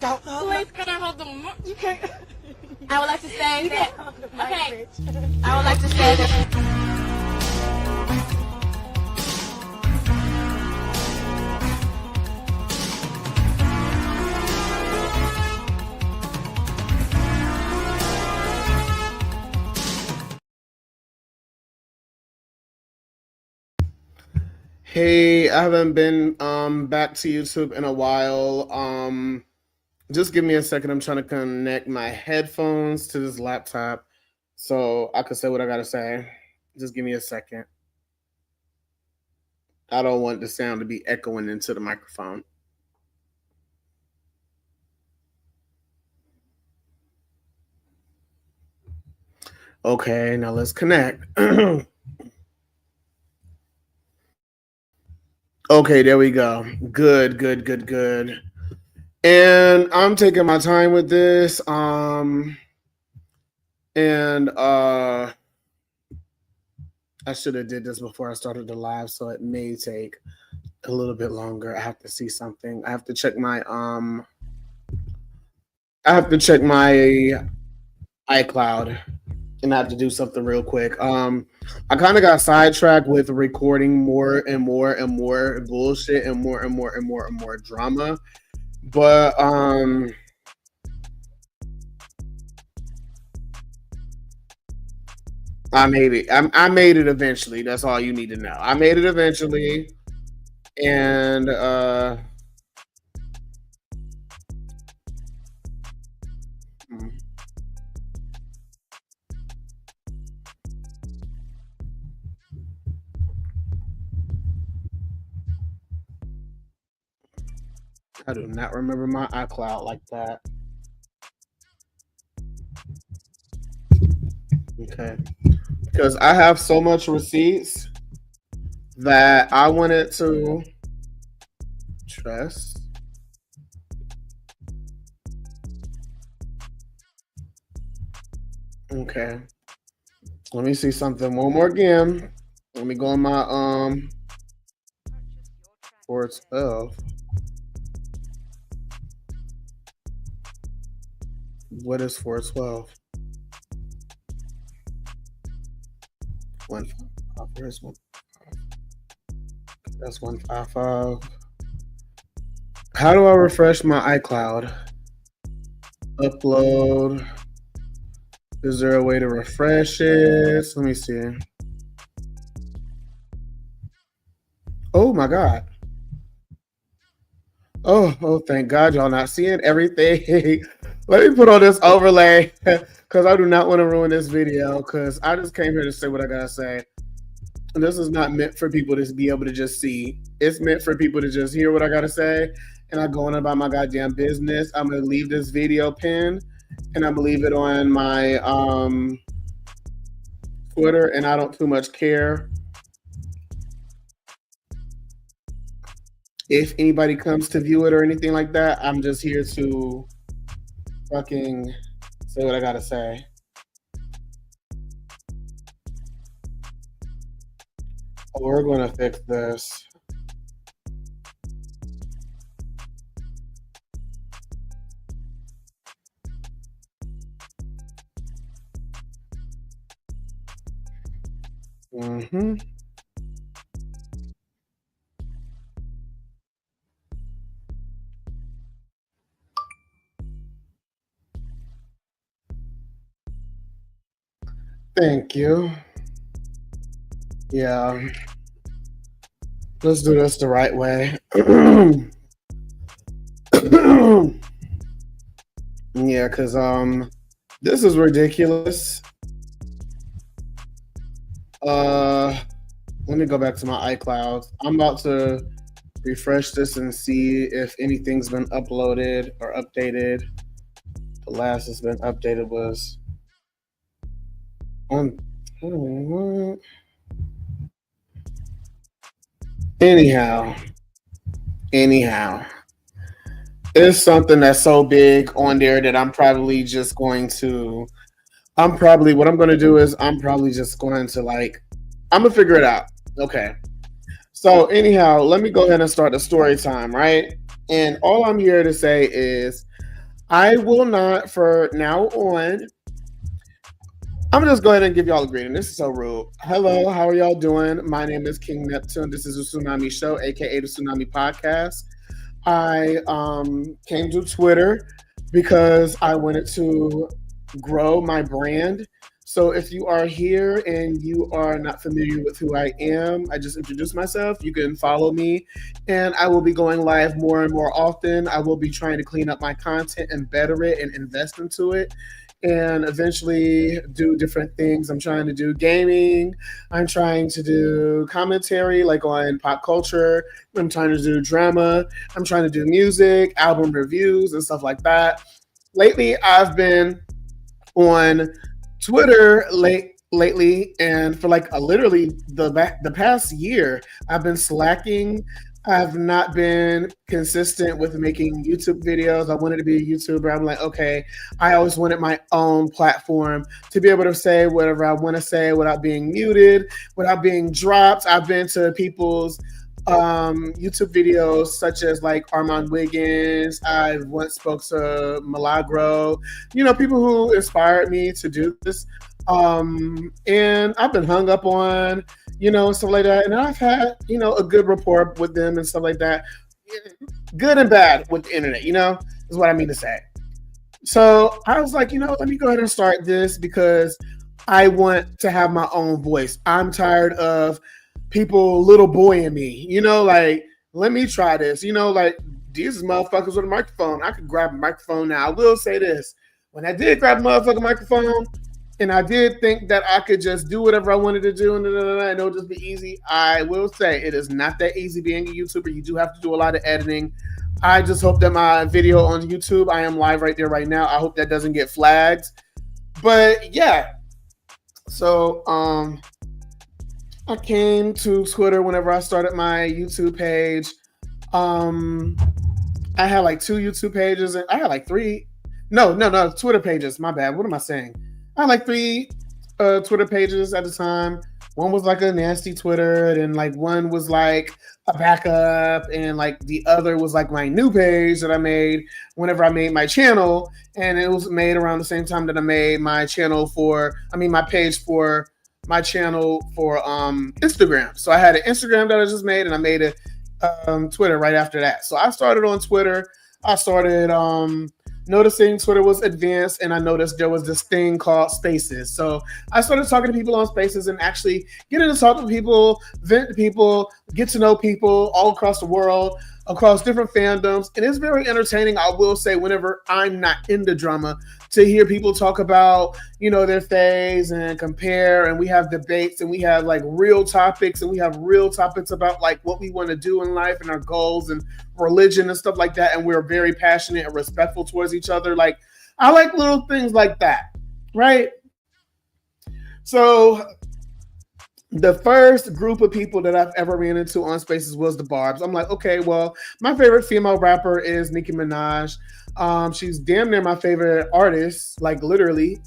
don't know. Please, can I hold the mic? You can't. I would like to say that. Hold the mic, Okay. bitch. I would like to say that. Hey, I haven't been back to YouTube in a while. Just give me a second. I'm trying to connect my headphones to this laptop so I can say what I gotta say. Just give me a second. I don't want the sound to be echoing into the microphone. Okay, now let's connect. Okay, there we go. Good. And I'm taking my time with this. I should have did this before I started the live, so it may take a little bit longer. I have to see something. I have to check my iCloud, and I have to do something real quick. I kind of got sidetracked with recording more and more bullshit and more drama. But I made it. I made it eventually. That's all you need to know. I made it eventually, and I do not remember my iCloud like that. Okay, because I have so much receipts that I wanted to trust. Okay, let me see something one more again. Let me go on my 412. What is 412? 155. Where's one? That's 155. How do I refresh my iCloud? Upload. Is there a way to refresh it? Let me see. Oh my God. Oh, thank God y'all not seeing everything. Let me put on this overlay because I do not want to ruin this video because I just came here to say what I gotta say. And this is not meant for people to be able to just see. It's meant for people to just hear what I gotta say. And I go on about my goddamn business. I'm gonna leave this video pinned and I'm gonna leave it on my Twitter, and I don't too much care if anybody comes to view it or anything like that. I'm just here to fucking say what I gotta say. We're gonna fix this. Thank you. Yeah. Let's do this the right way. Yeah, because this is ridiculous. Let me go back to my iCloud. I'm about to refresh this and see if anything's been uploaded or updated. The last that's been updated was anyhow, it's something that's so big on there that what I'm probably just going to I'm gonna figure it out. Okay. So anyhow, let me go ahead and start the story time, right? And all I'm here to say is I will not, for now on, I'm gonna just go ahead and give y'all a greeting. This is so rude. Hello, how are y'all doing? My name is King Neptune. This is the Tsunami Show, aka the Tsunami Podcast. I came to Twitter because I wanted to grow my brand. So if you are here and you are not familiar with who I am, I just introduced myself. You can follow me, and I will be going live more and more often. I will be trying to clean up my content and better it and invest into it, and eventually do different things. I'm trying to do gaming. I'm trying to do commentary like on pop culture. I'm trying to do drama. I'm trying to do music, album reviews, and stuff like that. Lately, I've been on Twitter lately, and for like literally the past year, I've been slacking. I've not been consistent with making YouTube videos. I wanted to be a YouTuber. I'm like, okay, I always wanted my own platform to be able to say whatever I want to say without being muted, without being dropped. I've been to people's YouTube videos such as like Armand Wiggins. I once spoke to Milagro, people who inspired me to do this. And I've been hung up on, stuff like that. And I've had, a good rapport with them and stuff like that. Good and bad with the internet, is what I mean to say. So I was like, let me go ahead and start this because I want to have my own voice. I'm tired of people little boying me, like, let me try this, like these motherfuckers with a microphone. I could grab a microphone now. I will say this. When I did grab a motherfucking microphone, and I did think that I could just do whatever I wanted to do and it'll just be easy. I will say it is not that easy being a YouTuber. You do have to do a lot of editing. I just hope that my video on YouTube, I am live right there right now. I hope that doesn't get flagged. But yeah. So I came to Twitter whenever I started my YouTube page. I had like 2 YouTube pages and I had like 3. No, Twitter pages. My bad. What am I saying? I had like 3 Twitter pages at the time. One was like a nasty Twitter, and like one was like a backup, and like the other was like my new page that I made whenever I made my channel, and it was made around the same time that I made my my page for my channel for Instagram. So I had an Instagram that I just made, and I made a Twitter right after that. So I started on Twitter. I started noticing Twitter was advanced, and I noticed there was this thing called Spaces. So I started talking to people on Spaces and actually getting to talk to people, vent to people, get to know people all across the world, across different fandoms. And it's very entertaining, I will say, whenever I'm not in the drama, to hear people talk about, their phase and compare. And we have debates, and we have like real topics, and we have real topics about like what we want to do in life and our goals and religion and stuff like that. And we're very passionate and respectful towards each other. Like, I like little things like that, right? So the first group of people that I've ever ran into on Spaces was the Barbs. I'm like, okay, well, my favorite female rapper is Nicki Minaj. She's damn near my favorite artist, like literally.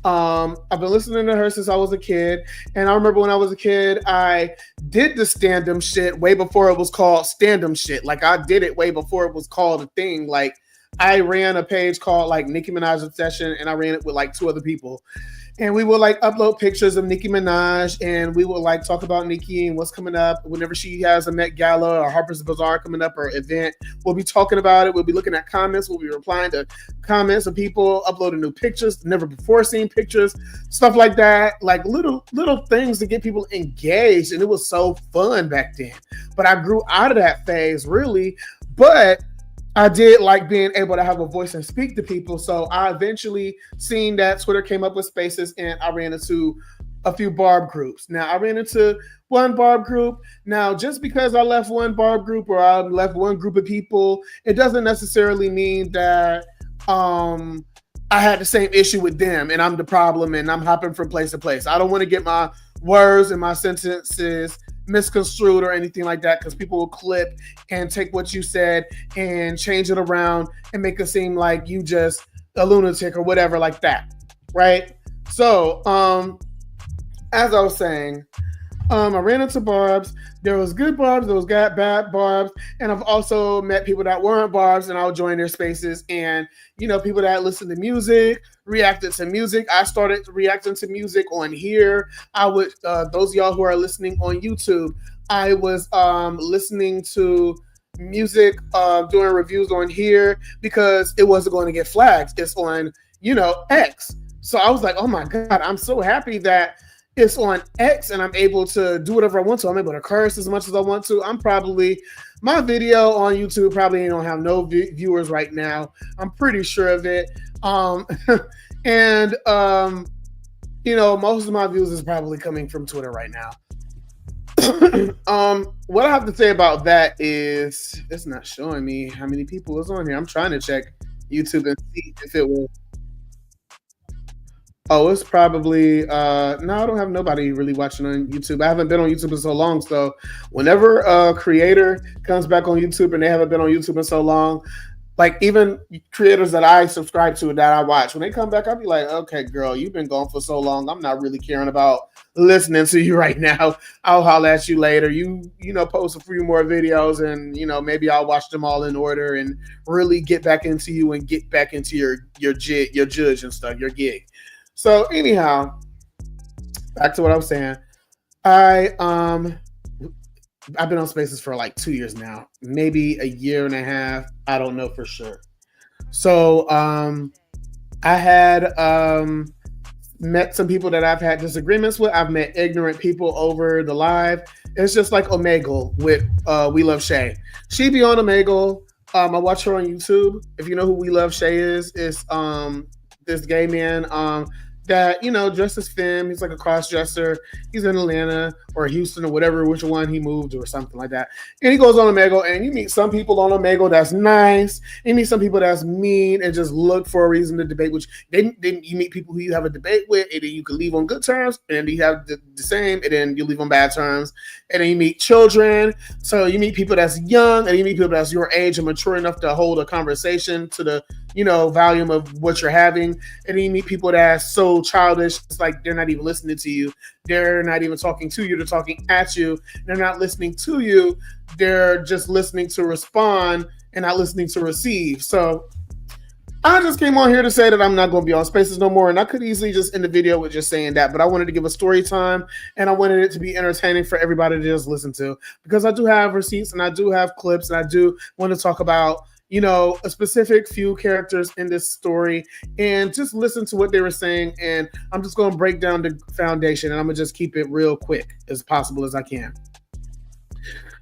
I've been listening to her since I was a kid. And I remember when I was a kid, I did the stand-em shit way before it was called stand-em shit. Like, I did it way before it was called a thing. Like, I ran a page called like Nicki Minaj Obsession, and I ran it with like 2 other people. And we would like upload pictures of Nicki Minaj, and we would like talk about Nicki and what's coming up. Whenever she has a Met Gala or Harper's Bazaar coming up or event, we'll be talking about it. We'll be looking at comments. We'll be replying to comments of people uploading new pictures, never before seen pictures, stuff like that. Like little things to get people engaged. And it was so fun back then. But I grew out of that phase really. But I did like being able to have a voice and speak to people. So I eventually seen that Twitter came up with Spaces, and I ran into a few Barb groups. Now, I ran into one Barb group. Now, just because I left one Barb group or I left one group of people, it doesn't necessarily mean that I had the same issue with them and I'm the problem and I'm hopping from place to place. I don't want to get my words and my sentences misconstrued or anything like that, because people will clip and take what you said and change it around and make it seem like you just a lunatic or whatever like that, right? So as I was saying, I ran into barbs. There was good barbs, there was bad barbs, and I've also met people that weren't barbs, and I'll join their spaces. And people that listen to music, reacted to music. I started reacting to music on here. I would those of y'all who are listening on YouTube, I was listening to music, doing reviews on here because it wasn't going to get flagged. It's on X. So I was like, oh my god, I'm so happy that it's on X and I'm able to do whatever I want to. I'm able to curse as much as I want to. My video on YouTube probably don't have no viewers right now. I'm pretty sure of it. And most of my views is probably coming from Twitter right now. What I have to say about that is it's not showing me how many people is on here. I'm trying to check YouTube and see if it will. Oh, it's probably no, I don't have nobody really watching on YouTube. I haven't been on YouTube in so long. So whenever a creator comes back on YouTube and they haven't been on YouTube in so long, like even creators that I subscribe to that I watch, when they come back, I'll be like, okay, girl, you've been gone for so long. I'm not really caring about listening to you right now. I'll holler at you later. Post a few more videos and maybe I'll watch them all in order and really get back into you and get back into your judge and stuff, your gig. So anyhow, back to what I was saying. I've been on Spaces for like 2 years now, maybe a year and a half. I don't know for sure. So I had met some people that I've had disagreements with. I've met ignorant people over the live. It's just like Omegle with We Love Shay. She be on Omegle. I watch her on YouTube. If you know who We Love Shay is, it's this gay man that dressed as femme. He's like a cross dresser. He's in Atlanta or Houston or whatever, which one he moved or something like that. And he goes on Omegle, and you meet some people on Omegle that's nice. You meet some people that's mean and just look for a reason to debate. Which then you meet people who you have a debate with, and then you can leave on good terms, and then you have the same, and then you leave on bad terms. And then you meet children. So you meet people that's young, and you meet people that's your age and mature enough to hold a conversation to the volume of what you're having. And then you meet people that's so childish, it's like they're not even listening to you. They're not even talking to you. They're talking at you. They're not listening to you. They're just listening to respond and not listening to receive. So I just came on here to say that I'm not going to be on Spaces no more. And I could easily just end the video with just saying that. But I wanted to give a story time, and I wanted it to be entertaining for everybody to just listen to. Because I do have receipts, and I do have clips, and I do want to talk about a specific few characters in this story and just listen to what they were saying. And I'm just going to break down the foundation, and I'm going to just keep it real quick as possible as I can.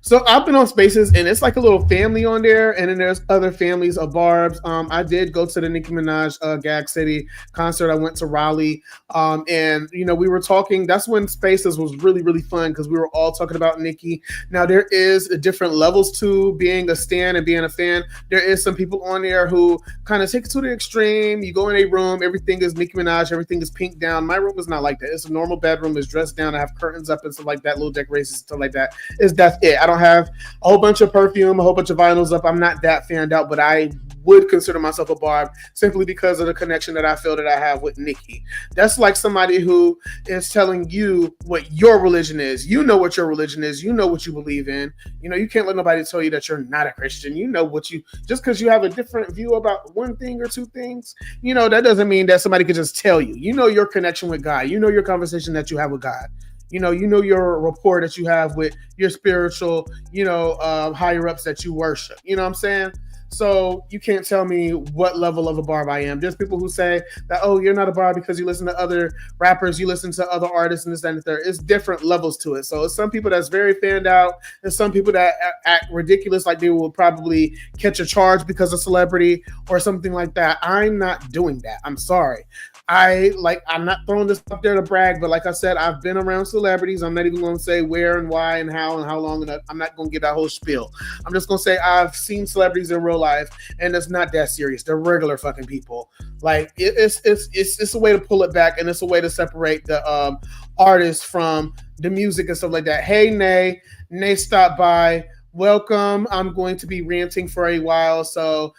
So I've been on Spaces, and it's like a little family on there, and then there's other families of barbs. I did go to the Nicki Minaj Gag City concert. I went to Raleigh, and we were talking. That's when Spaces was really, really fun because we were all talking about Nicki. Now there is different levels to being a stan and being a fan. There is some people on there who kind of take it to the extreme. You go in a room, everything is Nicki Minaj, everything is pink down. My room is not like that. It's a normal bedroom. It's dressed down. I have curtains up and stuff like that, little decorations, stuff like that. That's it. I don't have a whole bunch of perfume, a whole bunch of vinyls up. I'm not that fanned out, but I would consider myself a barb simply because of the connection that I feel that I have with Nicki. That's like somebody who is telling you what your religion is. You know what your religion is. You know what you believe in. You can't let nobody tell you that you're not a Christian. Just because you have a different view about one thing or two things, that doesn't mean that somebody could just tell you. Your connection with God. Your conversation that you have with God. Your rapport that you have with your spiritual, higher ups that you worship. You know what I'm saying? So you can't tell me what level of a barb I am. There's people who say that, oh, you're not a barb because you listen to other rappers, you listen to other artists and this and the third. It's different levels to it. So it's some people that's very fanned out. There's some people that act ridiculous, like they will probably catch a charge because of celebrity or something like that. I'm not doing that. I'm sorry. I'm not throwing this up there to brag, but like I said, I've been around celebrities. I'm not even going to say where and why and how long. And I'm not going to get that whole spiel. I'm just going to say I've seen celebrities in real life, and it's not that serious. They're regular fucking people. Like it's a way to pull it back, and it's a way to separate the artists from the music and stuff like that. Hey, Nay stopped by. welcome. I'm going to be ranting for a while, so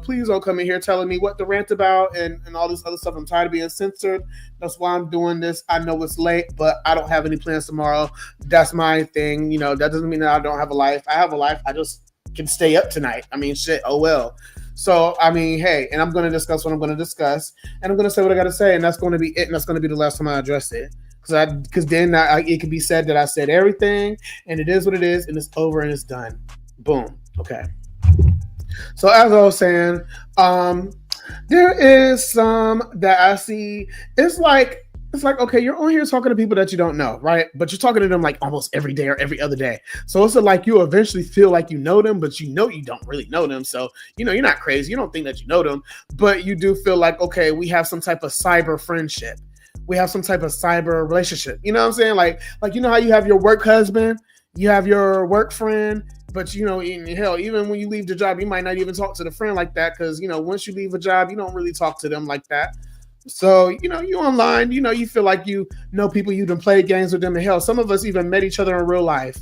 please don't come in here telling me what to rant about and all this other stuff. I'm tired of being censored. That's why I'm doing this. I know it's late, but I don't have any plans tomorrow. That's my thing. That doesn't mean that I don't have a life. I have a life. I just can stay up tonight. I mean, shit. Oh well. So I mean, hey, and I'm going to discuss what I'm going to discuss, and I'm going to say what I got to say, and that's going to be it, and that's going to be the last time I address it. Because then it can be said that I said everything, and it is what it is, and it's over and it's done. Boom. Okay. So as I was saying, there is some that I see. It's like okay, you're on here talking to people that you don't know, right? But you're talking to them like almost every day or every other day. So it's like you eventually feel like you know them, but you don't really know them. So you're not crazy. You don't think that you know them, but you do feel like, okay, we have some type of cyber friendship. We have some type of cyber relationship. You know what I'm saying? Like how you have your work husband, you have your work friend, but hell, even when you leave the job, you might not even talk to the friend like that because once you leave a job, you don't really talk to them like that. So you online, you feel like you know people, you done played games with them, and hell, some of us even met each other in real life.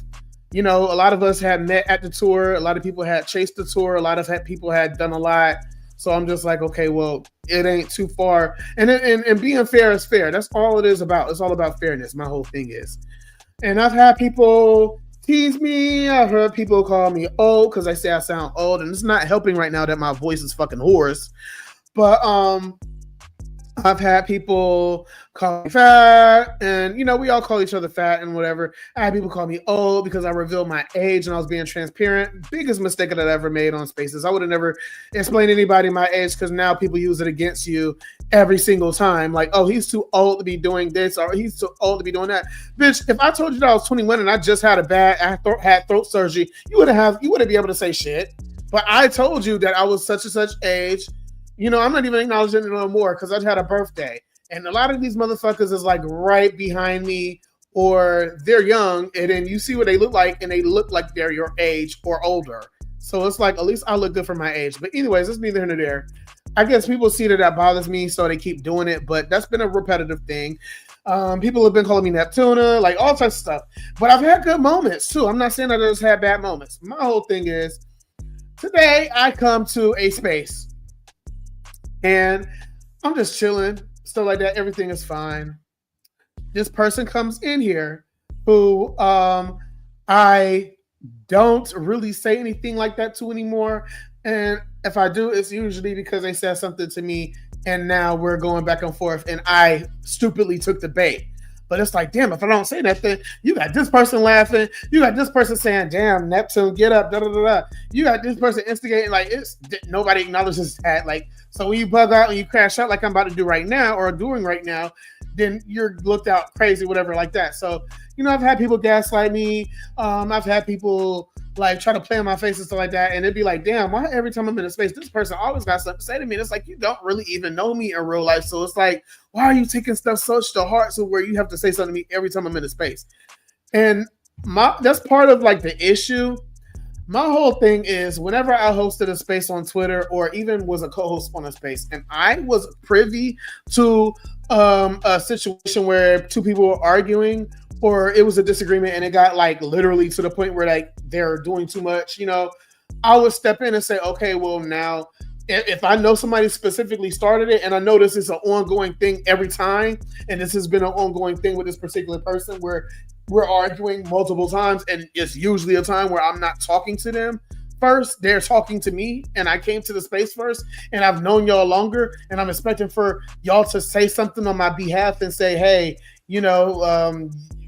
A lot of us had met at the tour. A lot of people had chased the tour. A lot of people had done a lot. So I'm just like, okay, well, it ain't too far. And being fair is fair. That's all it is about. It's all about fairness. My whole thing is. And I've had people tease me. I've heard people call me old because I say I sound old. And it's not helping right now that my voice is fucking hoarse. But I've had people call me fat, and we all call each other fat and whatever. I had people call me old because I revealed my age and I was being transparent. Biggest mistake that I ever made on Spaces. I would have never explained to anybody my age because now people use it against you every single time. Like, oh, he's too old to be doing this, or he's too old to be doing that. Bitch, if I told you that I was 21 and I just had had throat surgery, you wouldn't be able to say shit. But I told you that I was such and such age. I'm not even acknowledging it no more because I had a birthday. And a lot of these motherfuckers is like right behind me, or they're young, and then you see what they look like, and they look like they're your age or older. So it's like, at least I look good for my age. But anyways, it's neither here nor there. I guess people see that bothers me, so they keep doing it. But that's been a repetitive thing. People have been calling me Neptuna, like all types of stuff. But I've had good moments too. I'm not saying that I just had bad moments. My whole thing is, today I come to a space. And I'm just chilling, stuff like that. Everything is fine. This person comes in here who I don't really say anything like that to anymore. And if I do, it's usually because they said something to me and now we're going back and forth and I stupidly took the bait. But it's like, damn, if I don't say nothing, you got this person laughing. You got this person saying, damn, Neptune, get up, da da da da. You got this person instigating, like, nobody acknowledges that. Like, so when you bug out and you crash out like I'm about to do right now or doing right now, then you're looked out crazy, whatever, like that. So, I've had people gaslight me. I've had people like try to play in my face and stuff like that. And it'd be like, damn, why every time I'm in a space, this person always got something to say to me. And it's like, you don't really even know me in real life. So it's like, why are you taking stuff such to heart so where you have to say something to me every time I'm in a space? And that's part of like the issue. My whole thing is whenever I hosted a space on Twitter or even was a co-host on a space and I was privy to a situation where two people were arguing or it was a disagreement and it got like literally to the point where like they're doing too much, I would step in and say, okay, well now if I know somebody specifically started it and I know this is an ongoing thing every time and this has been an ongoing thing with this particular person where we're arguing multiple times and it's usually a time where I'm not talking to them first, they're talking to me and I came to the space first and I've known y'all longer and I'm expecting for y'all to say something on my behalf and say, hey,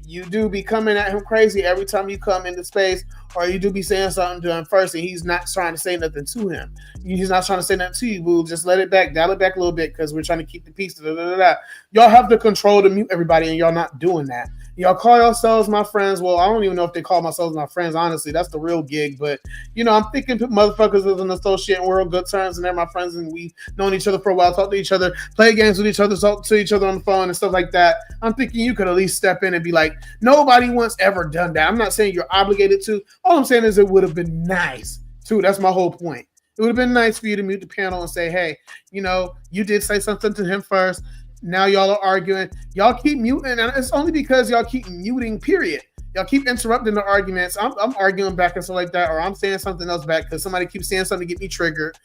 you do be coming at him crazy every time you come into space, or you do be saying something to him first and he's not trying to say nothing to him. He's not trying to say nothing to you, boo. Just dial it back a little bit because we're trying to keep the peace. Y'all have the control to mute everybody and y'all not doing that. Y'all call yourselves my friends. Well, I don't even know if they call themselves my friends, honestly. That's the real gig. But, I'm thinking motherfuckers is an associate and we're on good terms and they're my friends and we've known each other for a while, talk to each other, play games with each other, talk to each other on the phone and stuff like that. I'm thinking you could at least step in and be like, nobody once ever done that. I'm not saying you're obligated to. All I'm saying is it would have been nice, too. That's my whole point. It would have been nice for you to mute the panel and say, hey, you did say something to him first. Now y'all are arguing. Y'all keep muting, and it's only because y'all keep muting, period. Y'all keep interrupting the arguments. I'm arguing back and stuff like that, or I'm saying something else back because somebody keeps saying something to get me triggered.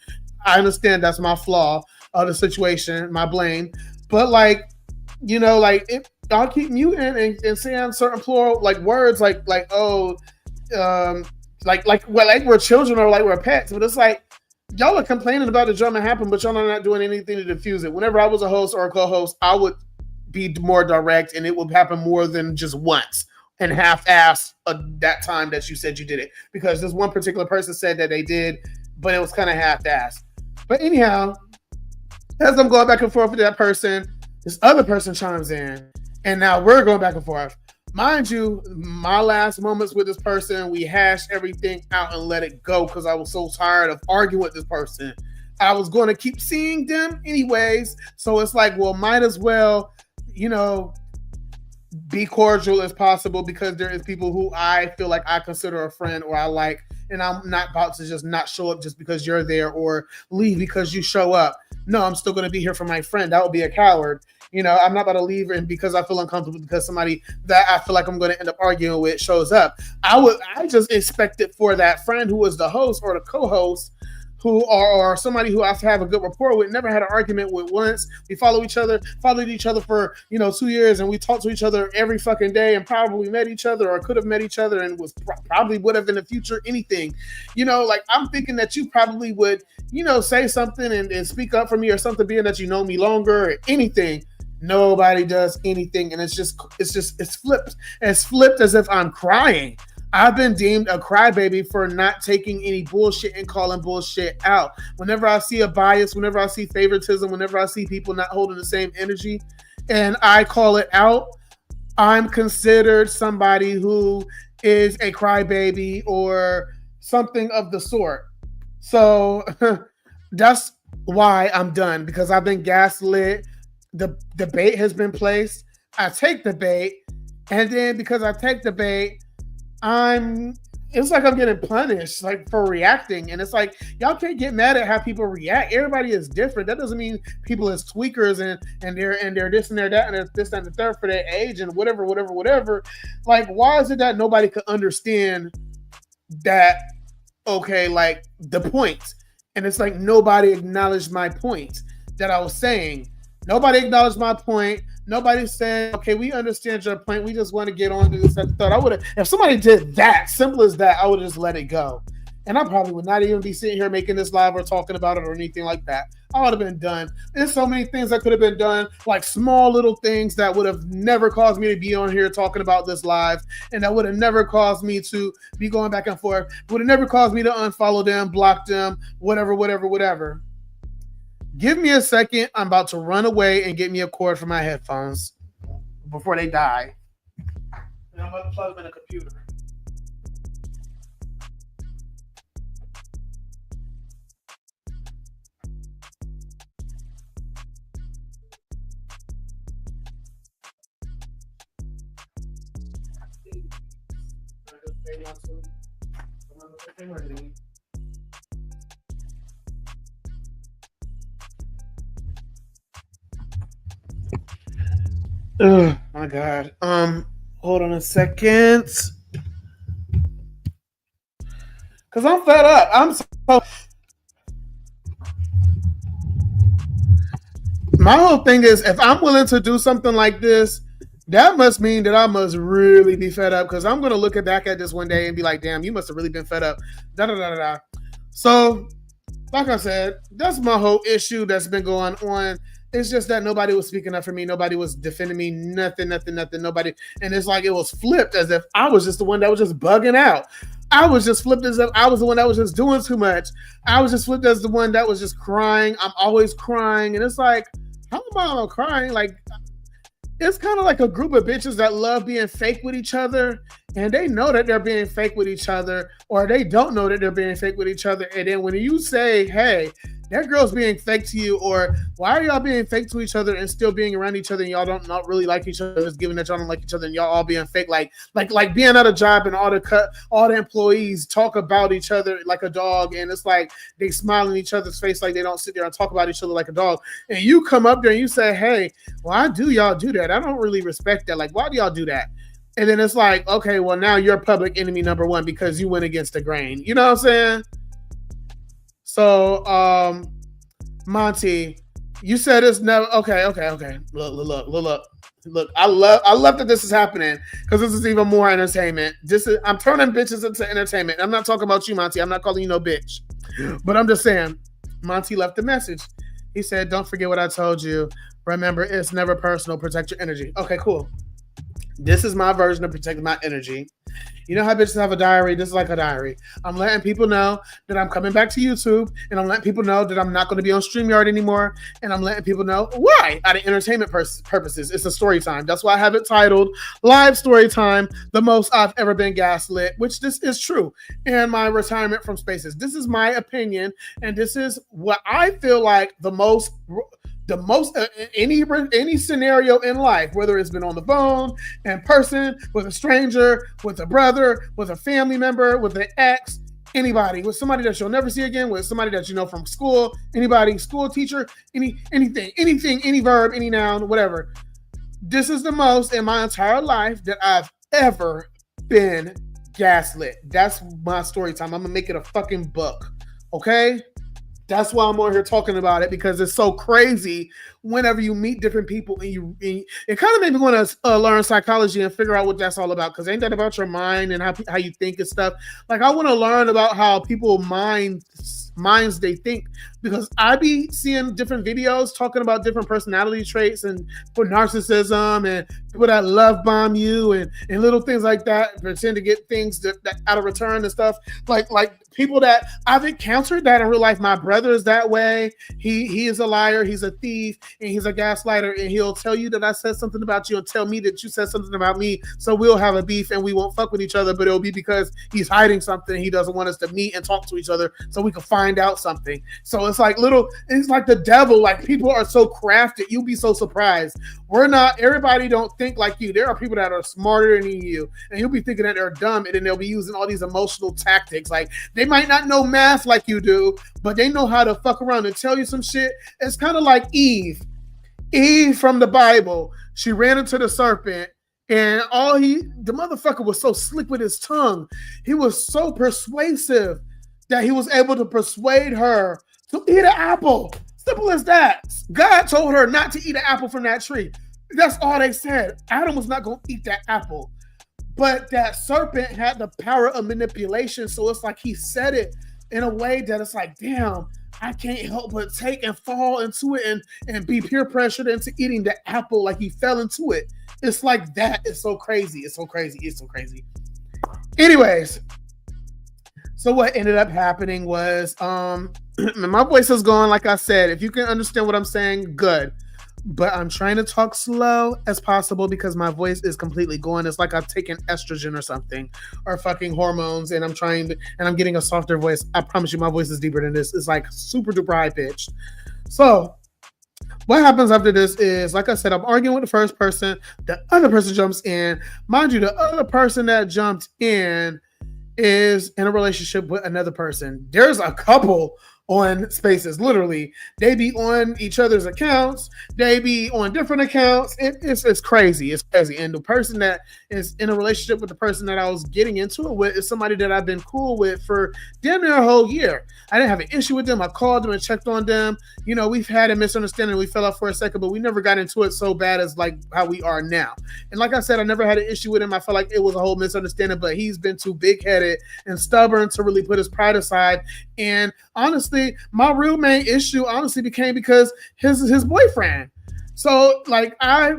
I understand that's my flaw of the situation, my blame. But like, like if y'all keep muting and saying certain plural like words like oh um like we're children or like we're pets, but it's like y'all are complaining about the drama happen, but y'all are not doing anything to diffuse it. Whenever I was a host or a co-host, I would be more direct, and it would happen more than just once and half-ass that time that you said you did it, because this one particular person said that they did, but it was kind of half-ass. But anyhow, as I'm going back and forth with that person, this other person chimes in, and now we're going back and forth. Mind you, my last moments with this person, we hashed everything out and let it go because I was so tired of arguing with this person. I was going to keep seeing them anyways, so it's like, well, might as well, be cordial as possible, because there is people who I feel like I consider a friend or I like, and I'm not about to just not show up just because you're there or leave because you show up. No, I'm still going to be here for my friend. That would be a coward. I'm not about to leave and because I feel uncomfortable because somebody that I feel like I'm going to end up arguing with shows up. I just expected for that friend who was the host or the co-host or somebody who I have a good rapport with, never had an argument with once. We followed each other for 2 years, and we talked to each other every fucking day, and probably met each other or could have met each other, and was probably would have in the future anything. Like I'm thinking that you probably would say something and speak up for me or something, being that you know me longer or anything. Nobody does anything, and it's flipped. It's flipped as if I'm crying. I've been deemed a crybaby for not taking any bullshit and calling bullshit out. Whenever I see a bias, whenever I see favoritism, whenever I see people not holding the same energy, and I call it out, I'm considered somebody who is a crybaby or something of the sort. So that's why I'm done, because I've been gaslit. The bait has been placed. I take the bait, and then because I take the bait, it's like I'm getting punished like for reacting. And it's like, y'all can't get mad at how people react. Everybody is different. That doesn't mean people is tweakers and they're this and they're that and they're this and the third for their age and whatever. Like, why is it that nobody could understand that? Okay, like the point. And it's like nobody acknowledged my point that I was saying. Nobody acknowledged my point. Nobody said, okay, we understand your point. We just want to get on to this and third. I would have, if somebody did that, simple as that, I would have just let it go. And I probably would not even be sitting here making this live or talking about it or anything like that. I would have been done. There's so many things that could have been done, like small little things that would have never caused me to be on here talking about this live, and that would have never caused me to be going back and forth. Would have never caused me to unfollow them, block them, whatever. Give me a second. I'm about to run away and get me a cord for my headphones before they die. And I'm about to plug them in a computer. Oh my God. Hold on a second. Cause I'm fed up. My whole thing is, if I'm willing to do something like this, that must mean that I must really be fed up, because I'm going to look back at this one day and be like, damn, you must have really been fed up. So, like I said, that's my whole issue that's been going on. It's just that nobody was speaking up for me. Nobody was defending me. Nothing. Nobody. And it's like it was flipped as if I was just the one that was just bugging out. I was just flipped as if I was the one that was just doing too much. I was just flipped as the one that was just crying. I'm always crying. And it's like, how am I crying? Like, it's kind of like a group of bitches that love being fake with each other, and they know that they're being fake with each other, or they don't know that they're being fake with each other. And then when you say, hey, that girl's being fake to you, or why are y'all being fake to each other and still being around each other, and y'all don't not really like each other, just given that y'all don't like each other, and y'all all being fake, like being at a job and all the employees talk about each other like a dog, and it's like they smile in each other's face like they don't sit there and talk about each other like a dog. And you come up there and you say, hey, why do y'all do that? I don't really respect that. Like, why do y'all do that? And then it's like, okay, well, now you're public enemy number one because you went against the grain. You know what I'm saying? So, Monty, you said it's never okay. Look. I love that this is happening because this is even more entertainment. I'm turning bitches into entertainment. I'm not talking about you, Monty. I'm not calling you no bitch, but I'm just saying. Monty left a message. He said, "Don't forget what I told you. Remember, it's never personal. Protect your energy." Okay, cool. This is my version of protecting my energy. You know how bitches have a diary? This is like a diary. I'm letting people know that I'm coming back to YouTube, and I'm letting people know that I'm not going to be on StreamYard anymore, and I'm letting people know why. Out of entertainment purposes. It's a story time. That's why I have it titled Live Story Time, the most I've ever been gaslit, which this is true, and my retirement from spaces. This is my opinion, and this is what I feel like the most any scenario in life, whether it's been on the phone, in person, with a stranger, with a brother, with a family member, with an ex, anybody, with somebody that you'll never see again, with somebody that you know from school, anybody, school teacher, anything, any verb, any noun, whatever. This is the most in my entire life that I've ever been gaslit. That's my story time. I'm gonna make it a fucking book. Okay? That's why I'm on here talking about it, because it's so crazy whenever you meet different people and it kind of made me want to learn psychology and figure out what that's all about, because ain't that about your mind and how you think and stuff? Like, I want to learn about how people minds they think, because I be seeing different videos talking about different personality traits and for narcissism and people that love bomb you and little things like that, pretend to get things that out of return and stuff. Like people that I've encountered that in real life. My brother is that way. He is a liar. He's a thief and he's a gaslighter, and he'll tell you that I said something about you and tell me that you said something about me. So we'll have a beef and we won't fuck with each other, but it'll be because he's hiding something. He doesn't want us to meet and talk to each other so we can find out something. So it's like it's like the devil. Like, people are so crafted. You'll be so surprised. Everybody don't think like you. There are people that are smarter than you, and you'll be thinking that they're dumb, and then they'll be using all these emotional tactics. Like, they might not know math like you do, but they know how to fuck around and tell you some shit. It's kind of like Eve from the Bible. She ran into the serpent, and the motherfucker was so slick with his tongue. He was so persuasive that he was able to persuade her to eat an apple. Simple as that. God told her not to eat an apple from that tree. That's all they said. Adam was not going to eat that apple. But that serpent had the power of manipulation. So it's like he said it in a way that it's like, damn, I can't help but take and fall into it and be peer pressured into eating the apple. Like, he fell into it. It's like that. It's so crazy. It's so crazy. Anyways, so what ended up happening was, my voice is gone. Like I said, if you can understand what I'm saying, good. But I'm trying to talk slow as possible because my voice is completely gone. It's like I've taken estrogen or something, or fucking hormones, and I'm getting a softer voice. I promise you, my voice is deeper than this. It's like super duper high pitched. So what happens after this is, like I said, I'm arguing with the first person. The other person jumps in. Mind you, the other person that jumped in is in a relationship with another person. There's a couple on Spaces. Literally, they be on each other's accounts. They be on different accounts. It's crazy. It's crazy. And the person that is in a relationship with the person that I was getting into it with is somebody that I've been cool with for damn near a whole year. I didn't have an issue with them. I called them and checked on them. You know, we've had a misunderstanding. We fell off for a second, but we never got into it so bad as like how we are now. And like I said, I never had an issue with him. I felt like it was a whole misunderstanding, but he's been too big-headed and stubborn to really put his pride aside. And honestly, my real main issue became because his boyfriend. So like I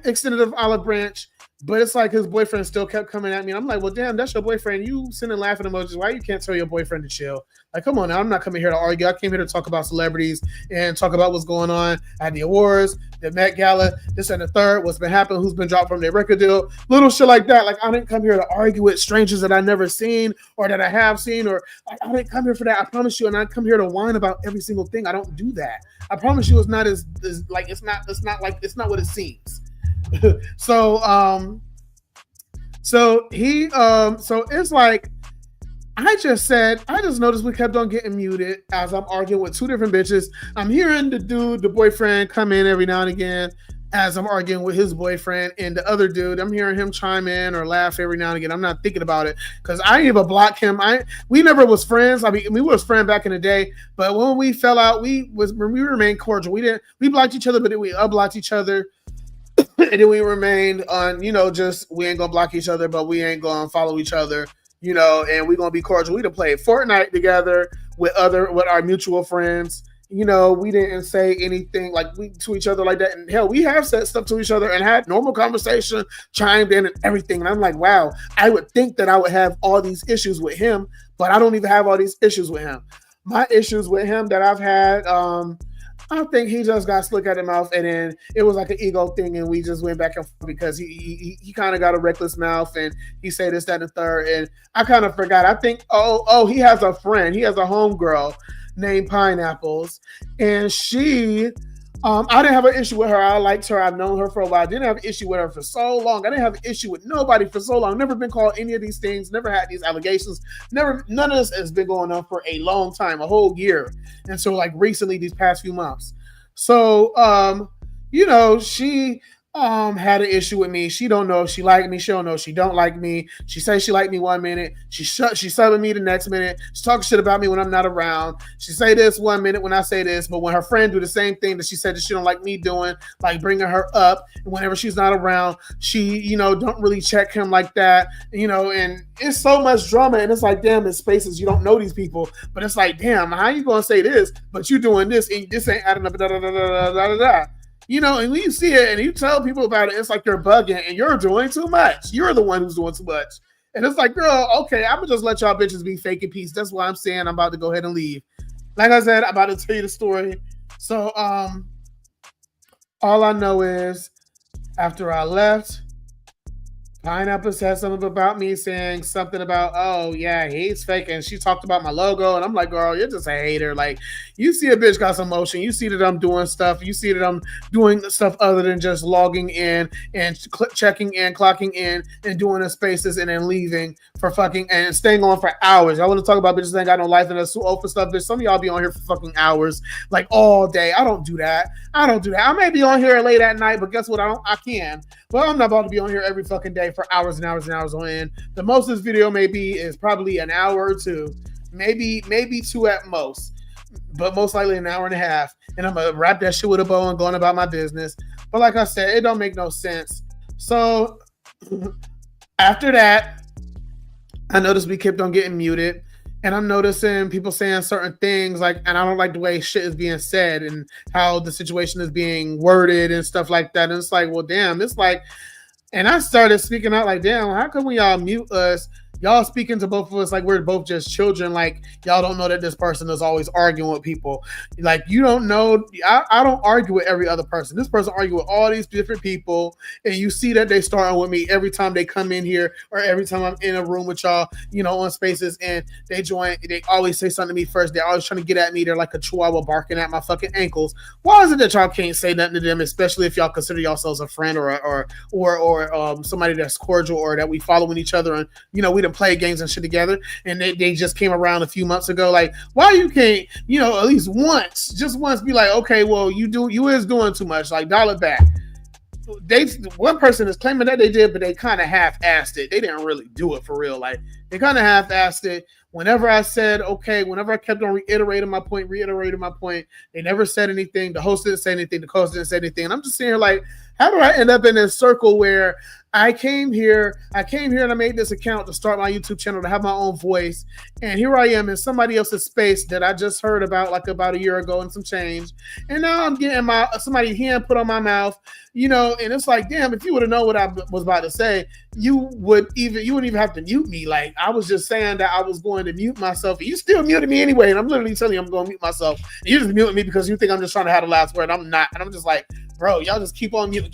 extended an olive branch, but it's like his boyfriend still kept coming at me. I'm like, well, damn, that's your boyfriend. You sending laughing emojis. Why you can't tell your boyfriend to chill? Like, come on now. I'm not coming here to argue. I came here to talk about celebrities and talk about what's going on at the awards, the Met Gala, this and the third, what's been happening, who's been dropped from their record deal, little shit like that. Like, I didn't come here to argue with strangers that I never seen or that I have seen, or like, I didn't come here for that. I promise you. And I come here to whine about every single thing. I don't do that. I promise you, it's not as like, it's not what it seems. So it's like, I just noticed we kept on getting muted as I'm arguing with two different bitches. I'm hearing the boyfriend come in every now and again. as I'm arguing with his boyfriend and the other dude. I'm hearing him chime in or laugh every now and again. I'm not thinking about it because I didn't even block him. We never was friends. I mean, we was friends back in the day, but when we fell out, we remained cordial. We blocked each other, but then we unblocked each other. And then we remained on, just we ain't gonna block each other, but we ain't gonna follow each other, and we gonna be cordial. We done played Fortnite together with our mutual friends. We didn't say anything to each other like that. And hell, we have said stuff to each other and had normal conversation, chimed in and everything. And I'm like, wow, I would think that I would have all these issues with him, but I don't even have all these issues with him. My issues with him that I've had, I think he just got slick at the mouth, and then it was like an ego thing, and we just went back and forth because he kind of got a reckless mouth, and he said this, that, and the third, and I kind of forgot. I think, he has a friend. He has a homegirl named Pineapples, and she, I didn't have an issue with her. I liked her. I've known her for a while. I didn't have an issue with her for so long. I didn't have an issue with nobody for so long. Never been called any of these things. Never had these allegations. None of this has been going on for a long time, a whole year. And so recently, these past few months. So, she had an issue with me. She don't know if she liked me. She don't know if she don't like me. She says she liked me 1 minute. She's subbing me the next minute. She's talking shit about me when I'm not around. She say this 1 minute when I say this, but when her friend do the same thing that she said that she don't like me doing, like bringing her up, and whenever she's not around, she, don't really check him like that, and it's so much drama, and it's like, damn, in spaces you don't know these people, but it's like, damn, how you gonna say this, but you doing this, and this ain't adding up, da da da da da da da. And when you see it and you tell people about it, it's like you're bugging and you're doing too much. You're the one who's doing too much. And it's like, girl, okay, I'm going to just let y'all bitches be fake in peace. That's why I'm saying I'm about to go ahead and leave. Like I said, I'm about to tell you the story. So all I know is after I left, Pineapple said something about me, saying something about, oh, yeah, he's fake. And she talked about my logo. And I'm like, girl, you're just a hater. Like, you see a bitch got some motion. You see that I'm doing stuff. You see that I'm doing stuff other than just logging in and checking in, clocking in, and doing the spaces and then leaving for fucking and staying on for hours. I want to talk about bitches that ain't got no life and that's too old for stuff. Bitch, some of y'all be on here for fucking hours, like all day. I don't do that. I may be on here late at night, but guess what? I can. But I'm not about to be on here every fucking day for hours and hours and hours on end. The most this video may be is probably an hour or two, maybe two at most, but most likely an hour and a half. And I'm gonna wrap that shit with a bow and going about my business. But like I said, it don't make no sense. So after that, I noticed we kept on getting muted. And I'm noticing people saying certain things and I don't like the way shit is being said and how the situation is being worded and stuff like that. And it's like, well, damn, and I started speaking out like, damn, how come when y'all mute us, y'all speaking to both of us like we're both just children, like y'all don't know that this person is always arguing with people. Like, you don't know, I don't argue with every other person. This person argue with all these different people, and you see that they start with me every time they come in here or every time I'm in a room with y'all, on spaces, and they always say something to me first. They're always trying to get at me. They're like a chihuahua barking at my fucking ankles. Why is it that y'all can't say nothing to them, especially if y'all consider yourselves a friend or somebody that's cordial or that we following each other and, we done play games and shit together, and they just came around a few months ago. Like, why you can't, at least just once be like, okay, well, you is doing too much, like dial it back. One person is claiming that they did, but they kind of half-assed it. They didn't really do it for real. Like, they kind of half-assed it. Whenever I said, okay, whenever I kept on reiterating my point, they never said anything. The host didn't say anything. The co-host didn't say anything. And I'm just saying, like, how do I end up in this circle where I came here and I made this account to start my YouTube channel, to have my own voice. And here I am in somebody else's space that I just heard about like about a year ago and some change. And now I'm getting somebody's hand put on my mouth, and it's like, damn, if you would have known what I was about to say, you wouldn't even have to mute me. Like, I was just saying that I was going to mute myself. You still muted me anyway. And I'm literally telling you I'm going to mute myself. And you just muting me because you think I'm just trying to have the last word. I'm not. And I'm just like, bro, y'all just keep on muting.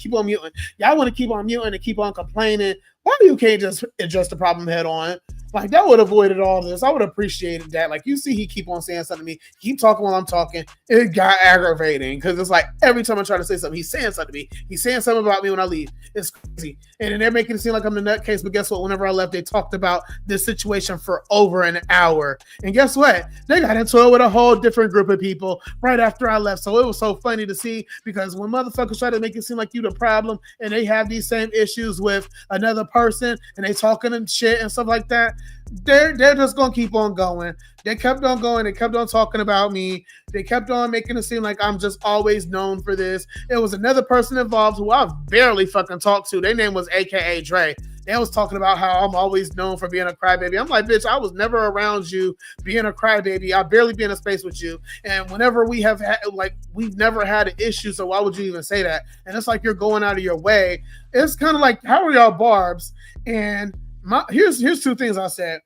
Y'all want to keep on muting and keep on complaining. Why you can't just address the problem head on? Like that would have avoided all this. I would have appreciated that. Like you see, he keep on saying something to me, keep talking while I'm talking. It got aggravating because it's like every time I try to say something, he's saying something to me. He's saying something about me when I leave. It's crazy. And then they're making it seem like I'm the nutcase. But guess what? Whenever I left, they talked about this situation for over an hour. And guess what? They got into it with a whole different group of people right after I left. So it was so funny to see because when motherfuckers try to make it seem like you the problem and they have these same issues with another person and they talking and shit and stuff like that, they're just gonna keep on going. They kept on going. They kept on talking about me. They kept on making it seem like I'm just always known for this. It was another person involved who I've barely fucking talked to. Their name was AKA Dre. They was talking about how I'm always known for being a crybaby. I'm like, bitch, I was never around you being a crybaby. I barely be in a space with you. And whenever we have had, like, we've never had an issue. So why would you even say that? And it's like you're going out of your way. It's kind of like, how are y'all barbs? And here's two things I said.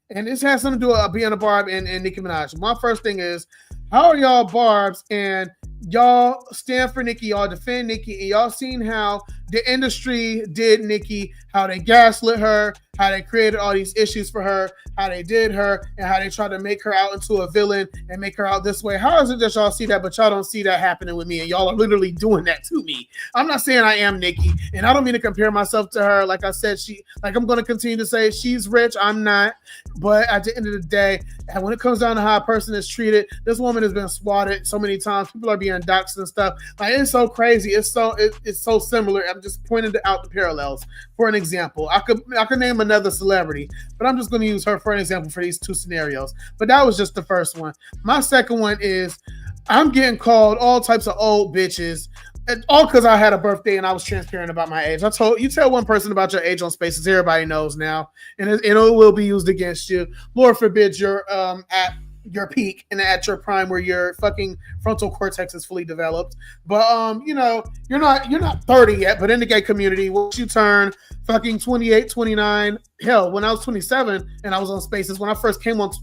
And this has something to do with being a barb and Nicki Minaj. My first thing is, how are y'all barbs and y'all stand for Nicki, y'all defend Nicki, and y'all seen how the industry did Nicki, how they gaslit her, how they created all these issues for her, how they did her, and how they tried to make her out into a villain and make her out this way. How is it that y'all see that, but y'all don't see that happening with me, and y'all are literally doing that to me? I'm not saying I am Nicki, and I don't mean to compare myself to her. Like I said, I'm going to continue to say she's rich, I'm not, but at the end of the day, and when it comes down to how a person is treated, this woman has been swatted so many times. People are being doxxed and stuff. Like, it's so crazy. It's so similar. I'm just pointing out the parallels. For an example, I could name another celebrity, but I'm just going to use her for an example for these two scenarios. But that was just the first one. My second one is I'm getting called all types of old bitches. All because I had a birthday and I was transparent about my age. You tell one person about your age on Spaces, everybody knows now, and it will be used against you. Lord forbid you're at your peak and at your prime where your fucking frontal cortex is fully developed. But you're not 30 yet, but in the gay community, once you turn fucking 28, 29, hell, when I was 27 and I was on Spaces, when I first came on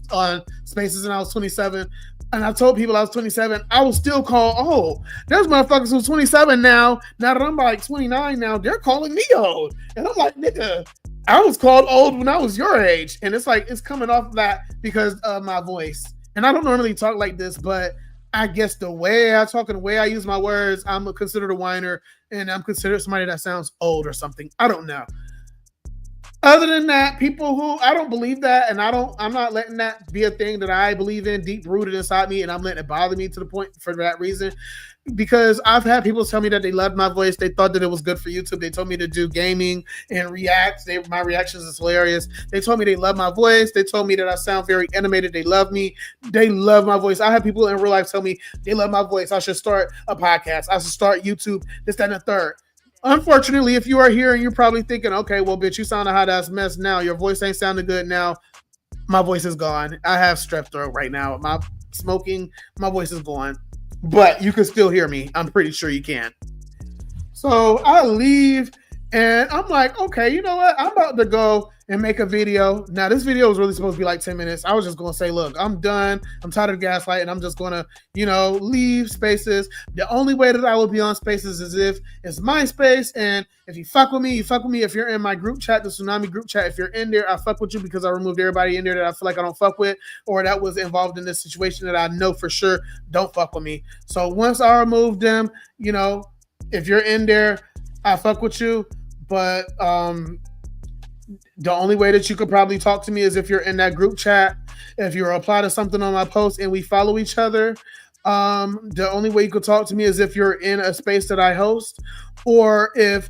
Spaces and I was 27, and I told people I was 27, I was still called old. There's motherfuckers who's 27 now. Now that I'm like 29 now, they're calling me old. And I'm like, nigga, I was called old when I was your age. And it's like, it's coming off of that because of my voice. And I don't normally talk like this, but I guess the way I talk and the way I use my words, I'm considered a whiner and I'm considered somebody that sounds old or something. I don't know. Other than that, people who I don't believe that, and I'm not letting that be a thing that I believe in deep rooted inside me, and I'm letting it bother me to the point for that reason. Because I've had people tell me that they loved my voice, they thought that it was good for YouTube. They told me to do gaming and react. My reactions is hilarious. They told me they love my voice. They told me that I sound very animated. They love me. They love my voice. I have people in real life tell me they love my voice. I should start a podcast. I should start YouTube. This, that, and the third. Unfortunately, if you are here and you're probably thinking, okay, well, bitch, you sound a hot ass mess now. Your voice ain't sounding good now. My voice is gone. I have strep throat right now. My voice is gone. But you can still hear me. I'm pretty sure you can. So I leave and I'm like, okay, you know what? I'm about to go and make a video. Now, this video was really supposed to be like 10 minutes. I was just going to say, look, I'm done. I'm tired of gaslight, and I'm just going to, leave Spaces. The only way that I will be on Spaces is if it's my space, and if you fuck with me, you fuck with me. If you're in my group chat, the Tsunami group chat, if you're in there, I fuck with you because I removed everybody in there that I feel like I don't fuck with or that was involved in this situation that I know for sure don't fuck with me. So once I remove them, if you're in there, I fuck with you, but the only way that you could probably talk to me is if you're in that group chat, if you reply to something on my post and we follow each other. The only way you could talk to me is if you're in a space that I host, or if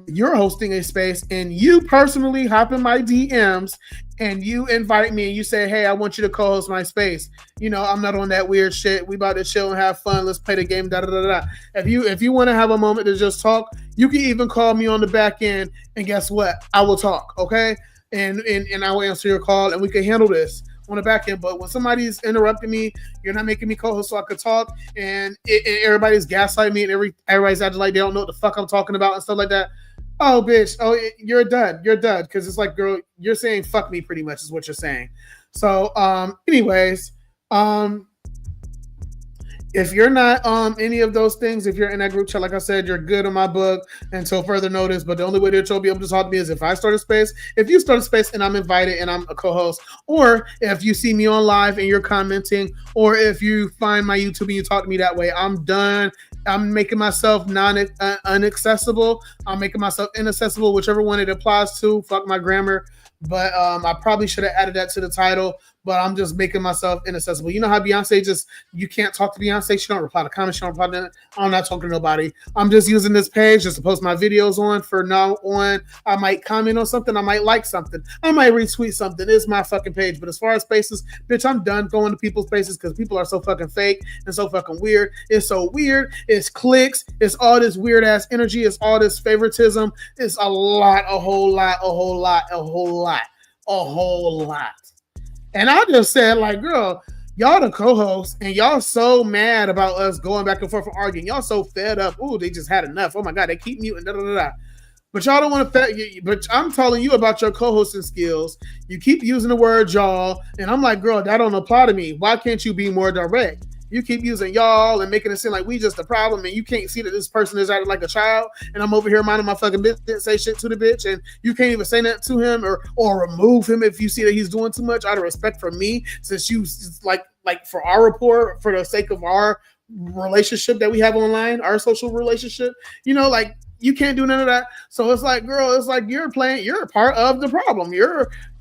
you're hosting a space and you personally hop in my DMs and you invite me and you say, hey, I want you to co-host my space. I'm not on that weird shit. We about to chill and have fun. Let's play the game. Da da da da. If you want to have a moment to just talk, you can even call me on the back end, and guess what? I will talk. Okay, and I will answer your call, and we can handle this on the back end. But when somebody's interrupting me, you're not making me co-host so I could talk, and everybody's gaslighting me, and everybody's acting like they don't know what the fuck I'm talking about and stuff like that. Oh, bitch. Oh, you're done. You're done. Because it's like, girl, you're saying fuck me pretty much is what you're saying. So, anyways, If you're not any of those things, if you're in that group chat, like I said, you're good on my book until further notice. But the only way that you'll be able to talk to me is if I start a space. If you start a space and I'm invited and I'm a co-host, or if you see me on live and you're commenting, or if you find my YouTube and you talk to me that way, I'm done. I'm making myself unaccessible. I'm making myself inaccessible, whichever one it applies to. Fuck my grammar. But I probably should have added that to the title. But I'm just making myself inaccessible. You know how Beyonce just, you can't talk to Beyonce. She don't reply to comments. She don't reply to that. I'm not talking to nobody. I'm just using this page just to post my videos on. For now on, I might comment on something. I might like something. I might retweet something. It's my fucking page. But as far as spaces, bitch, I'm done going to people's spaces because people are so fucking fake and so fucking weird. It's so weird. It's clicks. It's all this weird ass energy. It's all this favoritism. It's a lot, a whole lot, a whole lot, a whole lot, a whole lot. And I just said, like, girl, y'all the co-hosts, and y'all so mad about us going back and forth and arguing. Y'all so fed up. Ooh, they just had enough. Oh my God, they keep muting. Da, da, da, da. But y'all don't want to. But I'm telling you about your co-hosting skills. You keep using the word y'all, and I'm like, girl, that don't apply to me. Why can't you be more direct? You keep using y'all and making it seem like we just the problem, and you can't see that this person is acting like a child, and I'm over here minding my fucking business, say shit to the bitch, and you can't even say that to him or remove him if you see that he's doing too much out of respect for me, since you like for our rapport, for the sake of our relationship that we have online, our social relationship, you know, like you can't do none of that. So it's like, girl, it's like you're a part of the problem.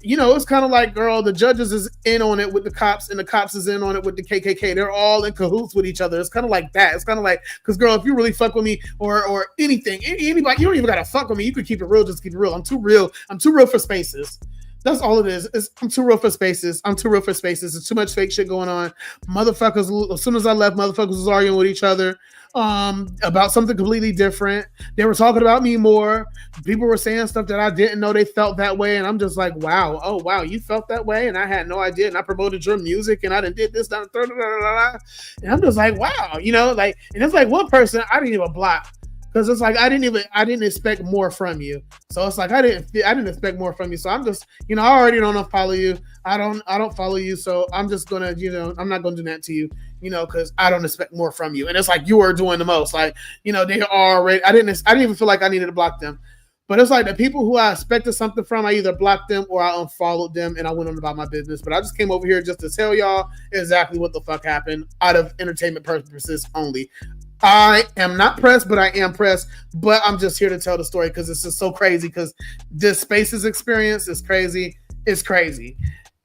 It's kind of like, girl, the judges is in on it with the cops and the cops is in on it with the KKK. They're all in cahoots with each other. It's kind of like that. It's kind of like, because girl, if you really fuck with me or anything, anybody, you don't even got to fuck with me. You could keep it real, just keep it real. I'm too real. I'm too real for spaces. That's all it is. I'm too real for spaces. I'm too real for spaces. There's too much fake shit going on. Motherfuckers, as soon as I left, motherfuckers was arguing with each other about something completely different. They were talking about me more. People were saying stuff that I didn't know they felt that way. And I'm just like, wow. Oh, wow. You felt that way? And I had no idea. And I promoted your music and I did this, that, and I'm just like, wow. And it's like one person I didn't even block. Because it's like I didn't expect more from you. So it's like I didn't expect more from you. So I'm just, I already don't follow you. I don't follow you. So I'm just gonna, I'm not gonna do that to you, because I don't expect more from you. And it's like you are doing the most. Like, they already. I didn't even feel like I needed to block them. But it's like the people who I expected something from, I either blocked them or I unfollowed them and I went on about my business. But I just came over here just to tell y'all exactly what the fuck happened out of entertainment purposes only. I am not pressed, but I am pressed. But I'm just here to tell the story because it's just so crazy because this Spaces experience is crazy. It's crazy.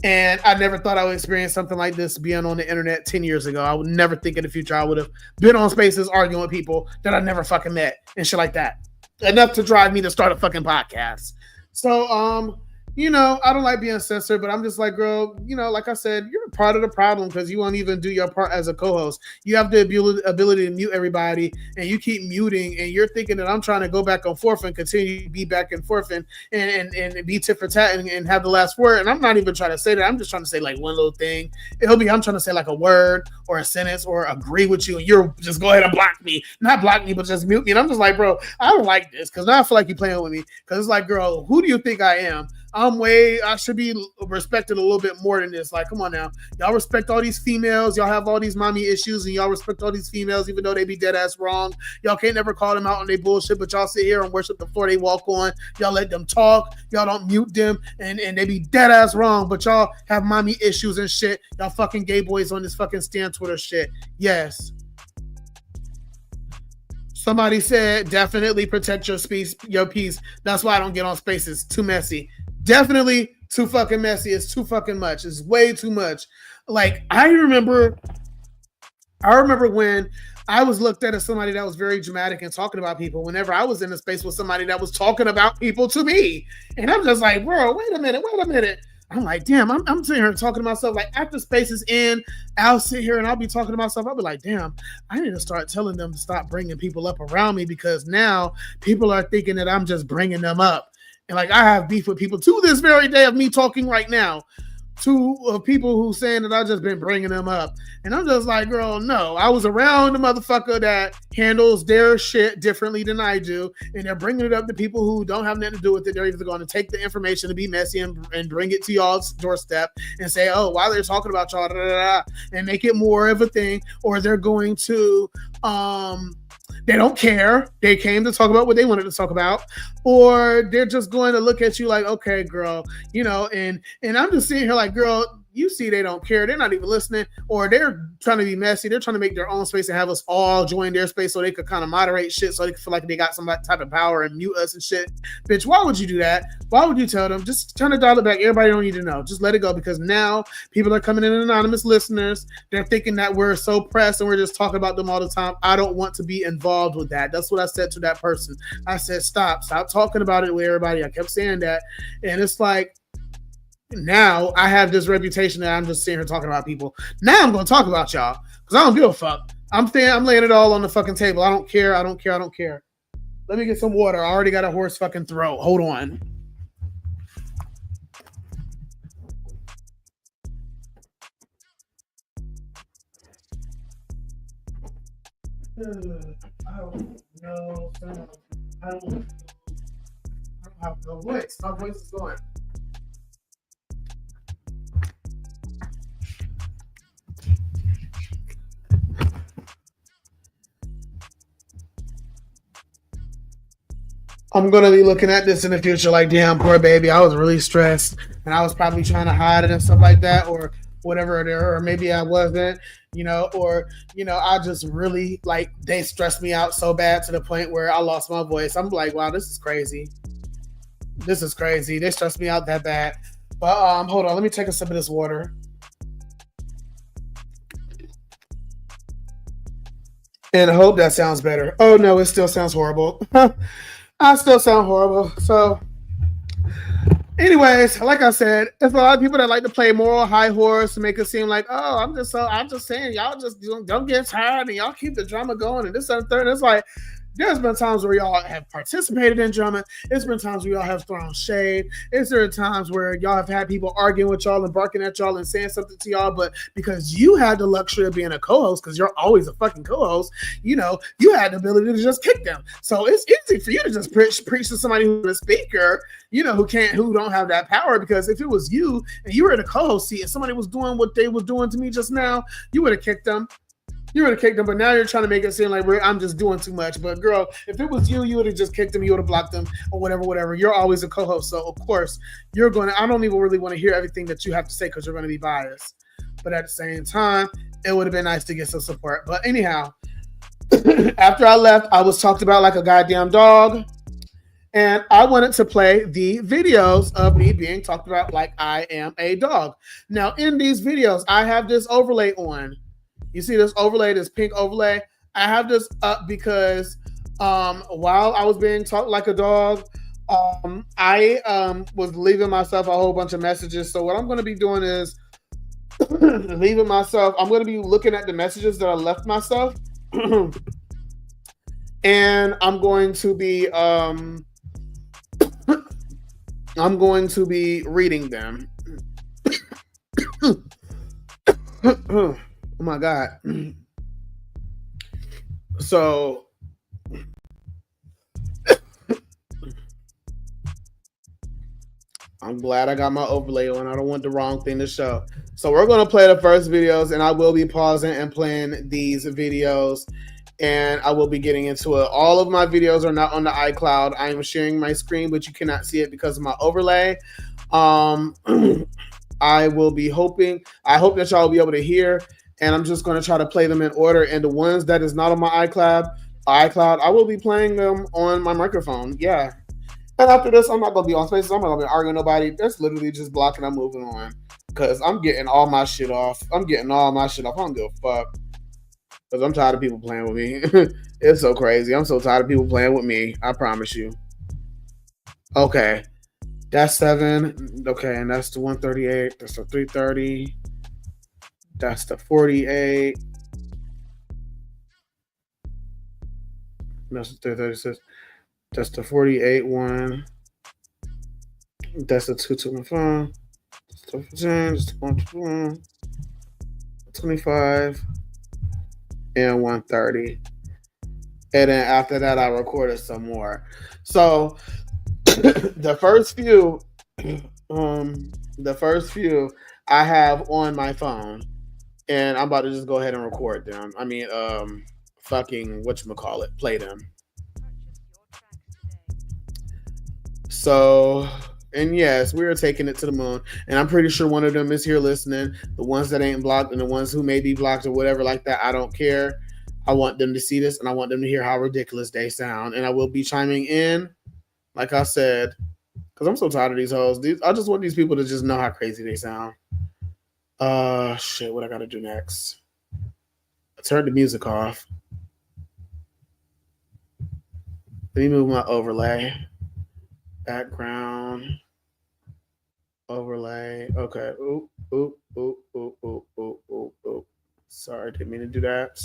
And I never thought I would experience something like this being on the internet 10 years ago. I would never think in the future I would have been on Spaces arguing with people that I never fucking met and shit like that. Enough to drive me to start a fucking podcast. So, I don't like being censored, but I'm just like, girl, like I said, you're part of the problem because you won't even do your part as a co-host. You have the ability to mute everybody, and you keep muting, and you're thinking that I'm trying to go back and forth and continue to be back and forth and be tit for tat and have the last word. And I'm not even trying to say that. I'm just trying to say like one little thing. I'm trying to say like a word or a sentence or agree with you, and you're just go ahead and block me. Not block me, but just mute me. And I'm just like, bro, I don't like this because now I feel like you're playing with me because it's like, girl, who do you think I am? I should be respected a little bit more than this. Like, come on now. Y'all respect all these females. Y'all have all these mommy issues and y'all respect all these females, even though they be dead ass wrong. Y'all can't never call them out on their bullshit, but y'all sit here and worship the floor they walk on. Y'all let them talk. Y'all don't mute them and they be dead ass wrong, but y'all have mommy issues and shit. Y'all fucking gay boys on this fucking Stan Twitter shit. Yes. Somebody said, definitely protect your peace. That's why I don't get on Spaces. Too messy. Definitely too fucking messy. It's too fucking much. It's way too much. Like, I remember when I was looked at as somebody that was very dramatic and talking about people whenever I was in a space with somebody that was talking about people to me. And I'm just like, bro, wait a minute. I'm like, damn, I'm sitting here talking to myself. Like, after Spaces end, I'll sit here and I'll be talking to myself. I'll be like, damn, I need to start telling them to stop bringing people up around me because now people are thinking that I'm just bringing them up. And like, I have beef with people to this very day of me talking right now. to people who saying that I just been bringing them up. And I'm just like, girl, no. I was around the motherfucker that handles their shit differently than I do. And they're bringing it up to people who don't have nothing to do with it. They're either going to take the information to be messy and bring it to y'all's doorstep and say, oh, why they're talking about y'all, da, da, da, and make it more of a thing. Or they're going to, they don't care. They came to talk about what they wanted to talk about, or they're just going to look at you like, okay, girl, and I'm just sitting here like, girl, you see they don't care. They're not even listening, or they're trying to be messy. They're trying to make their own space and have us all join their space so they could kind of moderate shit so they could feel like they got some type of power and mute us and shit. Bitch, why would you do that? Why would you tell them? Just turn the dial back. Everybody don't need to know. Just let it go, because now people are coming in anonymous listeners. They're thinking that we're so pressed and we're just talking about them all the time. I don't want to be involved with that. That's what I said to that person. I said, stop talking about it with everybody. I kept saying that. And it's like, now I have this reputation that I'm just sitting here talking about people. Now I'm going to talk about y'all because I don't give a fuck. I'm laying it all on the fucking table. I don't care. Let me get some water. I already got a hoarse fucking throat. Hold on. I don't know. I don't have no voice. My voice is going. I'm going to be looking at this in the future like, damn, poor baby. I was really stressed and I was probably trying to hide it and stuff like that, or whatever, or maybe I wasn't, or, I just really, like, they stressed me out so bad to the point where I lost my voice. I'm like, wow, this is crazy. They stressed me out that bad. But hold on, let me take a sip of this water. And I hope that sounds better. Oh no, it still sounds horrible. I still sound horrible. So, anyways, like I said, there's a lot of people that like to play moral high horse to make it seem like, oh, I'm just saying, y'all just don't get tired and y'all keep the drama going and this and third. And it's like, there's been times where y'all have participated in drama. It's been times where y'all have thrown shade. It's there times where y'all have had people arguing with y'all and barking at y'all and saying something to y'all, but because you had the luxury of being a co-host, because you're always a fucking co-host, you had the ability to just kick them. So it's easy for you to just preach to somebody who's a speaker, who don't have that power. Because if it was you and you were in a co-host seat and somebody was doing what they were doing to me just now, you would have kicked them. But now you're trying to make it seem like I'm just doing too much. But girl, if it was you, you would have just kicked them, you would have blocked them, or whatever. You're always a co-host, so of course I don't even really want to hear everything that you have to say because you're going to be biased. But at the same time, it would have been nice to get some support. But anyhow, after I left, I was talked about like a goddamn dog. And I wanted to play the videos of me being talked about like I am a dog. Now, in these videos, I have this overlay on. You see this overlay, this pink overlay? I have this up because while I was being talked like a dog, I was leaving myself a whole bunch of messages. So what I'm going to be doing is leaving myself. I'm going to be looking at the messages that I left myself. And I'm going to be reading them. Oh my God. So I'm glad I got my overlay on. I don't want the wrong thing to show. So we're going to play the first videos, and I will be pausing and playing these videos, and I will be getting into it. All of my videos are not on the iCloud. I am sharing my screen, but you cannot see it because of my overlay. I hope that y'all will be able to hear, and I'm just going to try to play them in order. And the ones that is not on my iCloud, I will be playing them on my microphone. Yeah. And after this, I'm not going to be on Spaces. I'm not going to be arguing with nobody. That's literally just blocking. I'm moving on because I'm getting all my shit off. I don't give a fuck because I'm tired of people playing with me. It's so crazy. I'm so tired of people playing with me. I promise you. Okay. That's 7. Okay, and that's the 138. That's the 330. That's the 48. That's the 336. That's the 48 one. That's the 225. 25 and 130. And then after that, I recorded some more. So the first few, the first few I have on my phone, and I'm about to just go ahead and record them. I mean, fucking whatchamacallit, play them. So, and yes, we are taking it to the moon. And I'm pretty sure one of them is here listening. The ones that ain't blocked and the ones who may be blocked or whatever like that, I don't care. I want them to see this and I want them to hear how ridiculous they sound. And I will be chiming in, like I said, because I'm so tired of these hoes. I just want these people to just know how crazy they sound. Shit, what I gotta do next? I turned the music off. Let me move my overlay. Background. Overlay. Okay. Oop, oop, oop, oop, oop, oop, oop, oop. Sorry, didn't mean to do that.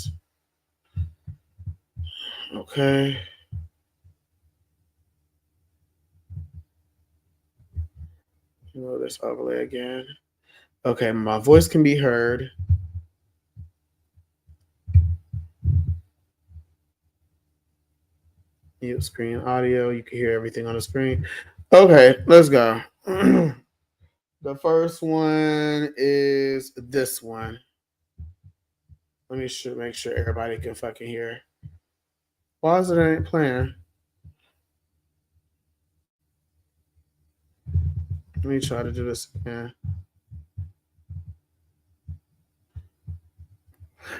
Okay. This overlay again. Okay, my voice can be heard. Mute screen audio. You can hear everything on the screen. Okay, let's go. The first one is this one. Let me make sure everybody can fucking hear. Why is it ain't playing? Let me try to do this again.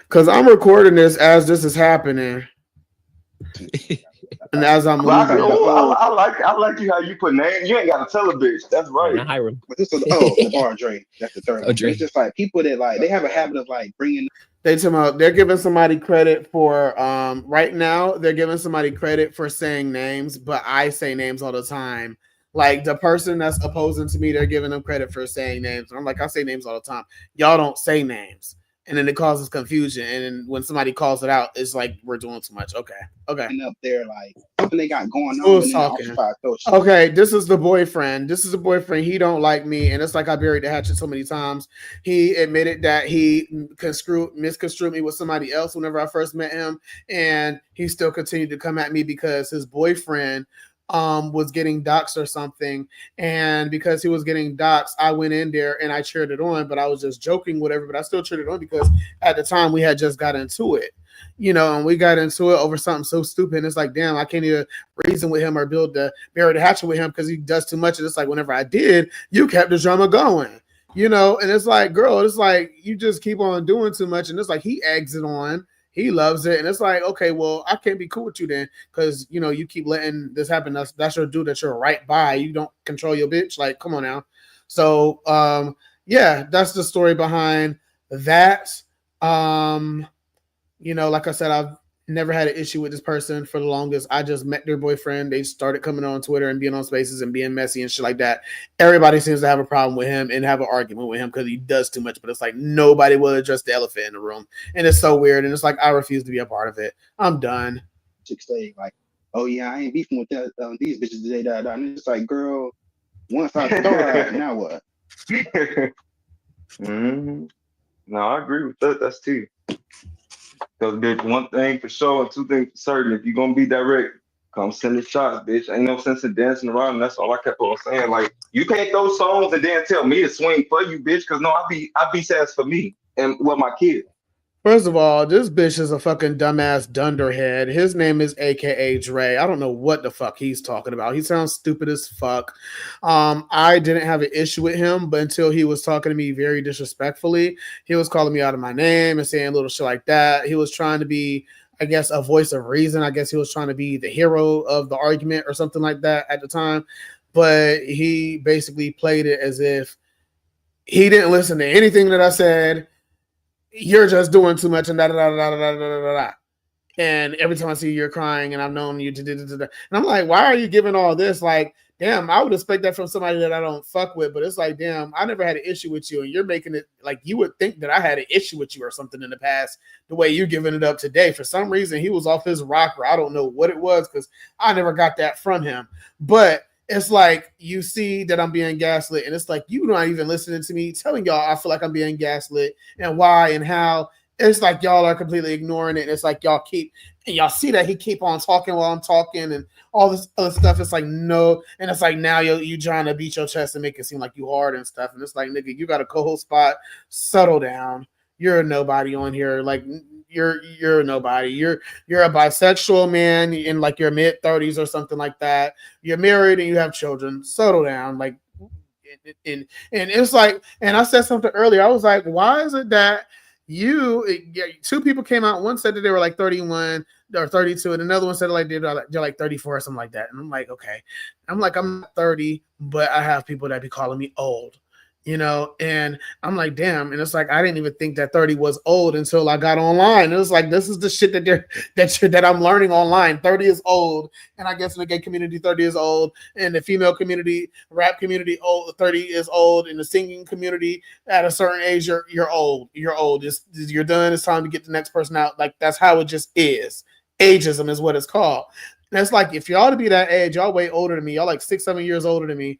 Because I'm recording this as this is happening. And as I'm moving. I like you how you put names. You ain't got to tell a bitch. That's right. Hiram. But this is Dre. That's the third one. It's just like people that like they have a habit of like bringing. They're giving somebody credit for right now. They're giving somebody credit for saying names, but I say names all the time. Like the person that's opposing to me, they're giving them credit for saying names. And I'm like, I say names all the time. Y'all don't say names. And then it causes confusion. And then when somebody calls it out, it's like we're doing too much. Okay. And up there, like something they got going on. Who's talking? Okay, this is the boyfriend. He don't like me. And it's like I buried the hatchet so many times. He admitted that he misconstrued me with somebody else whenever I first met him. And he still continued to come at me because his boyfriend was getting doxxed or something, and because he was getting doxxed, I went in there and I cheered it on, but I was just joking, whatever, but I still cheered it on because at the time we had just got into it, and we got into it over something so stupid, and it's like, damn, I can't even reason with him or bury the hatchet with him because he does too much, and it's like, whenever I did, you kept the drama going, and it's like, girl, it's like, you just keep on doing too much, and it's like, he eggs it on. He loves it. And it's like, okay, well, I can't be cool with you then because, you keep letting this happen. That's your dude that you're right by. You don't control your bitch. Like, come on now. So, yeah, that's the story behind that. Like I said, I've never had an issue with this person for the longest. I just met their boyfriend. They started coming on Twitter and being on spaces and being messy and shit like that. Everybody seems to have a problem with him and have an argument with him because he does too much. But it's like nobody will address the elephant in the room. And it's so weird. And it's like, I refuse to be a part of it. I'm done. Chicks say like, oh yeah, I ain't beefing with these bitches today. And it's like, girl, once I start, now what? Mm-hmm. No, I agree with that. That's T. Because, bitch, one thing for sure and two things for certain. If you're going to be direct, come send the shots, bitch. Ain't no sense in dancing around. And that's all I kept on saying. Like, you can't throw songs and then tell me to swing for you, bitch. Because, no, I be sass for me and with my kids. First of all, this bitch is a fucking dumbass dunderhead. His name is AKA Dre. I don't know what the fuck he's talking about. He sounds stupid as fuck. I didn't have an issue with him, but until he was talking to me very disrespectfully. He was calling me out of my name and saying little shit like that. He was trying to be, I guess, a voice of reason. I guess he was trying to be the hero of the argument or something like that at the time. But he basically played it as if he didn't listen to anything that I said. You're just doing too much and da da da da da da da da. And every time I see you, you're crying, and I've known you to da da da da. And I'm like, why are you giving all this? Like, damn, I would expect that from somebody that I don't fuck with. But it's like, damn, I never had an issue with you, and you're making it like you would think that I had an issue with you or something in the past. The way you're giving it up today, for some reason, he was off his rocker. I don't know what it was because I never got that from him. But it's like you see that I'm being gaslit, and it's like you not even listening to me telling y'all I feel like I'm being gaslit and why and how. It's like y'all are completely ignoring it. It's like y'all keep and y'all see that he keep on talking while I'm talking and all this other stuff. It's like no, and it's like now you trying to beat your chest and make it seem like you hard and stuff. And it's like nigga, you got a co-host spot. Settle down. You're a nobody on here. Like you're a nobody. You're a bisexual man in like your mid-30s or something like that. You're married and you have children. Settle down. Like and it's like, and I said something earlier. I was like, why is it that two people came out? One said that they were like 31 or 32, and another one said like they're like 34 or something like that. And I'm like, okay. I'm like, I'm not 30, but I have people that be calling me old. And I'm like, damn. And it's like, I didn't even think that 30 was old until I got online. It was like, this is the shit that I'm learning online. 30 is old. And I guess in the gay community, 30 is old. And the female community, rap community, 30 is old. In the singing community, at a certain age, you're old. You're old. You're done. It's time to get the next person out. Like, that's how it just is. Ageism is what it's called. And it's like, if y'all to be that age, y'all way older than me. Y'all like 6-7 years older than me.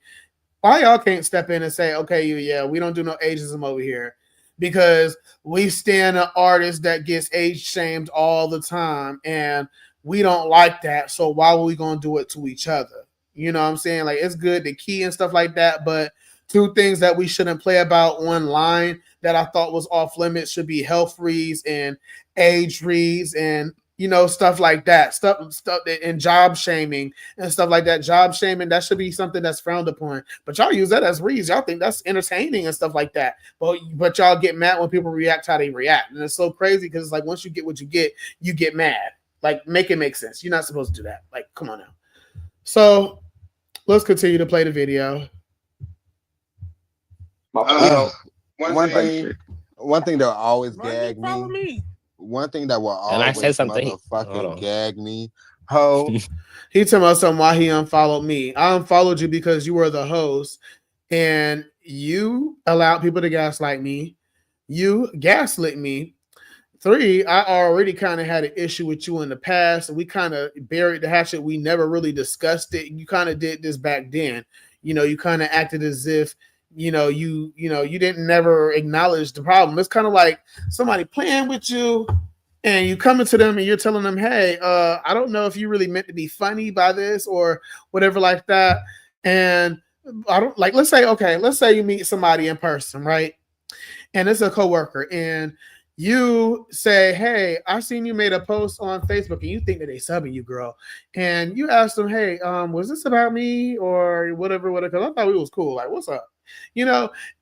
Why y'all can't step in and say, okay, we don't do no ageism over here, because we stand an artist that gets age shamed all the time, and we don't like that. So why are we gonna do it to each other? You know what I'm saying? Like, it's good to key and stuff like that, but two things that we shouldn't play about online that I thought was off limits should be health reads and age reads and stuff like that, stuff and job shaming and stuff like that. Job shaming, that should be something that's frowned upon. But y'all use that as reads. Y'all think that's entertaining and stuff like that. But y'all get mad when people react how they react. And it's so crazy because it's like once you get what you get mad. Like, make it make sense. You're not supposed to do that. Like, come on now. So let's continue to play the video. One thing that will always gag me. One thing that will always motherfucking gag me. Ho. He told me something why he unfollowed me. I unfollowed you because you were the host and you allowed people to gaslight me. You gaslit me. 3, I already kind of had an issue with you in the past. We kind of buried the hatchet. We never really discussed it. You kind of did this back then. You kind of acted as if you didn't never acknowledge the problem. It's kind of like somebody playing with you and you coming to them and you're telling them, hey, I don't know if you really meant to be funny by this or whatever like that. And I don't like, let's say you meet somebody in person, right? And it's a coworker and you say, hey, I seen you made a post on Facebook and you think that they subbing you, girl. And you ask them, hey, was this about me or whatever, because I thought we was cool. Like, what's up?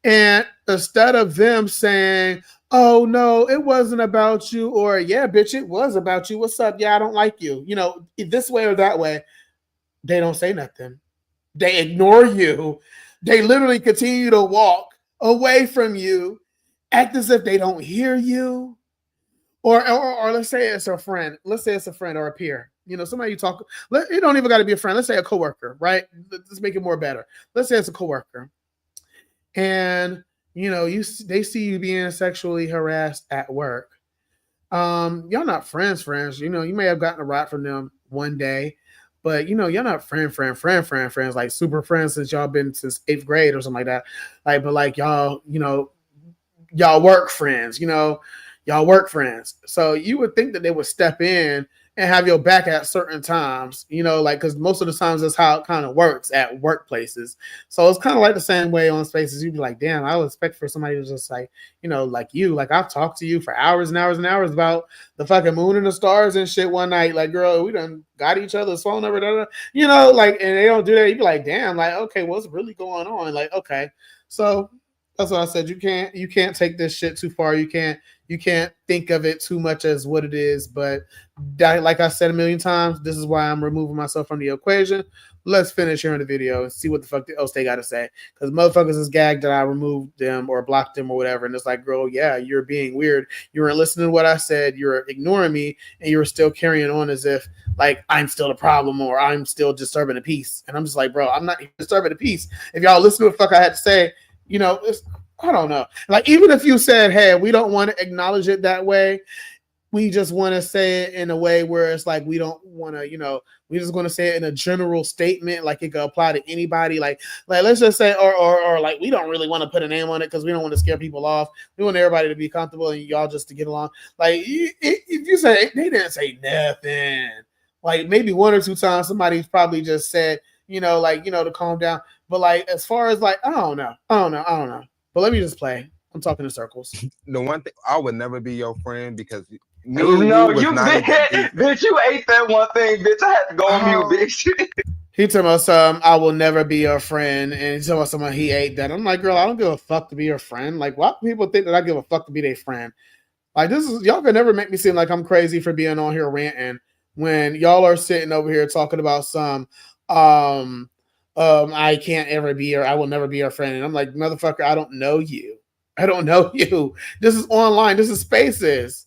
And instead of them saying, oh no, it wasn't about you, or yeah, bitch, it was about you. What's up? Yeah, I don't like you. This way or that way, they don't say nothing. They ignore you. They literally continue to walk away from you, act as if they don't hear you. Or let's say it's a friend. Let's say it's a friend or a peer. Somebody you talk. It don't even got to be a friend. Let's say a coworker, right? Let's make it more better. Let's say it's a coworker. And they see you being sexually harassed at work. Y'all not friends. You may have gotten a ride from them one day, but y'all not friends, like super friends since y'all been since 8th grade or something like that. Like, but like y'all work friends, y'all work friends. So you would think that they would step in and have your back at certain times, because most of the times that's how it kind of works at workplaces. So it's kind of like the same way on spaces. You'd be like, damn, I would expect for somebody to just like, like I've talked to you for hours and hours and hours about the fucking moon and the stars and shit one night. Like, girl, we done got each other's phone number, and they don't do that. You'd be like, damn, like, okay, what's really going on? Like, okay. So that's what I said. You can't take this shit too far. You can't think of it too much as what it is. But like I said a million times, this is why I'm removing myself from the equation. Let's finish here in the video and see what the fuck else they got to say. Because motherfuckers is gagged that I removed them or blocked them or whatever. And it's like, girl, yeah, you're being weird. You weren't listening to what I said. You're ignoring me. And you were still carrying on as if like I'm still the problem or I'm still disturbing the peace. And I'm just like, bro, I'm not disturbing the peace. If y'all listen to what the fuck I had to say, I don't know. Like, even if you said, hey, we don't want to acknowledge it that way, we just want to say it in a way where it's like we don't want to, we just want to say it in a general statement, like it could apply to anybody. Like let's just say, or like we don't really want to put a name on it because we don't want to scare people off. We want everybody to be comfortable and y'all just to get along. Like if you say they didn't say nothing, like maybe one or two times somebody's probably just said, to calm down. But like as far as like I don't know. But let me just play. I'm talking in circles. The one thing I would never be your friend because. Bitch, you ate that one thing, bitch. I had to go on mute, bitch. He told me some, I will never be your friend, and he told me someone he ate that. I'm like, girl, I don't give a fuck to be your friend. Like, why do people think that I give a fuck to be their friend? Like, y'all can never make me seem like I'm crazy for being on here ranting when y'all are sitting over here talking about some, I can't ever be I will never be your friend. And I'm like, motherfucker, I don't know you. I don't know you. This is online. This is Spaces.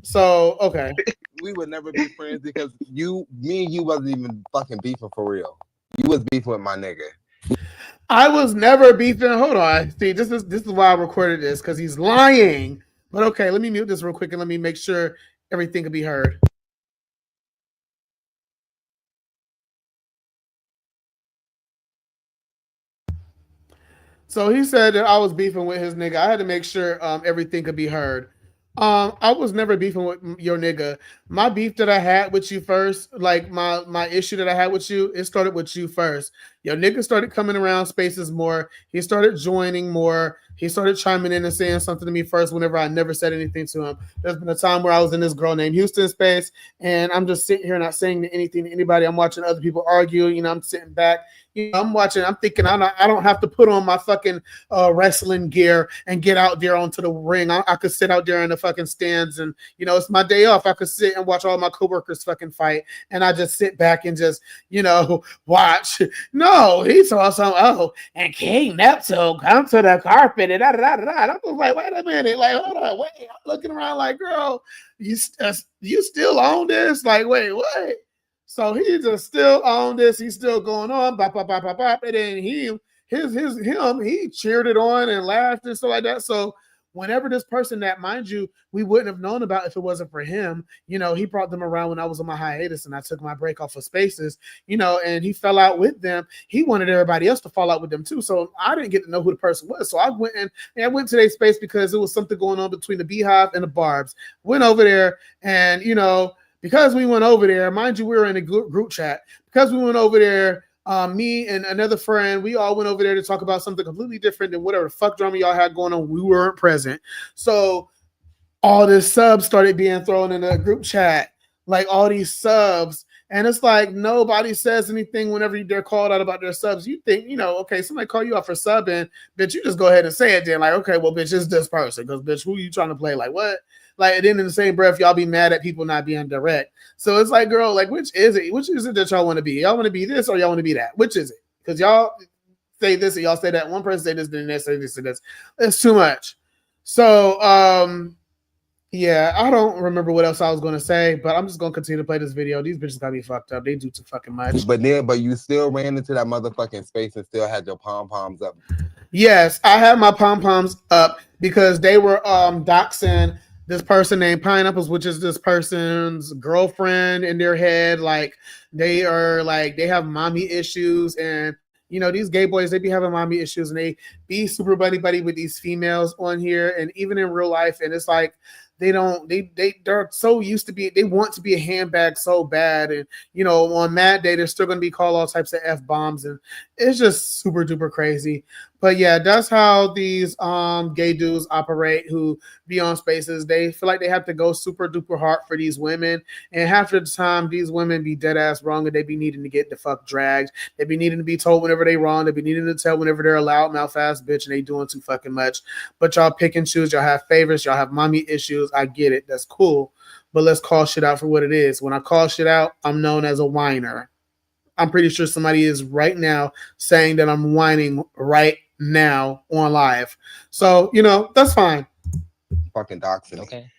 So, okay. We would never be friends because me and you wasn't even fucking beefing for real. You was beefing with my nigga. I was never beefing. Hold on. See, this is why I recorded this, because he's lying. But okay, let me mute this real quick and let me make sure everything can be heard. So he said that I was beefing with his nigga. I had to make sure everything could be heard. I was never beefing with your nigga. My beef that I had with you first, like my issue that I had with you, it started with you first. Your nigga started coming around Spaces more. He started joining more. He started chiming in and saying something to me first whenever I never said anything to him. There's been a time where I was in this girl named Houston space, and I'm just sitting here not saying anything to anybody. I'm watching other people argue. I'm sitting back. I'm watching. I'm thinking I don't have to put on my fucking wrestling gear and get out there onto the ring. I could sit out there in the fucking stands, and it's my day off. I could sit and watch all my coworkers fucking fight, and I just sit back and just watch. No, he saw some. Oh, and King Neptune come to the carpet and I was like, wait a minute, like hold on, wait. I'm looking around like, girl, you still on this? Like, wait, what? So he's just still on this. He's still going on. Bop, bop, bop, bop, bop. And then he cheered it on and laughed and stuff like that. So whenever this person that, mind you, we wouldn't have known about if it wasn't for him, he brought them around when I was on my hiatus and I took my break off of Spaces, and he fell out with them. He wanted everybody else to fall out with them too. So I didn't get to know who the person was. So I went to their space because there was something going on between the Beehive and the Barbs. Went over there and, because we went over there, mind you, we were in a group chat. Because we went over there, me and another friend, we all went over there to talk about something completely different than whatever the fuck drama y'all had going on. We weren't present. So all this subs started being thrown in the group chat, like all these subs. And it's like nobody says anything whenever they're called out about their subs. You think, okay, somebody call you out for subbing, bitch, you just go ahead and say it then. Like, okay, well, bitch, it's this person. Because, bitch, who are you trying to play? Like, what? Like, and then in the same breath, y'all be mad at people not being direct. So it's like, girl, like, which is it? Which is it that y'all want to be? Y'all want to be this or y'all want to be that? Which is it? Because y'all say this and y'all say that. One person say this, then they say this and this. It's too much. So, yeah, I don't remember what else I was going to say, but I'm just going to continue to play this video. These bitches got to be fucked up. They do too fucking much. But you still ran into that motherfucking space and still had your pom-poms up. Yes, I had my pom-poms up because they were doxing this person named Pineapples, which is this person's girlfriend in their head. Like they have mommy issues, and these gay boys, they be having mommy issues, and they be super buddy with these females on here, and even in real life, and it's like they're so used to they want to be a handbag so bad, and on Mad Day they're still going to be called all types of F-bombs, and it's just super duper crazy. But yeah, that's how these gay dudes operate who be on Spaces. They feel like they have to go super duper hard for these women, and half of the time these women be dead ass wrong, and they be needing to get the fuck dragged. They be needing to be told whenever they wrong. They be needing to tell whenever they're a loud mouth ass bitch and they doing too fucking much. But y'all pick and choose. Y'all have favorites. Y'all have mommy issues. I get it. That's cool. But let's call shit out for what it is. When I call shit out, I'm known as a whiner. I'm pretty sure somebody is right now saying that I'm whining right now on live. So, that's fine. Fucking doxing. Okay.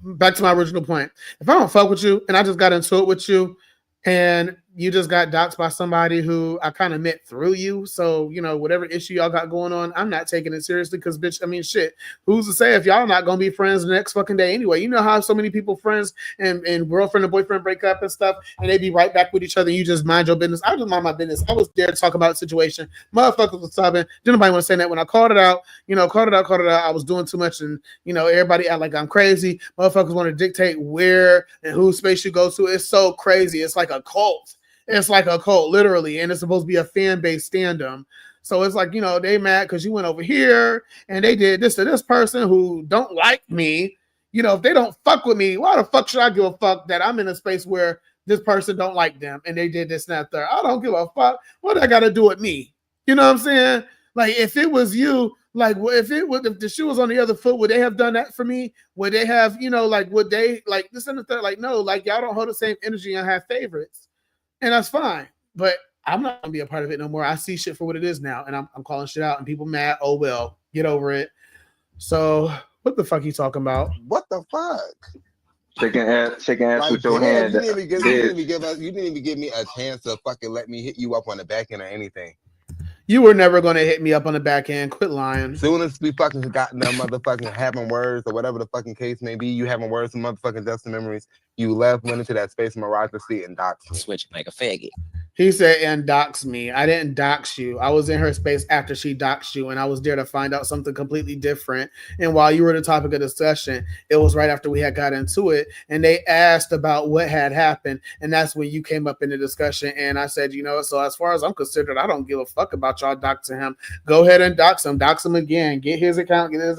Back to my original point. If I don't fuck with you and I just got into it with you and you just got doxxed by somebody who I kind of met through you. So, you know, whatever issue y'all got going on, I'm not taking it seriously because, bitch, I mean, shit, who's to say if y'all not going to be friends the next fucking day anyway? You know how so many people, friends and girlfriend and boyfriend break up and stuff, and they be right back with each other and you just mind your business. I just mind my business. I was there to talk about the situation. Motherfuckers was sobbing. Didn't nobody want to say that when I called it out, you know, called it out. I was doing too much and, you know, everybody act like I'm crazy. Motherfuckers want to dictate where and whose space you go to. It's so crazy. It's like a cult. It's like a cult, literally, and it's supposed to be a fan-based stand-up. So it's like, you know, they mad because you went over here and they did this to this person who don't like me. You know, if they don't fuck with me, why the fuck should I give a fuck that I'm in a space where this person don't like them and they did this and that there? I don't give a fuck. What I got to do with me? You know what I'm saying? Like, if it was you, like, if the shoe was on the other foot, would they have done that for me? Would they have, you know, like, would they, like, this and the third? Like, no, like, y'all don't hold the same energy and have favorites. And that's fine. But I'm not going to be a part of it no more. I see shit for what it is now. And I'm calling shit out and people mad. Oh, well, get over it. So what the fuck you talking about? What the fuck? Shaking ass like, with your hand. You didn't even give me a chance to fucking let me hit you up on the back end or anything. You were never going to hit me up on the back end. Quit lying. Soon as we fucking gotten them motherfucking having words or whatever the fucking case may be, you having words and motherfucking dusty memories, you went into that space Mirage seat and doxed me. Switching like a faggot. He said, and dox me. I didn't dox you. I was in her space after she doxed you, and I was there to find out something completely different. And while you were the topic of discussion, it was right after we had got into it, and they asked about what had happened, and that's when you came up in the discussion, and I said, you know, so as far as I'm concerned, I don't give a fuck about y'all doxing him. Go ahead and dox him again. Get his account, get his,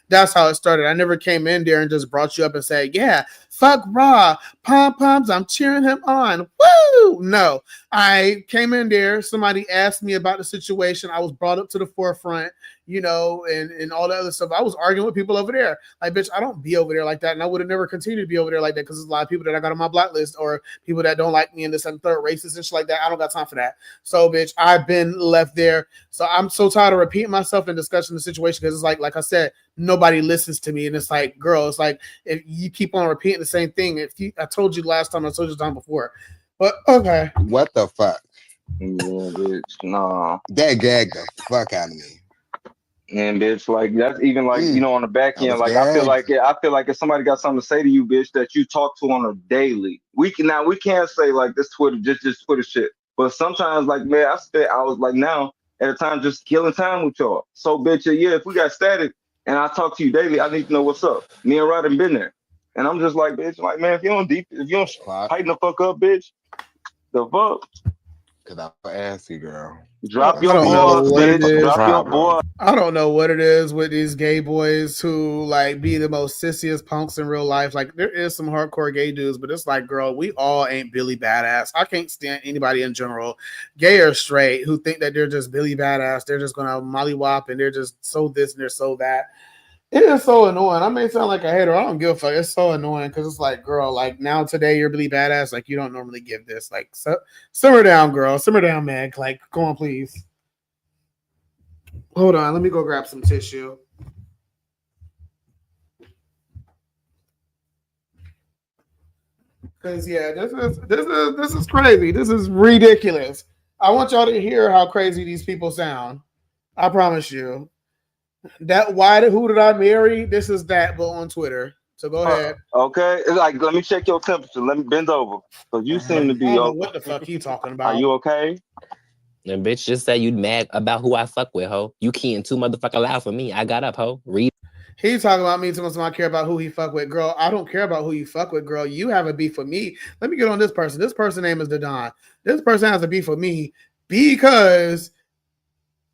That's how it started. I never came in there and just brought you up and said, yeah, fuck Raw, pom-poms, I'm cheering him on. Woo! No. I came in there. Somebody asked me about the situation. I was brought up to the forefront, you know, and all the other stuff. I was arguing with people over there. Like, bitch, I don't be over there like that. And I would have never continued to be over there like that because there's a lot of people that I got on my block list or people that don't like me and this and third racist and shit like that. I don't got time for that. So, bitch, I've been left there. So I'm so tired of repeating myself and discussing the situation because it's like I said, nobody listens to me. And it's like, girl, it's like if you keep on repeating the same thing, I told you last time, I told you the time before. But okay. What the fuck? Yeah, bitch. Nah. That gagged the fuck out of me. And bitch, like that's even like you know on the back end, like I feel like if somebody got something to say to you, bitch, that you talk to on a daily. We can't say like this Twitter, just Twitter shit. But sometimes, like man, I spent hours like now at a time just killing time with y'all. So bitch, yeah, if we got static and I talk to you daily, I need to know what's up. Me and Rodden been there. And I'm just like, bitch, like man, if you don't tighten the fuck up, bitch, the fuck. Cause I'll ask you, girl. Drop your balls, bitch. Drop your balls. I don't know what it is with these gay boys who like be the most sissiest punks in real life. Like there is some hardcore gay dudes, but it's like, girl, we all ain't Billy Badass. I can't stand anybody in general, gay or straight, who think that they're just Billy Badass. They're just gonna mollywop and they're just so this and they're so that. It is so annoying. I may sound like a hater. I don't give a fuck. It's so annoying because it's like, girl, like now today you're Billy Badass. Like you don't normally give this. Like simmer down, girl. Simmer down, Meg. Like, go on, please. Hold on. Let me go grab some tissue. Because yeah, this is crazy. This is ridiculous. I want y'all to hear how crazy these people sound. I promise you. Who did I marry? This is that, but on Twitter. So go ahead. Okay, it's like let me check your temperature. Let me bend over. So you seem to be. I don't know what the fuck you talking about? Are you okay? And bitch, just say you mad about who I fuck with, ho. You keying too motherfucking loud for me. I got up, ho. Read. He's talking about me too much. I care about who he fuck with, girl. I don't care about who you fuck with, girl. You have a beef with me. Let me get on this person. This person's name is Dadon. This person has a beef with me because.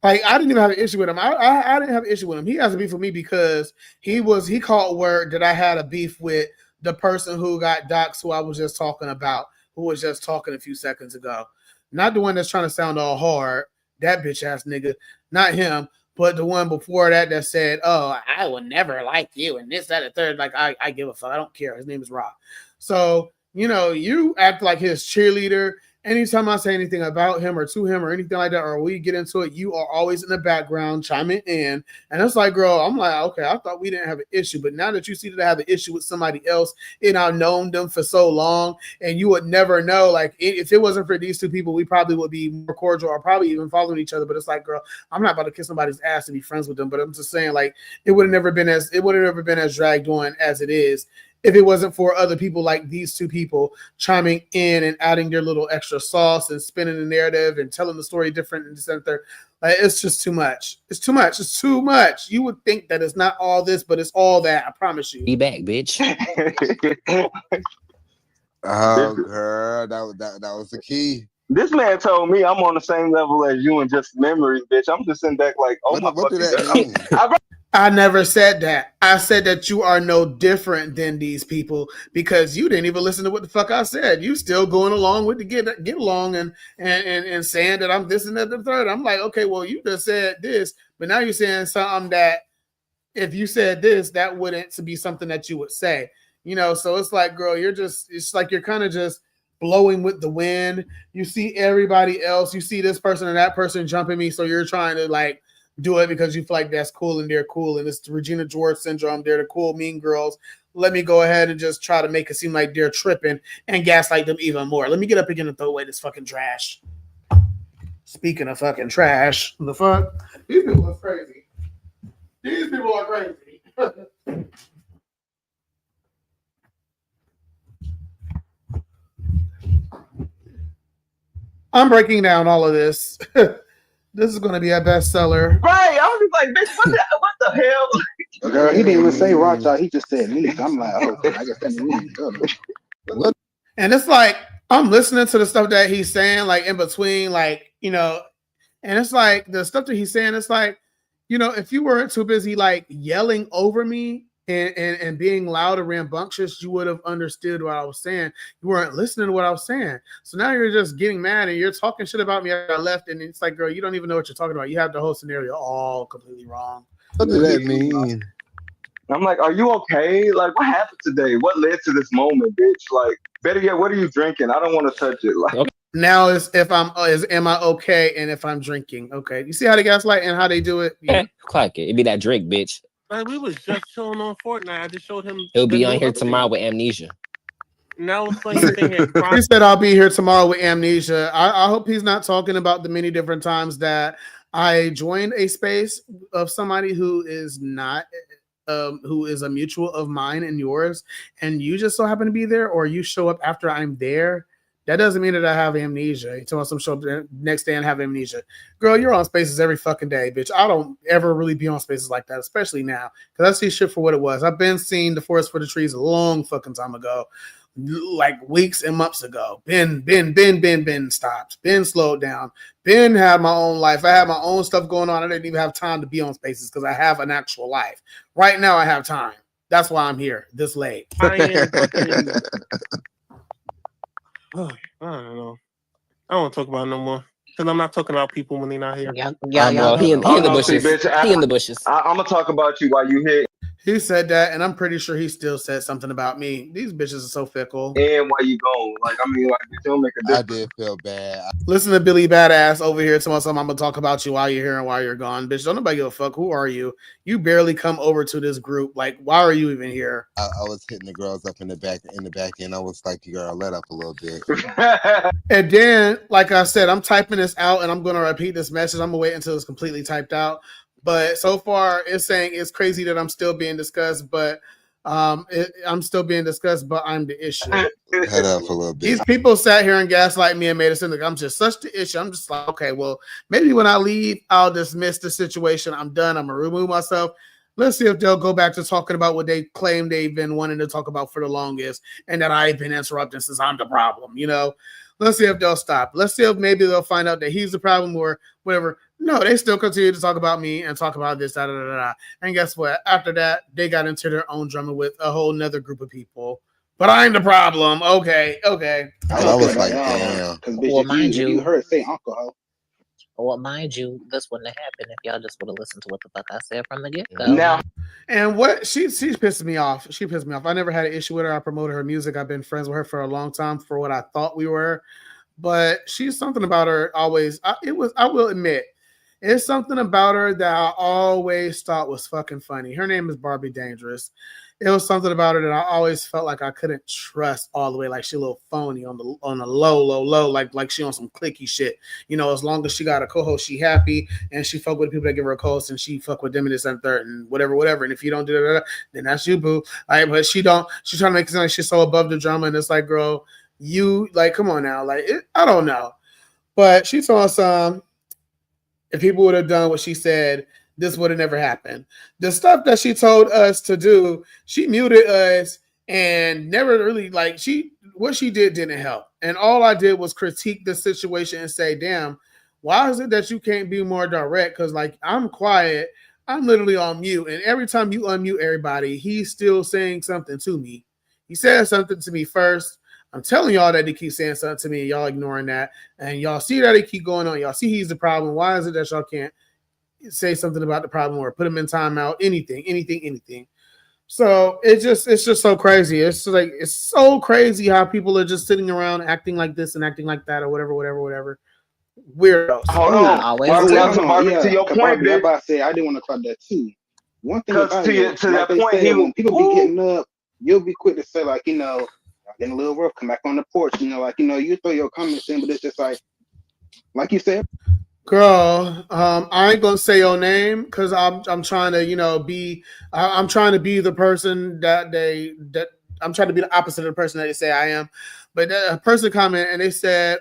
Like I didn't even have an issue with him. I didn't have an issue with him. He has a beef with me because he called word that I had a beef with the person who got doxxed, who I was just talking about, who was just talking a few seconds ago. Not the one that's trying to sound all hard, that bitch ass nigga. Not him, but the one before that said, "Oh, I would never like you," and this, that, and third. Like I give a fuck. I don't care. His name is Rob. So you know, you act like his cheerleader. anytime I say anything about him or to him or anything like that, or we get into it, you are always in the background chiming in. And it's like, girl, I'm like, okay, I thought we didn't have an issue. But now that you see that I have an issue with somebody else and I've known them for so long, and you would never know, like, if it wasn't for these two people, we probably would be more cordial or probably even following each other. But it's like, girl, I'm not about to kiss somebody's ass to be friends with them. But I'm just saying, like, it would have never been as dragged on as it is if it wasn't for other people like these two people chiming in and adding their little extra sauce and spinning the narrative and telling the story different and this and that. Like, it's just too much. It's too much. It's too much. You would think that it's not all this, but it's all that. I promise you. Be back, bitch. Oh, girl, that was the key. This man told me I'm on the same level as you and just memories, bitch. I'm just sitting back like, oh, what did that mean? I never said that. I said that you are no different than these people because you didn't even listen to what the fuck I said. You still going along with the get along and saying that I'm this and that and the third. I'm like, okay, well, you just said this, but now you're saying something that if you said this, that wouldn't be something that you would say. You know, so it's like, girl, it's like you're kind of just blowing with the wind. You see everybody else, you see this person and that person jumping me, so you're trying to like do it because you feel like that's cool and they're cool and it's the Regina George syndrome. They're the cool mean girls. Let me go ahead and just try to make it seem like they're tripping and gaslight them even more. Let me get up again and throw away this fucking trash. Speaking of fucking trash, the fuck? These people are crazy. These people are crazy. I'm breaking down all of this. This is going to be a bestseller. Right. I was just like, bitch, what the hell? Girl, he didn't even say Rothschild. He just said me. I'm like, oh, I guess that means. And it's like, I'm listening to the stuff that he's saying, like in between, like, you know, and it's like the stuff that he's saying, it's like, you know, if you weren't too busy like yelling over me and being loud and rambunctious, you would have understood what I was saying. You weren't listening to what I was saying. So now you're just getting mad and you're talking shit about me after I left. And it's like, girl, you don't even know what you're talking about. You have the whole scenario all completely wrong. What does that mean? I'm like, are you okay? Like, what happened today? What led to this moment, bitch? Like, better yet, what are you drinking? I don't want to touch it. Like, now is am I okay? And if I'm drinking, okay. You see how they gaslight and how they do it? Yeah. Clock it. It be that drink, bitch. Like, we was just chilling on Fortnite. I just showed him. He'll be on here tomorrow with amnesia. Now it's funny thing. He said I'll be here tomorrow with amnesia. I hope he's not talking about the many different times that I joined a space of somebody who is not who is a mutual of mine and yours, and you just so happen to be there, or you show up after I'm there. That doesn't mean that I have amnesia. You tell me some show up the next day and have amnesia. Girl, you're on spaces every fucking day, bitch. I don't ever really be on spaces like that, especially now, because I see shit for what it was. I've been seeing the forest for the trees a long fucking time ago, like weeks and months ago. Been stopped. Been slowed down. Been had my own life. I had my own stuff going on. I didn't even have time to be on spaces because I have an actual life. Right now, I have time. That's why I'm here this late. Oh, I don't know. I don't want to talk about it no more because I'm not talking about people when they're not here. Yeah. He in the bushes. He in the bushes. I'm gonna talk about you while you here. He said that, and I'm pretty sure he still said something about me. These bitches are so fickle. And while you gone, like I mean, like it don't make a difference. I did feel bad. Listen to Billy Badass over here telling something. I'm gonna talk about you while you're here and while you're gone, bitch. Don't nobody give a fuck. Who are you? You barely come over to this group. Like, why are you even here? I was hitting the girls up in the back end. I was like, girl, let up a little bit. And then, like I said, I'm typing this out, and I'm gonna repeat this message. I'm gonna wait until it's completely typed out. But so far, it's saying it's crazy that I'm still being discussed, but I'm still being discussed, but I'm the issue. Head up a little bit. These people sat here and gaslight me and made it seem like I'm just such the issue. I'm just like, okay, well, maybe when I leave, I'll dismiss the situation. I'm done. I'm gonna remove myself. Let's see if they'll go back to talking about what they claim they've been wanting to talk about for the longest, and that I've been interrupting since I'm the problem. You know, let's see if they'll stop. Let's see if maybe they'll find out that he's the problem or whatever. No, they still continue to talk about me and talk about this, And guess what? After that, they got into their own drama with a whole nother group of people. But I'm the problem. Okay. I was like, damn. Well, mind you heard say Uncle Ho. Well, mind you, this wouldn't have happened if y'all just would have listened to what the fuck I said from the get-go. Now, and what she pissed me off. She pissed me off. I never had an issue with her. I promoted her music. I've been friends with her for a long time for what I thought we were. but she's something about her always. I will admit, it's something about her that I always thought was fucking funny. Her name is Barbie Dangerous. It was something about her that I always felt like I couldn't trust all the way. Like she a little phony on the low, like she on some clicky shit. You know, as long as she got a co-host, she happy, and she fuck with people that give her a co-host, and she fuck with them and this and third and whatever. And if you don't do that, then that's you, boo. Like, but she don't. She's trying to make it sound like she's so above the drama, and it's like, girl, you like, come on now, like I don't know, but she told us if people would have done what she said, this would have never happened. The stuff that she told us to do, she muted us and never really what she did didn't help. And all I did was critique the situation and say, damn, why is it that you can't be more direct? Because like I'm quiet, I'm literally on mute, and every time you unmute everybody, he's still saying something to me. He said something to me first. I'm telling y'all that he keeps saying something to me, and y'all ignoring that, and y'all see that he keep going on. Y'all see he's the problem. Why is it that y'all can't say something about the problem or put him in timeout? Anything. So it's just so crazy. It's like it's so crazy how people are just sitting around acting like this and acting like that or whatever. Weirdos. Hold on. Barbie, to your point, bitch. I say I didn't want to call that too. One thing about to that point, when people be getting up, you'll be quick to say like, you know, getting a little rough, come back on the porch, you know, like, you know, you throw your comments in, but it's just like you said, girl, I ain't gonna say your name because I'm trying to, you know, I'm trying to be the person that I'm trying to be the opposite of the person that they say I am. But a person commented and they said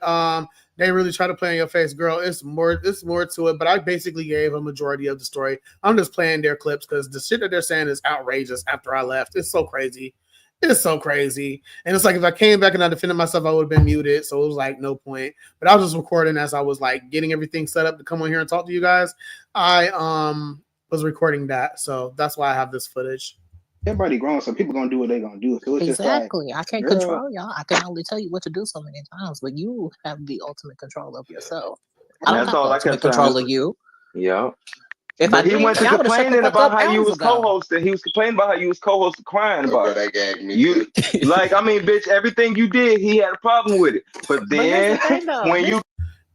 they really try to play in your face, girl. It's more to it. But I basically gave a majority of the story. I'm just playing their clips because the shit that they're saying is outrageous after I left. It's so crazy. It's so crazy. And it's like if I came back and I defended myself, I would have been muted. So it was like no point. But I was just recording as I was like getting everything set up to come on here and talk to you guys. I was recording that. So that's why I have this footage. Everybody grown, so people gonna do what they gonna do. So it's exactly. Just like, I can't control y'all. I can only tell you what to do so many times, but you have the ultimate control of yourself. I don't have ultimate control of you. Yeah. But he went to complaining about how you was co-hosting. He was complaining about how you was co-hosting, crying about it. You like, I mean, bitch, everything you did, he had a problem with it. But then when you,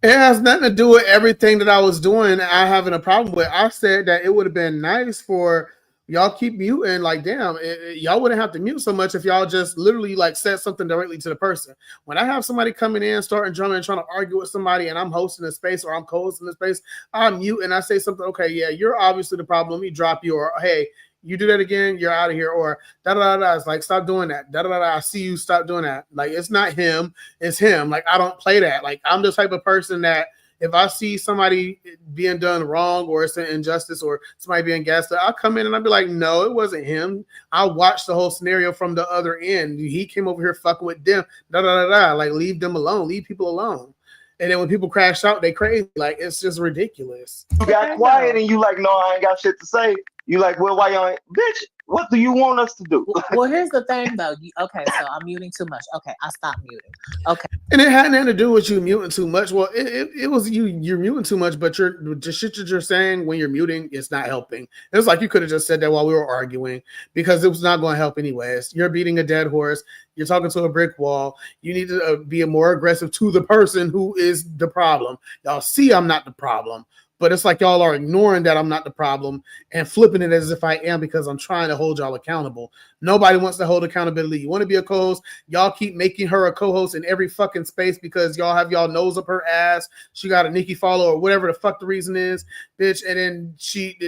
it has nothing to do with everything that I was doing. I having a problem with. I said that it would have been nice for y'all keep muting. Like, damn, y'all wouldn't have to mute so much if y'all just literally like said something directly to the person. When I have somebody coming in, starting drumming, and trying to argue with somebody, and I'm hosting a space or I'm co-hosting a space, I mute and I say something. Okay, yeah, you're obviously the problem. Let me drop you. Or hey, you do that again, you're out of here. Or da da da. It's like stop doing that. Da da da. I see you. Stop doing that. Like it's not him. It's him. Like I don't play that. Like I'm the type of person that, if I see somebody being done wrong or it's an injustice or somebody being gassed up, I'll come in and I'll be like, no, it wasn't him. I watched the whole scenario from the other end. He came over here fucking with them. Da da da da. Like leave them alone. Leave people alone. And then when people crash out, they crazy. Like it's just ridiculous. You got quiet and you like, no, I ain't got shit to say. You like, well, why y'all ain't, bitch? What do you want us to do? Well, here's the thing, though. Okay, so I'm muting too much. Okay, I stopped muting. Okay. And it had nothing to do with you muting too much. Well, it was you're muting too much, but the shit that you're saying when you're muting, it's not helping. It's like you could have just said that while we were arguing because it was not going to help anyways. You're beating a dead horse. You're talking to a brick wall. You need to be more aggressive to the person who is the problem. Y'all see I'm not the problem. But it's like y'all are ignoring that I'm not the problem and flipping it as if I am because I'm trying to hold y'all accountable. Nobody wants to hold accountability. You want to be a co-host? Y'all keep making her a co-host in every fucking space because y'all have y'all nose up her ass. She got a Nikki follow or whatever the fuck the reason is, bitch. And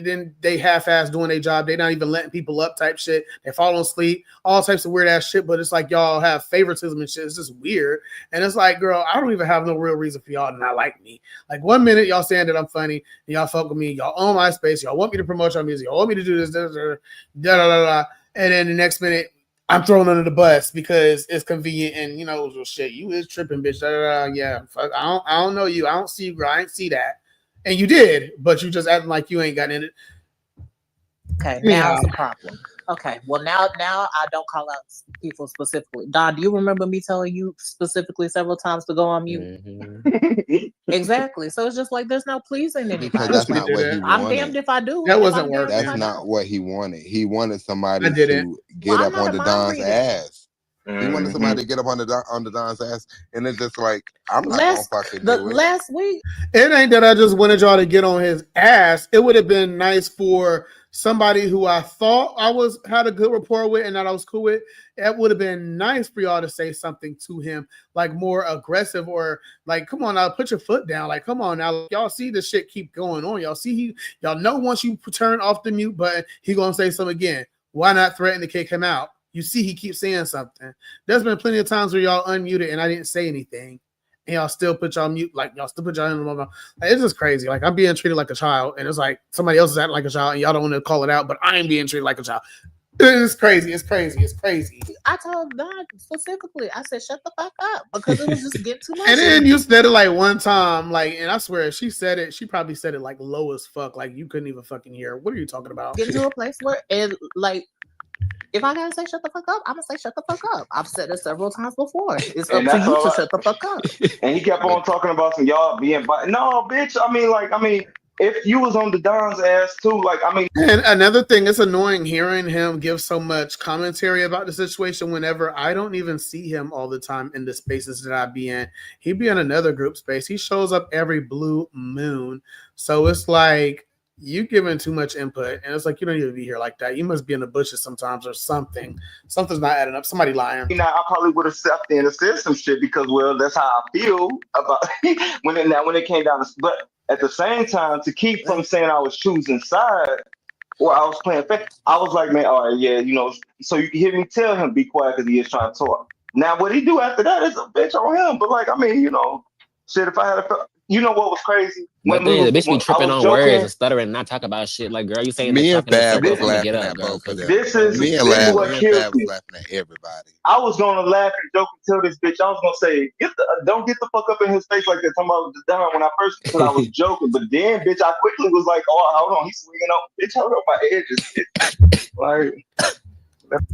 then they half-ass doing their job. They not even letting people up type shit. They falling asleep, all types of weird ass shit. But it's like y'all have favoritism and shit. It's just weird. And it's like, girl, I don't even have no real reason for y'all to not like me. Like 1 minute y'all saying that I'm funny and y'all fuck with me. Y'all own my space. Y'all want me to promote your music. Y'all want me to do this, da da da. And then the next minute, I'm thrown under the bus because it's convenient and, you know, well, shit, you is tripping, bitch. Yeah, fuck, I don't know you. I don't see you, girl. I ain't see that. And you did, but you just acting like you ain't gotten in it. Okay, now it's a problem. Okay, well, now I don't call out people specifically. Don, do you remember me telling you specifically several times to go on mute? Mm-hmm. Exactly. So it's just like there's no pleasing anybody. Because that's not what he wanted. I'm damned if I do. That wasn't working. That's not what he wanted. He wanted somebody to get up on the Don's ass. He wanted somebody to get up on the Don's ass, and it's just like, I'm not gonna fucking do it. Last week, it ain't that I just wanted y'all to get on his ass. It would have been nice for somebody who I thought I had a good rapport with and that I was cool with. It would have been nice for y'all to say something to him, like more aggressive, or like, come on now, put your foot down. Like, come on now, y'all see this shit keep going on. Y'all know once you turn off the mute button, he gonna say something again. Why not threaten to kick him out? You see, he keeps saying something. There's been plenty of times where y'all unmuted and I didn't say anything, and y'all still put y'all mute, like y'all still put y'all in. Like, it's just crazy. Like, I'm being treated like a child, and it's like somebody else is acting like a child, and y'all don't want to call it out, but I ain't being treated like a child. It's crazy. It's crazy. It's crazy. I told God specifically, I said, shut the fuck up, because it was just getting too much. And then you said it like one time, like, and I swear she said it, she probably said it like low as fuck, like you couldn't even fucking hear. What are you talking about? Get to a place where it, like, if I gotta say shut the fuck up, I'm gonna say shut the fuck up. I've said it several times before. It's up to you to shut the fuck up. And he kept on talking about some y'all being no, bitch. I mean, if you was on the Don's ass too, like, I mean. And another thing, it's annoying hearing him give so much commentary about the situation whenever I don't even see him all the time in the spaces that I be in. He be in another group space. He shows up every blue moon. So it's like, you giving too much input, and it's like, you don't need to be here like that. You must be in the bushes sometimes or something. Something's not adding up. Somebody lying. You know, I probably would have stepped in and said some shit because, well, that's how I feel about when it came down to. But at the same time, to keep from saying I was choosing side or I was playing fair, I was like, man, all right, yeah, you know. So you can hear me tell him be quiet because he is trying to talk. Now, what he do after that is a bitch on him. But like, I mean, you know, shit. If I had you know what was crazy? The bitch be tripping on words and stuttering and not talk about shit. Like, girl, you saying me that and Fab was laughing at both of them. This is what kills me. Laughing at everybody. I was gonna laugh and joke and tell this bitch. I was gonna say, don't get the fuck up in his face like that. Talking about the Don when I first said I was joking, but then, bitch, I quickly was like, oh, hold on, he's swinging on, bitch, hold on my edges. Like.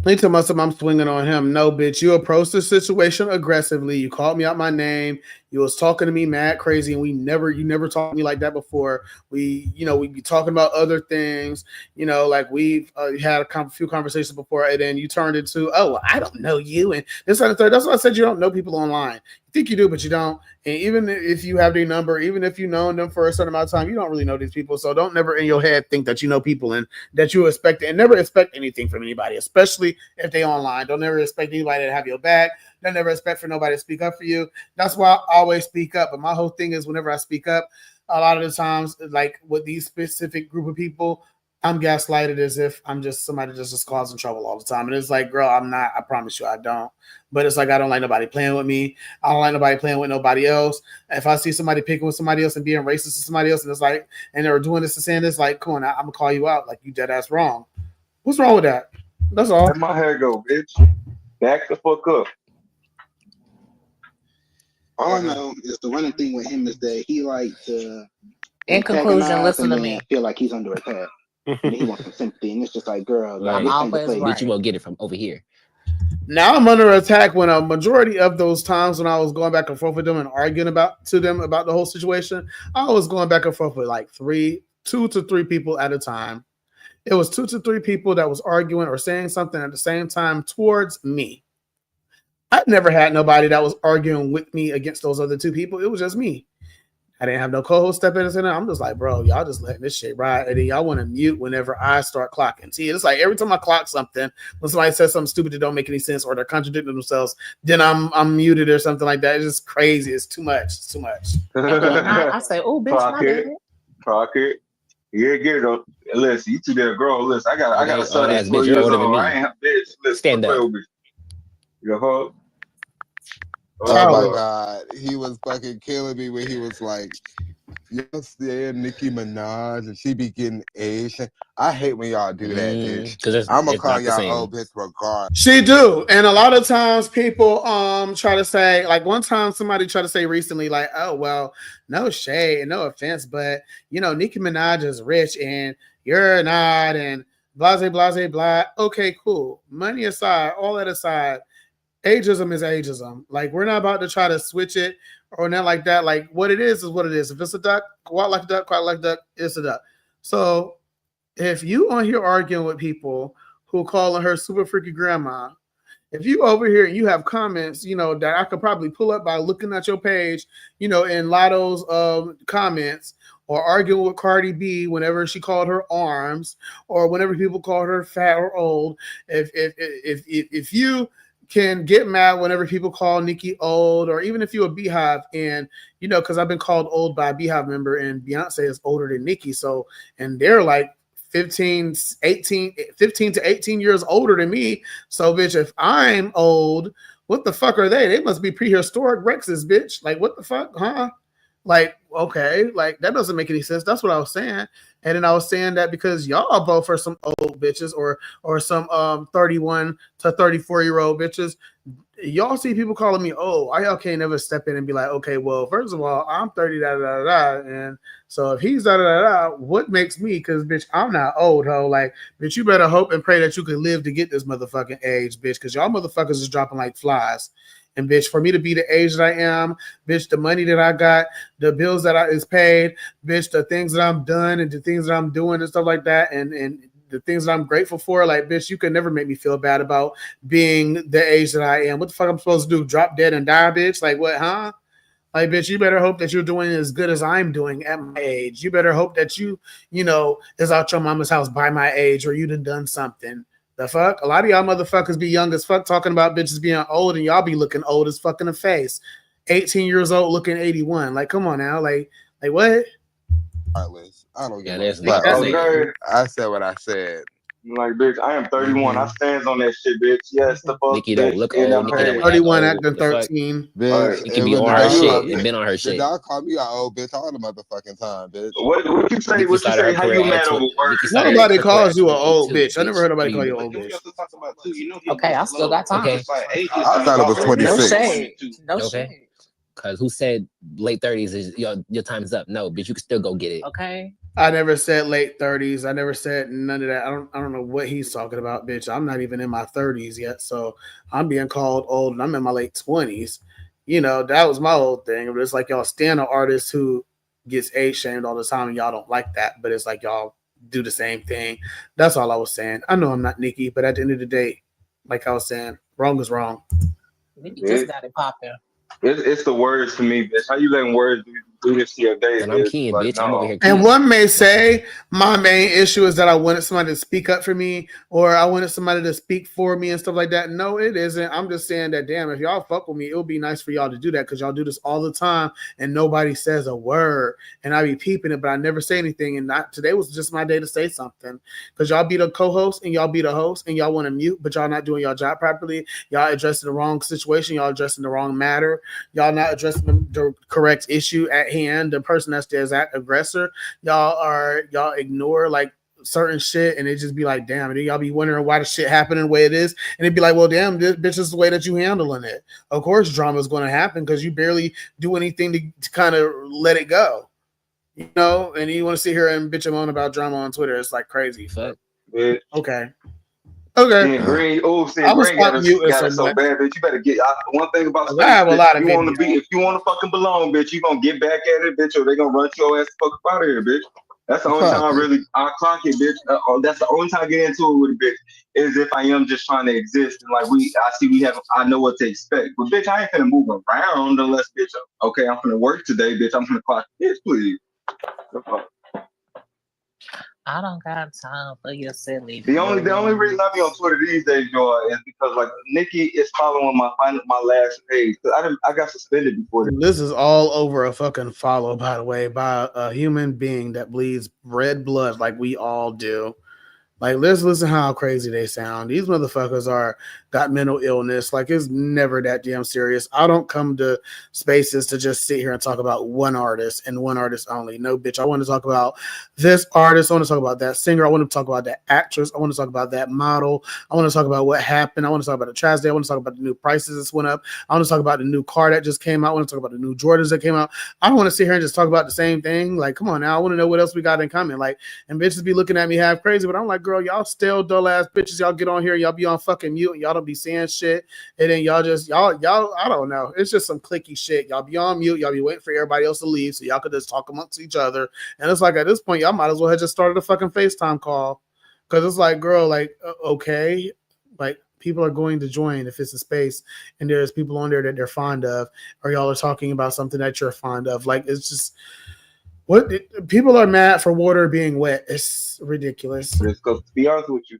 He told myself I'm swinging on him. No, bitch, you approached the situation aggressively. You called me out my name. You was talking to me mad crazy, and you never talked to me like that before. We be talking about other things. You know, like we've had a few conversations before, and then you turned into, oh, well, I don't know you, and this and the third. That's why I said you don't know people online. You think you do, but you don't. And even if you have their number, even if you've known them for a certain amount of time, you don't really know these people. So don't never in your head think that you know people and that you expect, and never expect anything from anybody, especially if they online. Don't never expect anybody to have your back. Don't never expect for nobody to speak up for you. That's why I always speak up. But my whole thing is whenever I speak up, a lot of the times, like with these specific group of people, I'm gaslighted as if I'm just somebody that's just causing trouble all the time. And it's like, girl, I'm not. I promise you I don't. But it's like, I don't like nobody playing with me. I don't like nobody playing with nobody else. If I see somebody picking with somebody else and being racist to somebody else, and it's like, and they're doing this and saying this, like, come on, I'm going to call you out. Like, you dead ass wrong. What's wrong with that? That's all. Let my hair go, bitch. Back the fuck up. All I know is the running thing with him is that he like to. In conclusion, listen to me. Feel like he's under attack. And he wants some sympathy, and it's just like, girl, bitch, you won't get it from over here. Now I'm under attack when a majority of those times when I was going back and forth with them and arguing about the whole situation, I was going back and forth with like 2 to 3 people at a time. It was 2 to 3 people that was arguing or saying something at the same time towards me. I've never had nobody that was arguing with me against those other 2 people. It was just me. I didn't have no co-host step in and say, I'm just like, bro, y'all just letting this shit ride. And then y'all want to mute whenever I start clocking. See, it's like every time I clock something, when somebody says something stupid that don't make any sense or they're contradicting themselves, then I'm muted or something like that. It's just crazy. It's too much. It's too much. I say, oh, bitch, Crockett. Yeah, get it. Listen, you 2 there, girl. Listen, I got a son that's 12 years old. I ain't have bitch. Listen, stand up. Your hug. Oh my God, he was fucking killing me when he was like, "Yes, there, Nicki Minaj, and she be getting Asian." I hate when y'all do that, bitch. I'm gonna call y'all old bitch regardless. She do, and a lot of times people try to say, like one time somebody tried to say recently, like, "Oh well, no shade and no offense, but you know Nicki Minaj is rich and you're not," and blase blase blah. Okay, cool. Money aside, all that aside. Ageism is ageism. Like, we're not about to try to switch it or not like that. Like, what it is what it is. If it's a duck, quack like a duck, quack like a duck, it's a duck. So if you on here arguing with people who calling her super freaky grandma, if you over here and you have comments, that I could probably pull up by looking at your page, in Lotto's comments, or arguing with Cardi B whenever she called her arms, or whenever people called her fat or old. If you can get mad whenever people call Nicki old, or even if you're a Beehive, and because I've been called old by a Beehive member, and Beyonce is older than Nicki, so, and they're like 15 to 18 years older than me. So, bitch, if I'm old, what the fuck are they? They must be prehistoric Rexes, bitch. Like, what the fuck, huh? Like, okay, like that doesn't make any sense. That's what I was saying. And then I was saying that because y'all both are some old bitches, or some 31 to 34-year-old bitches. Y'all see people calling me old. Why y'all can't never step in and be like, okay, well, first of all, I'm 30, and so if he's what makes me? Because, bitch, I'm not old, ho. Like, bitch, you better hope and pray that you can live to get this motherfucking age, bitch, because y'all motherfuckers is dropping like flies. And, bitch, for me to be the age that I am, bitch, the money that I got, the bills that is paid, bitch, the things that I'm done and the things that I'm doing and stuff like that, and the things that I'm grateful for, like, bitch, you can never make me feel bad about being the age that I am. What the fuck I'm supposed to do? Drop dead and die, bitch? Like, what, huh? Like, bitch, you better hope that you're doing as good as I'm doing at my age. You better hope that you is out your mama's house by my age, or you done something. The fuck? A lot of y'all motherfuckers be young as fuck talking about bitches being old, and y'all be looking old as fuck in the face. 18 years old looking 81. Like, come on now. Like what? I don't get that's fuck. Okay. I said what I said. Like, bitch, I am 31. I stands on that shit, bitch. Yes, the fuck, Nicki bitch. don't look And old. Nicki don't act 31 old. acting 13. Bitch, It can be on her shit. It been on her the shit. dog called me out old bitch all the motherfucking time, bitch. What you say? Nicki What you started say? her How you career at mad over words? Nobody calls you an 22, old bitch. I never heard nobody bitch. call you But old then we bitch. also talk about too. Okay, I still got time. Okay. It's like age is I thought it was about 26. No shade. No Okay. shade. Because who said late 30s is your time's up? No, bitch, you can still go get it. Okay. I never said late 30s. I never said none of that. I don't know what he's talking about, bitch. I'm not even in my 30s yet, so I'm being called old, and I'm in my late 20s. That was my old thing. But it's like y'all stand an artist who gets age shamed all the time, and y'all don't like that. But it's like y'all do the same thing. That's all I was saying. I know I'm not Nicki, but at the end of the day, like I was saying, wrong is wrong. Nicki just got it popping. It's the words to me, bitch. How you letting words do this to your day, And I'm bitch? keying, Like, bitch. I'm over no. here. And one may say my main issue is that I wanted somebody to speak up for me, or I wanted somebody to speak for me and stuff like that. No, it isn't. I'm just saying that, damn, if y'all fuck with me, it would be nice for y'all to do that, because y'all do this all the time and nobody says a word. And I be peeping it, but I never say anything. And today was just my day to say something, because y'all be the co-host and y'all be the host and y'all want to mute, but y'all not doing your job properly. Y'all addressing the wrong situation. Y'all addressing the wrong matter. Y'all not addressing the correct issue at hand. The person that's the exact aggressor, y'all ignore like certain shit, and it just be like, damn, and then y'all be wondering why the shit happening the way it is, and it'd be like, well, damn, this bitch is the way that you handling it. Of course drama is going to happen, because you barely do anything to kind of let it go, and you want to sit here and bitch and moan about drama on Twitter. It's like crazy. Fuck. Okay. Seeing Green, seeing Green got it so bad, bitch. You better get one thing about space. I have a bitch, lot of if you want to fucking belong, bitch, you gonna get back at it, bitch, or they gonna run your ass the fuck out of here, bitch. That's the only time I clock it, bitch. That's the only time I get into it with a bitch, is if I am just trying to exist, and like I know what to expect. But bitch, I ain't gonna move around unless, bitch, okay, I'm gonna work today, bitch. I'm gonna clock, bitch, please. I don't got time for your silly. The only reason I be on Twitter these days, Joy, is because like Nicki is following my last page. I got suspended before this is all over a fucking follow, by the way, by a human being that bleeds red blood like we all do. Like, let's listen how crazy they sound. These motherfuckers got mental illness. Like, it's never that damn serious. I don't come to spaces to just sit here and talk about one artist and one artist only. No, bitch. I want to talk about this artist. I want to talk about that singer. I want to talk about that actress. I want to talk about that model. I want to talk about what happened. I want to talk about the tragedy. I want to talk about the new prices that went up. I want to talk about the new car that just came out. I want to talk about the new Jordans that came out. I don't want to sit here and just talk about the same thing. Like, come on now. I want to know what else we got in common. Like, and bitches be looking at me half crazy, but I'm like, girl, y'all still dull ass bitches. Y'all get on here, y'all be on fucking mute, and y'all don't be saying shit. And then y'all I don't know. It's just some clicky shit. Y'all be on mute, y'all be waiting for everybody else to leave so y'all could just talk amongst each other. And it's like, at this point, y'all might as well have just started a fucking FaceTime call. Cause it's like, girl, like, okay. Like, people are going to join if it's a space and there's people on there that they're fond of, or y'all are talking about something that you're fond of. Like, it's just people are mad for water being wet. It's ridiculous. Because to be honest with you,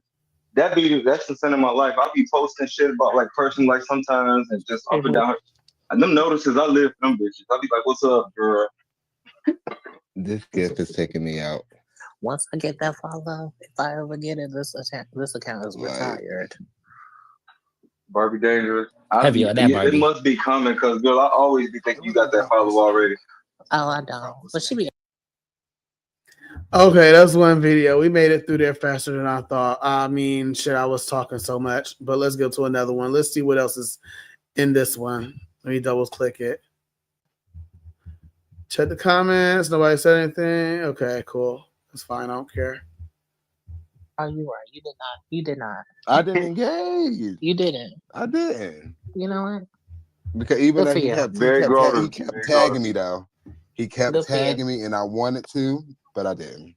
that video, that's the center of my life. I'll be posting shit about like personal life sometimes and just up and down. And them notices, I live for them bitches. I'll be like, what's up, girl? This gift is taking me out. Once I get that follow, if I ever get it, this account is retired. Barbie Dangerous. Barbie? It must be coming because, girl, I always be thinking you got that follow already. Oh, I don't. But she be. Okay, that's one video. We made it through there faster than I thought. I mean, shit, I was talking so much. But let's go to another one. Let's see what else is in this one. Let me double click it. Check the comments. Nobody said anything. Okay, cool. That's fine. I don't care. Oh, you right. You did not. You did not. I didn't engage. You didn't. I didn't. You know what? Because even though he kept tagging me though. He kept tagging me and I wanted to, but I didn't.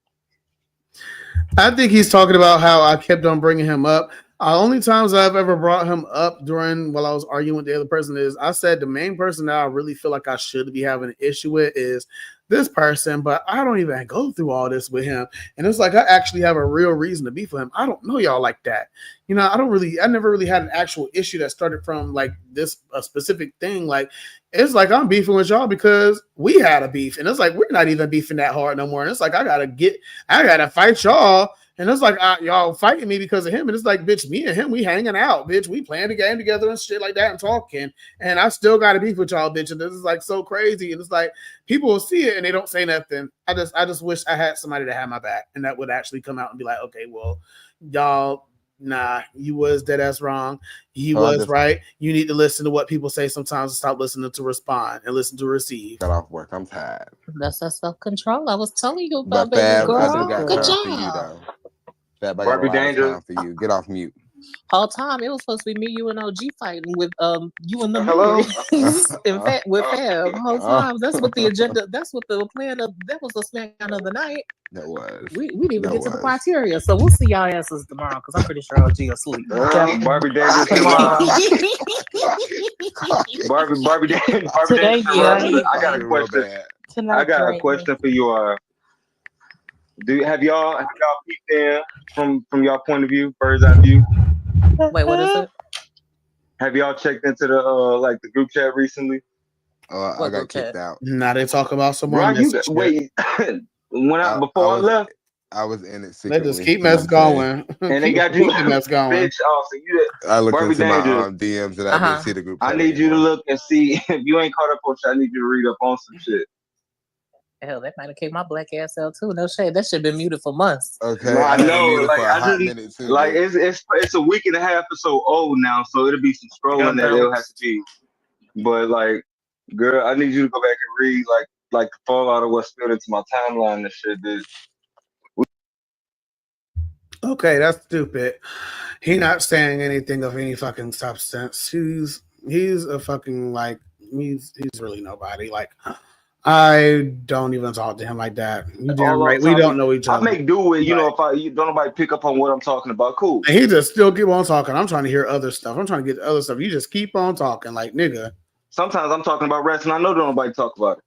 I think he's talking about how I kept on bringing him up. Only times I've ever brought him up while I was arguing with the other person is I said the main person that I really feel like I should be having an issue with is this person, but I don't even go through all this with him. And it's like I actually have a real reason to beef with him. I don't know y'all like that. You know, I never really had an actual issue that started from like a specific thing. Like, it's like I'm beefing with y'all because we had a beef. And it's like we're not even beefing that hard no more. And it's like I gotta fight y'all. And it's like y'all fighting me because of him. And it's like, bitch, me and him, we hanging out, bitch. We playing the game together and shit like that and talking. And I still got to beef with y'all, bitch. And this is like so crazy. And it's like people will see it and they don't say nothing. I just wish I had somebody to have my back and that would actually come out and be like, okay, well, y'all, nah, you was dead ass wrong. He was right. You need to listen to what people say sometimes and stop listening to respond and listen to receive. Got off work. I'm tired. That's that self-control I was telling you about, baby girl. Good job. Barbie Dangerous for you. Get off mute. Whole time it was supposed to be me, you, and OG fighting with you and the hello. In fact, with Fab. Whole time that's what the agenda. That's what the plan of. That was the SmackDown of the night. That was. We didn't even get to the criteria, so we'll see y'all asses tomorrow because I'm pretty sure OG asleep. Barbie Dangerous tomorrow. Barbie Dangerous. I got a question. I got a question for you. Have y'all peeked in from y'all point of view, bird's eye view? Wait, what is it? Have y'all checked into the like the group chat recently? I got kicked out. Now they talk about someone. Right, wait. Before I left, I was in it secretly. They just keep mess going, and they got you mess going. Bitch, I looked into my DMs and I didn't see the group chat. I need you to look and see if you ain't caught up on shit. I need you to read up on some shit. Hell, that might have kicked my black ass out too. No shade. That should have been muted for months. Okay. No, I know. Like I didn't. Too, like it's a week and a half or so old now, so it'll be some scrolling that it'll have to be. But like, girl, I need you to go back and read like the fallout of what spilled into my timeline and shit, dude. Okay, that's stupid. He not saying anything of any fucking substance. He's a fucking like he's really nobody. Like I don't even talk to him like that. You damn right. We don't know each other. I make do with if don't nobody pick up on what I'm talking about. Cool. And he just still keep on talking. I'm trying to hear other stuff. I'm trying to get to other stuff. You just keep on talking, like nigga. Sometimes I'm talking about wrestling. I know don't nobody talk about it.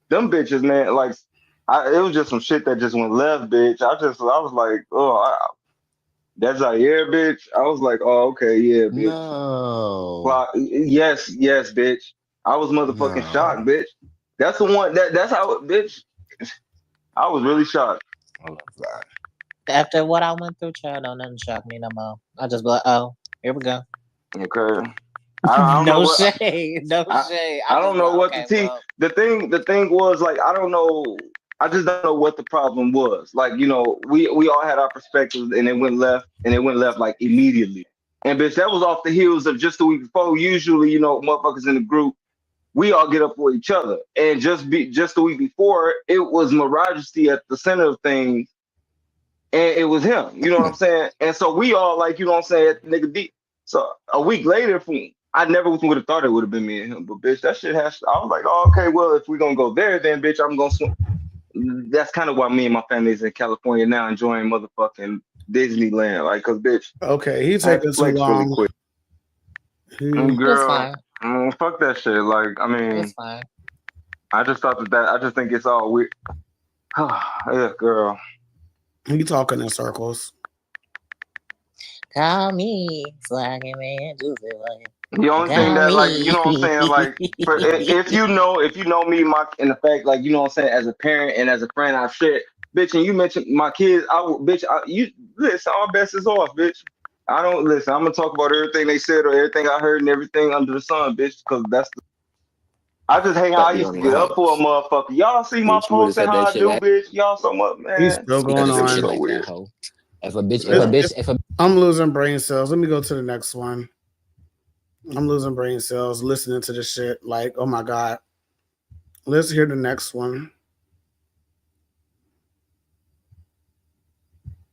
Them bitches, man. Like it was just some shit that just went left, bitch. I was like, that's Zaire, bitch. I was like, oh, okay, yeah, bitch. No. Yes, bitch. I was motherfucking shocked, bitch. That's the one. That's how, bitch. I was really shocked. I love that. After what I went through, child, don't nothing shock me no more. I just be like, oh, here we go. Okay. No shade. I don't know what to see. The thing was like I don't know. I just don't know what the problem was. Like we all had our perspectives, and it went left, like immediately. And bitch, that was off the heels of just the week before. Usually, motherfuckers in the group, we all get up for each other. And just the week before, it was Majesty at the center of things, and it was him. You know what I'm saying? And so we all like, nigga deep. So a week later, I never would have thought it would have been me and him. But bitch, that shit has. I was like, oh, okay, well, if we're gonna go there, then bitch, I'm gonna swim. That's kind of why me and my family is in California now, enjoying motherfucking Disneyland, like, cause bitch, Okay, he's I had to taking too flex really long. quick. He- Girl, fine. fuck that shit. Like, I It's mean, fine. I just thought that I just think it's all weird. Yeah, girl. He talking in circles. Call me, slacking man, juicy like. The only thing Call that, like, me. you know what I'm saying, like, if you know me, my in the fact, like, you know what I'm saying, as a parent and as a friend, I shit, bitch, and you mentioned my kids, you listen, our best is off, bitch. I don't listen. I'm gonna talk about everything they said or everything I heard and everything under the sun, bitch, because I just hate how Fuck I you used on to the get up for a hoes. motherfucker. Y'all see my Bitch, you would have posts and said how that I shit do, back. bitch. Y'all so much, He's man. still You going would have said This on. is shit so like that, weird. hoe. I'm losing brain cells. Let me go to the next one. I'm losing brain cells listening to this shit. Like, oh my God. Let's hear the next one.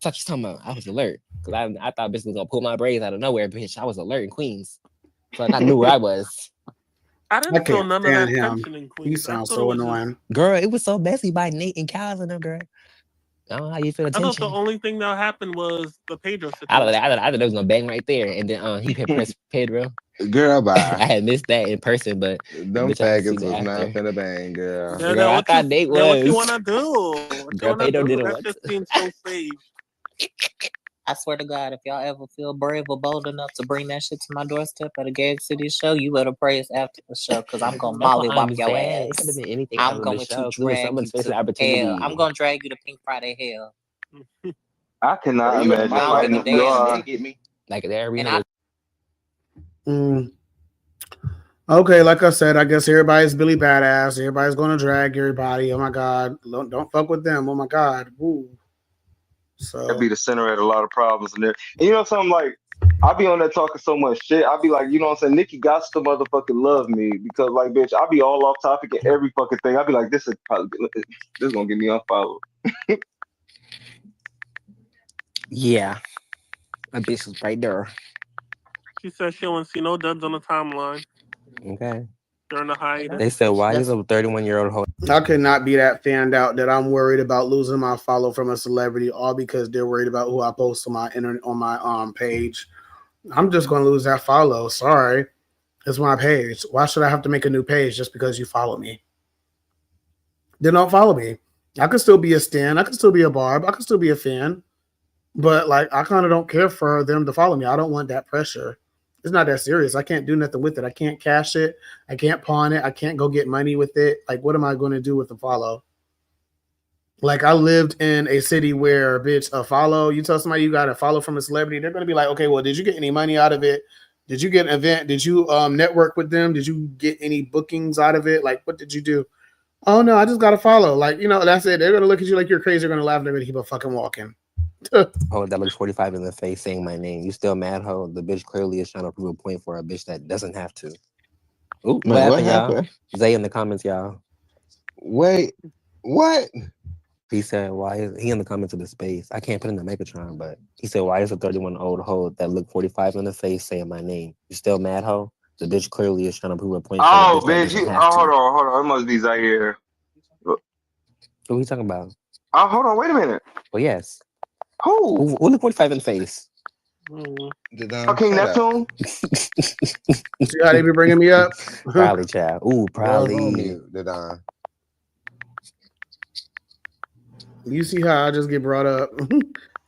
What you talking about? I was alert. Because I thought bitch was gonna pull my braids out of nowhere, bitch. I was alert in Queens. So like, I knew where I was. I I didn't feel can't none of stand that him. tension in He Queens. I sounds thought it so was just. annoying. Girl, it was so messy by Nate and Kyle's and them, girl. I don't know how you feel the I thought the tension. only thing that happened was the Pedro I thought, situation. I thought they was gonna bang right there, and then he hit press Pedro. Girl, I bye. had missed that in person, but Them bitch, I seen faggots it was after. not finna bang, girl. Then Girl, I thought Nate what you was. wanna do? What you Girl, wanna Pedro do? didn't That want just to. seems so safe. I swear to God, if y'all ever feel brave or bold enough to bring that shit to my doorstep at a Gag City show, you better praise after the show because I'm gonna That's why mollywop I'm your sad. It could have ass. been anything I'm after the going to show. It was so drag much you space to and hell. I'm opportunity. gonna drag you to Pink Friday hell. I Bro, cannot you in a imagine I don't give Maserati a fighting with police damn. and your they get me. Like the arena And I was. Okay, like I said, I guess everybody's Billy Badass. Everybody's going to drag everybody. Oh my God. Don't fuck with them. Oh my God. Woo. That'd So, be the center of a lot of problems in there. And you know something, like, I be on there talking so much shit. I be like, you know what I'm saying? Nikki got to motherfucking love me because, like, bitch, I be all off topic at every fucking thing. I be like, this is gonna get me unfollowed. Yeah, my bitch was right there. She said she don't see no dubs on the timeline Okay. during the hiatus. They said, why is that's a 31-year-old hoe? I could not be that fanned out that I'm worried about losing my follow from a celebrity all because they're worried about who I post on my internet on my page. I'm just going to lose that follow. Sorry. It's my page. Why should I have to make a new page just because you follow me? Then don't follow me. I could still be a stan. I could still be a barb. I could still be a fan. But like, I kind of don't care for them to follow me. I don't want that pressure. It's not that serious. I can't do nothing with it. I can't cash it. I can't pawn it. I can't go get money with it. Like, what am I going to do with the follow? Like, I lived in a city where, bitch, a follow, you tell somebody you got a follow from a celebrity, they're going to be like, okay, well, did you get any money out of it? Did you get an event? Did you network with them? Did you get any bookings out of it? Like, what did you do? Oh, no, I just got to follow. Like, that's it. They're going to look at you like you're crazy. They're going to laugh. They're going to keep on fucking walking. Hoe that looks 45 in the face saying my name. You still mad, hoe? The bitch clearly is trying to prove a point for a bitch that doesn't have to. Ooh, Man, what happened, y'all? Zay in the comments, y'all. Wait, what? He said, why is he in the comments of the space? I can't put in the Megatron, but he said, why is a 31-old hoe that look 45 in the face saying my name? You still mad, hoe? The bitch clearly is trying to prove a point for a Oh, bitch that bitch, doesn't have to. hold on. It must be Zaire. What are we talking about? Oh, hold on. Wait a minute. Well, yes. Who? Who look 45 in the face? King Neptune? See how they be bringing me up? Probably, child. Ooh, probably. Go on mute, Dadon. You see how I just get brought up?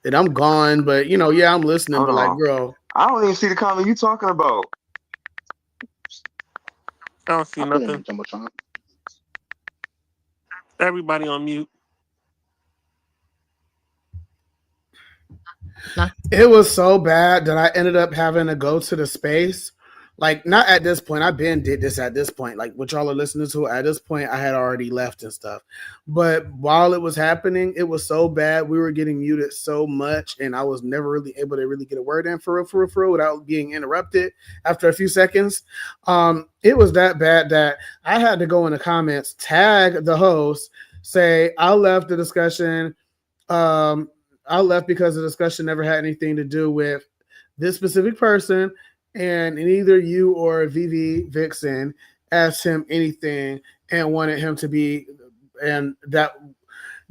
And I'm gone, but I'm listening, Hold but like, on. girl. I don't even see the comment you talking about. I don't see I put it in nothing. the Jumbotron. Everybody on mute. It was so bad that I ended up having to go to the space. Like, not at this point. I've been did this at this point. Like, what y'all are listening to, at this point, I had already left and stuff. But while it was happening, it was so bad. We were getting muted so much, and I was never really able to really get a word in for real, without being interrupted after a few seconds. It was that bad that I had to go in the comments, tag the host, say, I left the discussion. I left because the discussion never had anything to do with this specific person, and neither you or Vivi Vixen asked him anything and wanted him to be, and that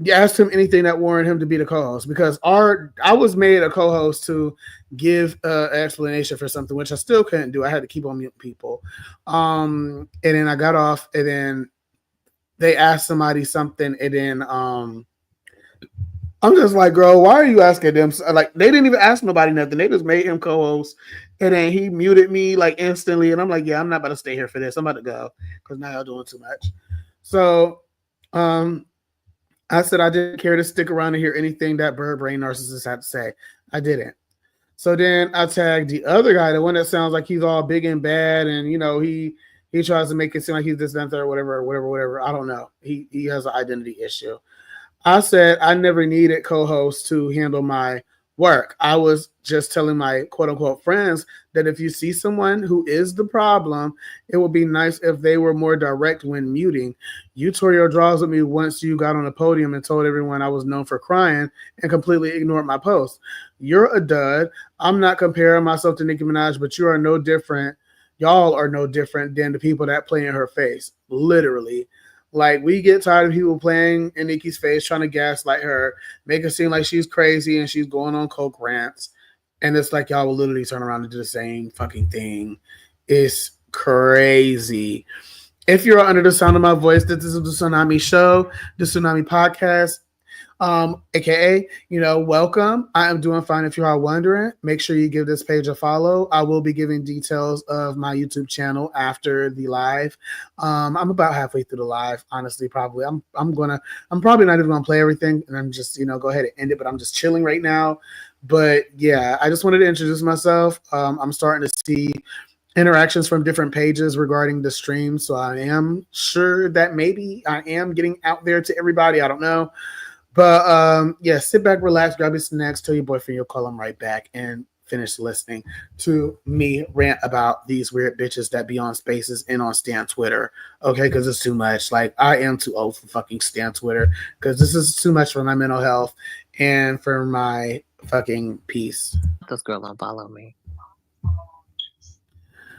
You asked him anything that warranted him to be the co-host because I was made a co-host to give an explanation for something, which I still couldn't do. I had to keep on muting people. And then I got off, and then they asked somebody something, and then I'm just like, girl, why are you asking them? Like, they didn't even ask nobody nothing. They just made him co-host, and then he muted me like instantly. And I'm like, yeah, I'm not about to stay here for this. I'm about to go because now y'all doing too much. So, I said I didn't care to stick around and hear anything that bird brain narcissist had to say. I didn't. So then I tagged the other guy, the one that sounds like he's all big and bad, and he tries to make it seem like he's this, that, or whatever. I don't know. He has an identity issue. I said I never needed co-hosts to handle my work. I was just telling my quote unquote friends that if you see someone who is the problem, it would be nice if they were more direct when muting. You tore your draws with me once you got on the podium and told everyone I was known for crying and completely ignored my post. You're a dud. I'm not comparing myself to Nicki Minaj, but you are no different. Y'all are no different than the people that play in her face. Literally. Like, we get tired of people playing in Nicki's face, trying to gaslight her, make it seem like she's crazy and she's going on coke rants. And it's like y'all will literally turn around and do the same fucking thing. It's crazy. If you're under the sound of my voice, this is the Tsunami Show, the Tsunami Podcast. AKA, welcome. I am doing fine. If you are wondering, make sure you give this page a follow. I will be giving details of my YouTube channel after the live. I'm about halfway through the live, honestly. Probably I'm probably not even gonna play everything, and I'm just go ahead and end it, but I'm just chilling right now. But yeah, I just wanted to introduce myself. I'm starting to see interactions from different pages regarding the stream, so I am sure that maybe I am getting out there to everybody. I don't know. But yeah, sit back, relax, grab your snacks, tell your boyfriend you'll call him right back, and finish listening to me rant about these weird bitches that be on Spaces and on Stan Twitter. Okay, because it's too much. Like, I am too old for fucking Stan Twitter because this is too much for my mental health and for my fucking peace. This girl unfollow me.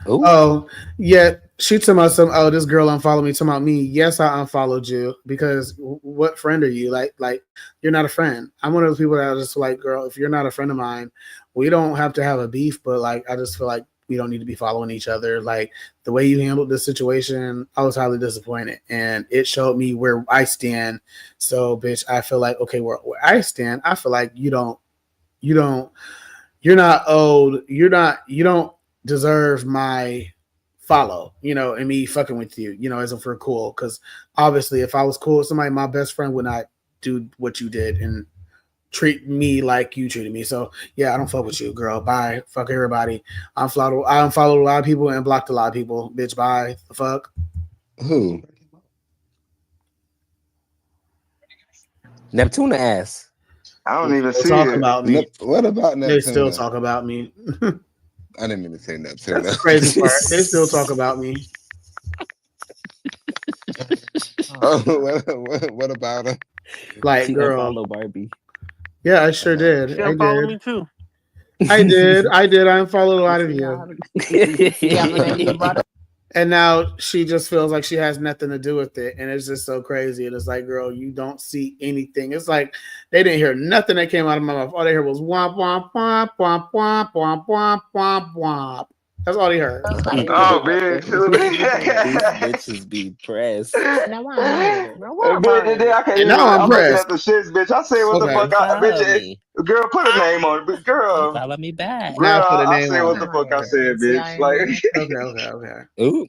Ooh. Oh, yeah. She told me some. Oh, this girl unfollowed me. Talking about me. Yes, I unfollowed you because what friend are you? Like you're not a friend. I'm one of those people that are just like, girl, if you're not a friend of mine, we don't have to have a beef. But like, I just feel like we don't need to be following each other. Like, the way you handled this situation, I was highly disappointed, and it showed me where I stand. So, bitch, I feel like, okay, where I stand, I feel like you're not owed. You don't deserve my follow, and me fucking with you, as if we're cool. Because obviously, if I was cool with somebody, my best friend would not do what you did and treat me like you treated me. So yeah, I don't fuck with you, girl. Bye. Fuck everybody. I unfollowed a lot of people and blocked a lot of people. Bitch, bye. The fuck. Who? Neptune ass. I don't even see talk it. About me. What about Neptune? They still talk about me. I didn't mean to say Neptune. That's the crazy part. They still talk about me. What about her? Like, she girl. Unfollow Barbie. Yeah, I sure did. She unfollowed me too. I did. I unfollowed a lot of you. And now she just feels like she has nothing to do with it. And it's just so crazy. And it's like, girl, you don't see anything. It's like they didn't hear nothing that came out of my mouth. All they heard was womp, womp, womp, womp, womp, womp, womp, womp, womp. That's all they heard. Oh, bitch. These bitches be pressed. Now I'm pressed. looking at the shits, bitch. I say what the fuck bitch. Girl, put a name on it. But girl, follow me back. Girl, I say what the fuck I said, bitch. Like, okay. Ooh.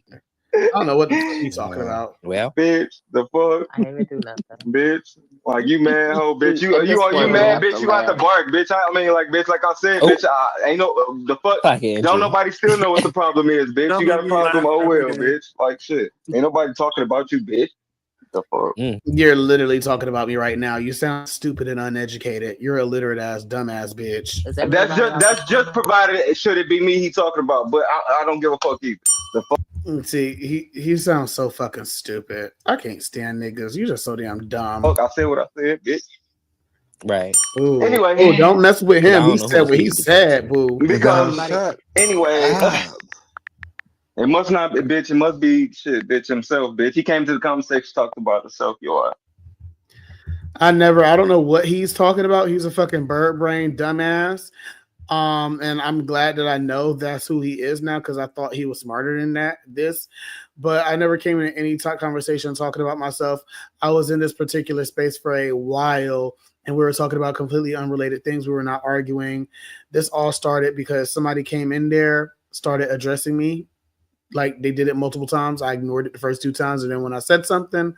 I don't know what the fuck you talking about. Well, bitch, the fuck, I didn't do nothing, bitch. Like, you mad hoe, bitch. You mad, bitch. You got to bark, bitch. I mean, like, bitch. Like I said, bitch. Ain't no the fuck. Don't nobody still know what the problem is, bitch. You got a problem. Oh well, bitch. Like shit. Ain't nobody talking about you, bitch. The fuck. You're literally talking about me right now. You sound stupid and uneducated. You're illiterate ass, dumbass bitch. That's just provided. Should it be me he talking about? But I don't give a fuck either. The fuck. See, he sounds so fucking stupid. I can't stand niggas. You just so damn dumb. Fuck, I said what I said, bitch. Right. Ooh. Anyway, don't mess with him. He said what he said, boo. Because anyway, it must not be, bitch. It must be shit, bitch himself, bitch. He came to the conversation, talked about himself. You are. I don't know what he's talking about. He's a fucking bird brain dumbass. And I'm glad that I know that's who he is now because I thought he was smarter than this, but I never came in any conversation talking about myself. I was in this particular space for a while and we were talking about completely unrelated things. We were not arguing. This all started because somebody came in there, started addressing me. Like they did it multiple times. I ignored it the first 2 times. And then when I said something,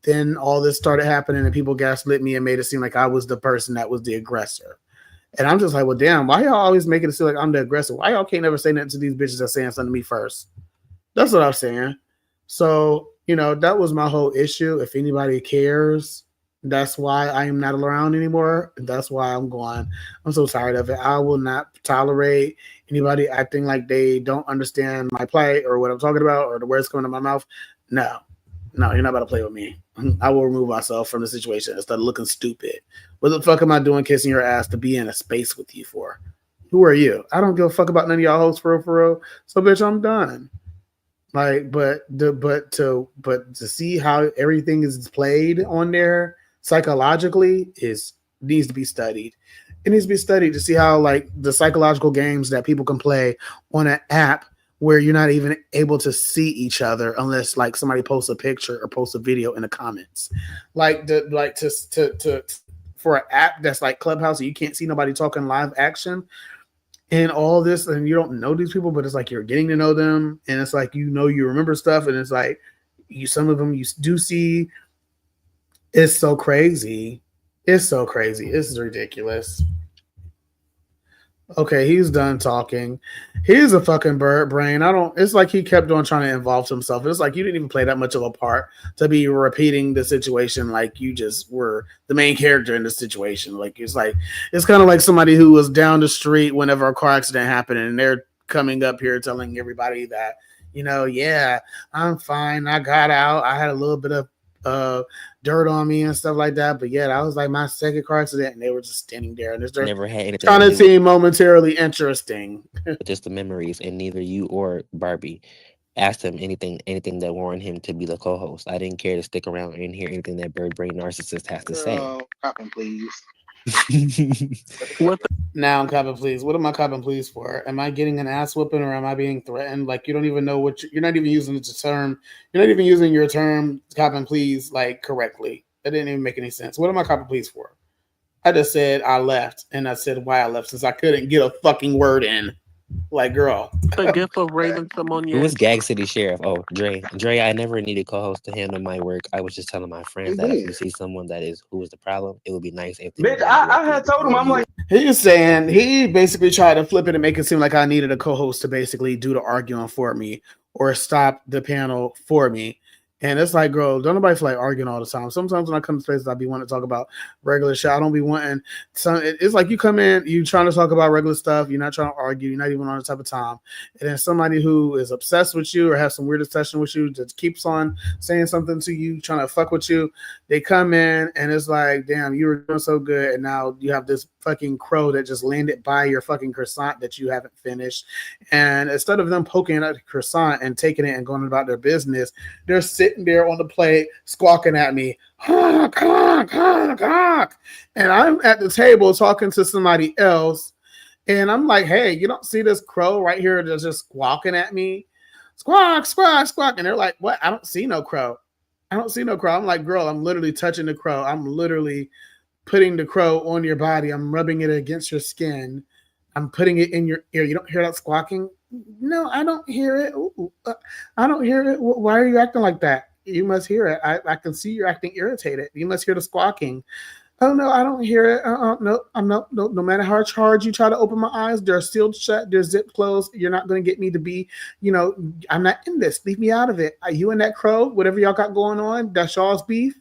then all this started happening and people gaslit me and made it seem like I was the person that was the aggressor. And I'm just like, well, damn, why y'all always making it seem like I'm the aggressor? Why y'all can't never say nothing to these bitches that's saying something to me first? That's what I'm saying. So, that was my whole issue. If anybody cares, that's why I am not around anymore. That's why I'm going. I'm so tired of it. I will not tolerate anybody acting like they don't understand my plight or what I'm talking about or the words coming out of my mouth. No, you're not about to play with me. I will remove myself from the situation instead of looking stupid. What the fuck am I doing kissing your ass to be in a space with you for? Who are you? I don't give a fuck about none of y'all hosts for real. So bitch, I'm done. Like, but to see how everything is played on there psychologically needs to be studied. It needs to be studied to see how like the psychological games that people can play on an app where you're not even able to see each other unless like somebody posts a picture or posts a video in the comments. Like for an app that's like Clubhouse, you can't see nobody talking live action and all this, and you don't know these people, but it's like you're getting to know them, and it's like you remember stuff, and it's like some of them you do see. It's so crazy. It's so crazy. It's ridiculous. Okay, he's done talking. He's a fucking bird brain. It's like he kept on trying to involve himself. It's like you didn't even play that much of a part to be repeating the situation like you just were the main character in the situation. Like it's kind of like somebody who was down the street whenever a car accident happened and they're coming up here telling everybody that, yeah, I'm fine. I got out. I had a little bit of dirt on me and stuff like that, but yeah, that was like my second car accident, and they were just standing there and they're Never had anything trying to seem momentarily interesting. Just the memories, and neither you or Barbie asked him anything that warranted him to be the co-host. I didn't care to stick around and hear anything that bird brain narcissist has to say. Copping, please. Now I'm copping please. What am I copping please for? Am I getting an ass whooping or am I being threatened? Like you don't even know what you're not even using the term. You're not even using your term copping please like correctly. That didn't even make any sense. What am I copping please for? I just said I left and I said why I left since I couldn't get a fucking word in. Like, girl. The gift of Raven Simonier. Who was Gag City Sheriff? Oh, Dre. I never needed co-host to handle my work. I was just telling my friends that if you see someone who is the problem, it would be nice if they bitch, I had told him, I'm like, he's saying he basically tried to flip it and make it seem like I needed a co-host to basically do the arguing for me or stop the panel for me. And it's like, girl, don't nobody feel like arguing all the time. Sometimes when I come to places, I be wanting to talk about regular shit. I don't be wanting some. It's like you come in, you trying to talk about regular stuff. You're not trying to argue. You're not even on the type of time. And then somebody who is obsessed with you or has some weird obsession with you just keeps on saying something to you, trying to fuck with you. They come in and it's like, damn, you were doing so good, and now you have this fucking crow that just landed by your fucking croissant that you haven't finished. And instead of them poking at the croissant and taking it and going about their business, they're sitting there on the plate squawking at me, honk, honk, honk, honk. And I'm at the table talking to somebody else, and I'm like, hey, you don't see this crow right here that's just squawking at me? Squawk, squawk, squawk. And they're like, what? I don't see no crow. I don't see no crow. I'm like, girl, I'm literally touching the crow. I'm literally putting the crow on your body. I'm rubbing it against your skin. I'm putting it in your ear. You don't hear that squawking? No, I don't hear it. I don't hear it. Why are you acting like that? You must hear it. I can see you're acting irritated. You must hear the squawking. Oh no, I don't hear it. No, no matter how hard you try to open my eyes, they're still shut. They're zipped closed. You're not going to get me to be, I'm not in this. Leave me out of it. Are you and that crow, whatever y'all got going on, that's y'all's beef.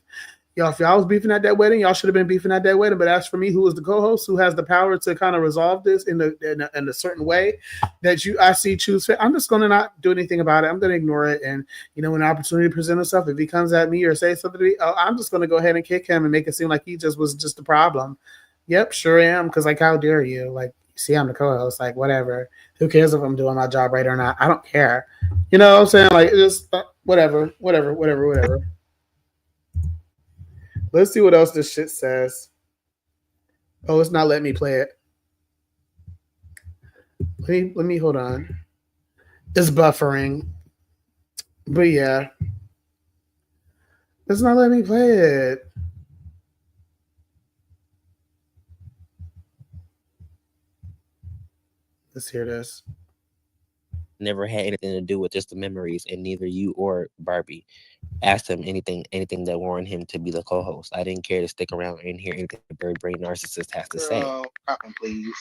Y'all, if y'all was beefing at that wedding, y'all should have been beefing at that wedding. But as for me, who is the co-host, who has the power to kind of resolve this in a certain way that I see choose fit, I'm just going to not do anything about it. I'm going to ignore it. And, when the opportunity presents itself, if he comes at me or says something to me, I'm just going to go ahead and kick him and make it seem like he was just the problem. Yep, sure am. Because, like, how dare you? Like, see, I'm the co-host. Like, whatever. Who cares if I'm doing my job right or not? I don't care. You know what I'm saying? Like, just whatever. Let's see what else this shit says. Oh, it's not letting me play it. Let me hold on. It's buffering. But yeah. It's not letting me play it. Let's hear this. Never had anything to do with just the memories, and neither you or Barbie asked him anything that warranted him to be the co-host. I didn't care to stick around and hear anything the bird brain narcissist has to say. Girl, pop him, please.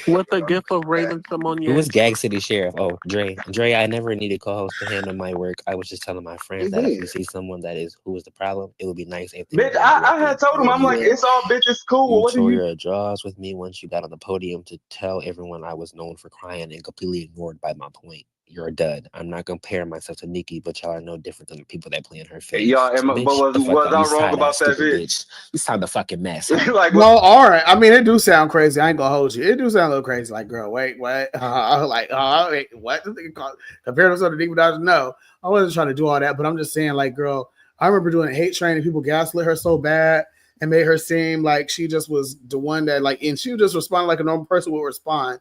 With the gift of Raven Simone. Who was Gag City Sheriff? Oh, Dre. I never needed co-host to handle my work. I was just telling my friends that if you see someone who is the problem, it would be nice if they Bitch, I had told him, I'm like, it's all bitch, it's cool. You tore your jaws with me once you got on the podium to tell everyone I was known for crying and completely ignored by my point. You're a dud. I'm not comparing myself to Nikki, but y'all are no different than the people that play in her face. Y'all, was I wrong about that bitch? You sound the fucking mess. Like, no, all right. I mean, it do sound crazy. I ain't gonna hold you. It do sound a little crazy. Like, girl, wait, what? Wait, what? Compared to something Nicki Minaj? No, I wasn't trying to do all that, but I'm just saying, like, girl, I remember doing a hate train and people gaslit her so bad and made her seem like she just was the one that, like, and she would just respond like a normal person would respond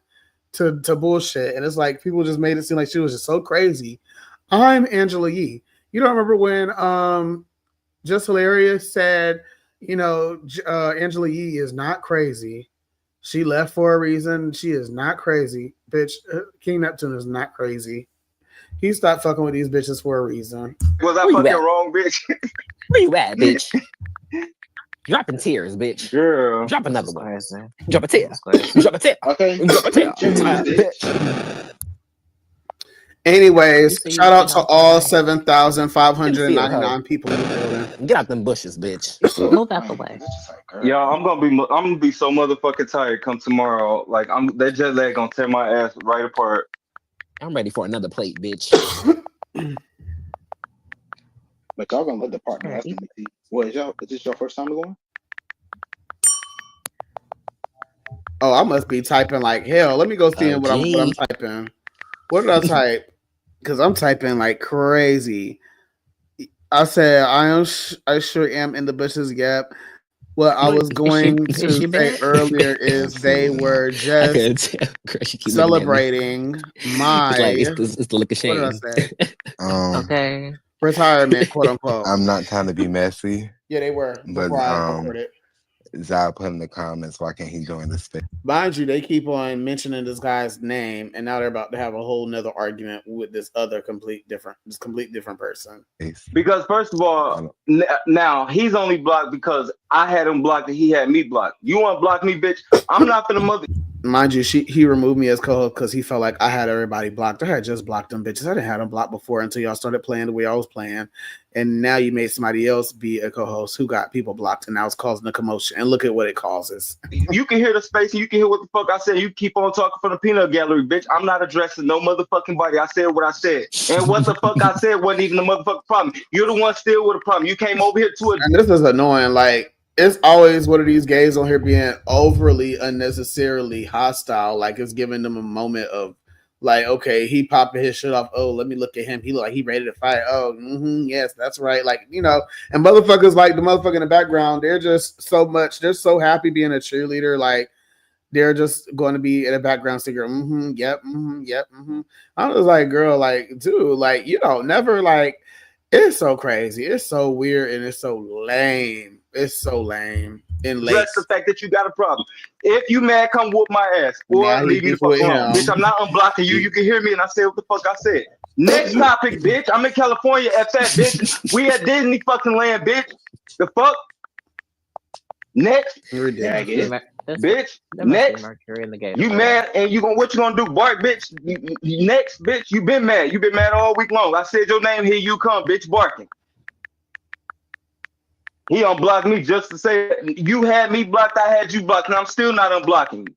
to bullshit. And it's like people just made it seem like she was just so crazy. I'm Angela Yee. You don't remember when Just Hilarious said, you know, Angela Yee is not crazy. She left for a reason. She is not crazy. Bitch, King Neptune is not crazy. He stopped fucking with these bitches for a reason. Was I fucking wrong, bitch? Where you at, bitch? Dropping tears, bitch. Girl. Drop another one. Drop a tear. Drop a tear. Okay. Drop a tear. Anyways, shout out to all 7,599 people in the building. Get out them bushes, bitch. Move out the way. Yeah, I'm gonna be so motherfucking tired come tomorrow. Like that jet lag gonna tear my ass right apart. I'm ready for another plate, bitch. But y'all gonna let the partner ask me. What is y'all? Is this your first time going? Oh, I must be typing like hell. Let me go see what I'm typing. What did I type? Because I'm typing like crazy. I said I sure am in the bushes gap. What I was going to say earlier is they were just celebrating my. It's the look of shame. What did I say? Okay. Retirement, quote unquote. I'm not trying to be messy. Yeah, they were. But Zai put in the comments, why can't he join the space? Mind you, they keep on mentioning this guy's name, and now they're about to have a whole nother argument with this other complete different person. Because first of all, now he's only blocked because I had him blocked and he had me blocked. You want to block me, bitch? I'm not finna mother. Mind you, he removed me as co-host because he felt like I had everybody blocked. I had just blocked them bitches. I didn't have them blocked before until y'all started playing the way I was playing. And now you made somebody else be a co-host who got people blocked, and now it's causing a commotion. And look at what it causes. You can hear the space and you can hear what the fuck I said. You keep on talking from the peanut gallery, bitch. I'm not addressing no motherfucking body. I said what I said. And what the fuck I said wasn't even the motherfucking problem. You're the one still with a problem. You came over here to it. And this is annoying. Like, it's always one of these gays on here being overly unnecessarily hostile. Like, it's giving them a moment of, like, okay, he popping his shit off. Oh, let me look at him. He look like he ready to fight. Oh, yes, that's right. Like, you know, and motherfuckers like the motherfucker in the background, they're just they're so happy being a cheerleader. Like, they're just going to be in a background singer. Yep. I was like, girl, like, dude, like, you know, never like, it's so crazy. It's so weird and it's so lame. It's so lame. And that's the fact that you got a problem. If you mad, come whoop my ass or leave me the fuck alone. Bitch, I'm not unblocking you. You can hear me and I say what the fuck I said. Next topic, bitch. I'm in California at that, bitch. We at Disney fucking land, bitch. The fuck? Next. Bitch. Next. You mad and what you gonna do? Bark, bitch. Next, bitch. You been mad. You been mad all week long. I said your name, here you come, bitch, barking. He unblocked me just to say you had me blocked, I had you blocked, and I'm still not unblocking you.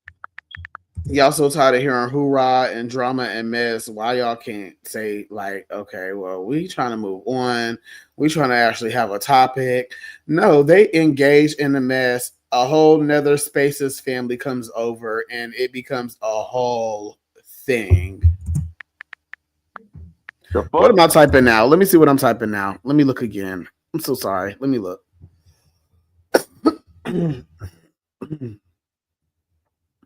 Y'all so tired of hearing hoorah and drama and mess. Why y'all can't say, like, okay, well, we trying to move on. We trying to actually have a topic. No, they engage in the mess. A whole nother Spaces family comes over and it becomes a whole thing. What am I typing now? Let me see what I'm typing now. Let me look again. I'm so sorry. Let me look.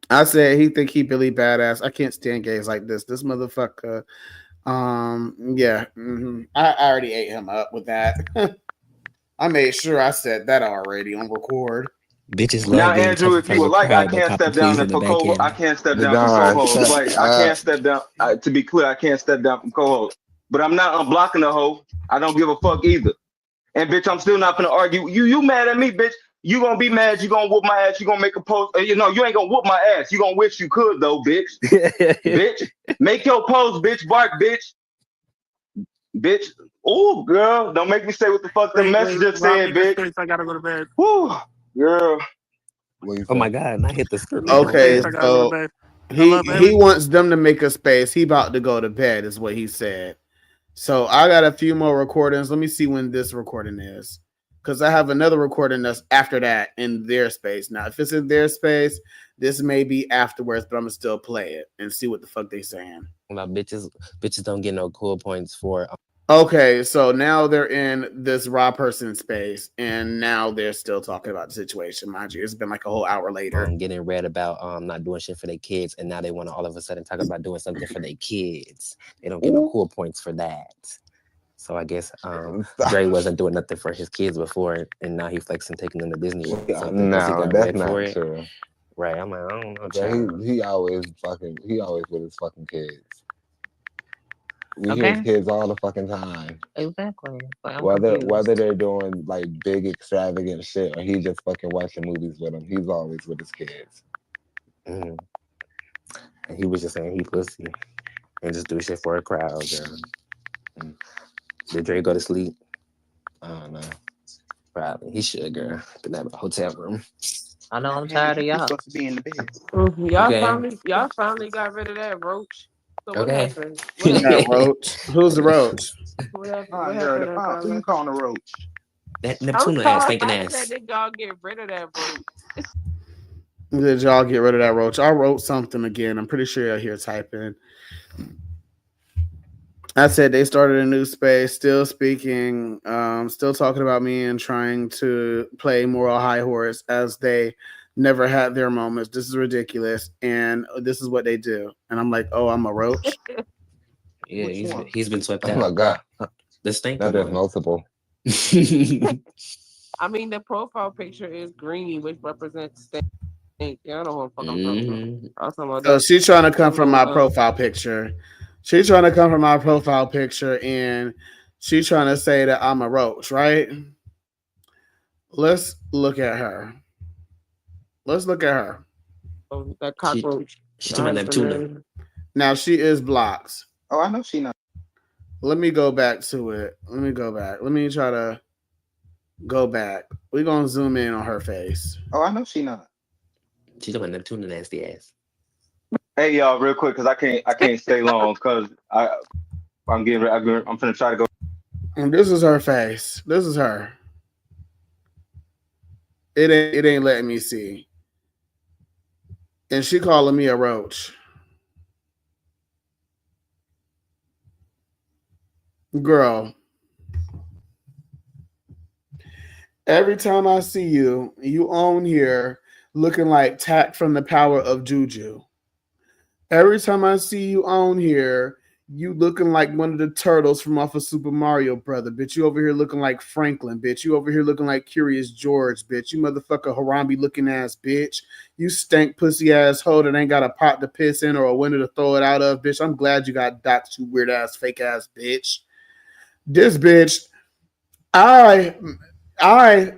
I said he think he Billy badass. I can't stand gays like this. This motherfucker. Yeah. I already ate him up with that. I made sure I said that already on record. Bitches Now, love being in Andrew, front if you of would a like, I crowd, but can't copping step down please and in the for back co. I end. can't step The down from Don, co-host. Like, I can't step down. To be clear, I can't step down from co-host. But I'm not unblocking the hoe. I don't give a fuck either. And bitch, I'm still not gonna argue. You mad at me, bitch? You gonna be mad? You gonna whoop my ass? You gonna make a post? You know, you ain't gonna whoop my ass. You gonna wish you could though, bitch. Bitch, make your post, bitch. Bark, bitch. Bitch. Oh, girl, don't make me say what the fuck the messenger said, bitch. I gotta go to bed. Whoo, girl. Oh my god, and I hit the skirt. Okay, I gotta go to so bed. he wants them to make a space. He about to go to bed, is what he said. So I got a few more recordings. Let me see when this recording is, because I have another recording that's after that in their space. Now, if it's in their space, this may be afterwards, but I'm gonna still play it and see what the fuck they saying. About bitches don't get no cool points for. Okay, so now they're in this raw person space, and now they're still talking about the situation. Mind you, it's been like a whole hour later. Getting read about not doing shit for their kids, and now they want to all of a sudden talk about doing something for their kids. They don't get no cool points for that. So I guess Dre wasn't doing nothing for his kids before, and now he flexing taking them to Disney World. Or something, no, he got that's read not for it. true. Right? I'm like, I don't know. Yeah, he always with his fucking kids. We hear Okay. his kids all the fucking time. Exactly. But I'm Whether confused. they're doing like big extravagant shit or he just fucking watching movies with them, he's always with his kids. And he was just saying he pussy and just do shit for a crowd, girl. Did Dre go to sleep? I don't know. Probably. He should, girl. Been at a hotel room. I know I'm tired of You're y'all. supposed to be in the bed. Y'all finally got rid of that roach. So what Okay. happened? That roach. Who's the roach? What happened? Oh, What you're happened? who you calling a roach? That Neptune ass, stinking I ass. said that y'all get rid of that roach. Did y'all get rid of that roach? I wrote something again. I'm pretty sure you'll hear typing. I said they started a new space, still speaking, still talking about me and trying to play moral high horse as they never had their moments. This is ridiculous, and this is what they do. And I'm like, oh, I'm a roach. Yeah, he's been swept out. Oh my god, the stink. now there's multiple. I mean, the profile picture is green, which represents stink. Yeah, I don't know what the fuck I'm talking about. So she's trying to come from my profile picture. She's trying to come from my profile picture, and she's trying to say that I'm a roach, right? Let's look at her. Let's look at her. That cockroach. She's talking about Neptune. Now she is blocked. Oh, I know she not. Let me go back to it. Let me go back. Let me try to go back. We're gonna zoom in on her face. Oh, I know she not. She's talking about Neptune, nasty ass. Hey y'all, real quick, cause I can't stay long, cause I'm finna try to go. And this is her face. This is her. It ain't letting me see. And she calling me a roach. Girl. Every time I see you, you on here looking like Tack from the Power of Juju. Every time I see you on here, you looking like one of the turtles from off of Super Mario Brother, bitch. You over here looking like Franklin, bitch. You over here looking like Curious George, bitch. You motherfucker Harambe looking ass, bitch. You stank pussy ass hoe that ain't got a pot to piss in or a window to throw it out of, bitch. I'm glad you got doxed, you weird ass, fake ass, bitch. This bitch, I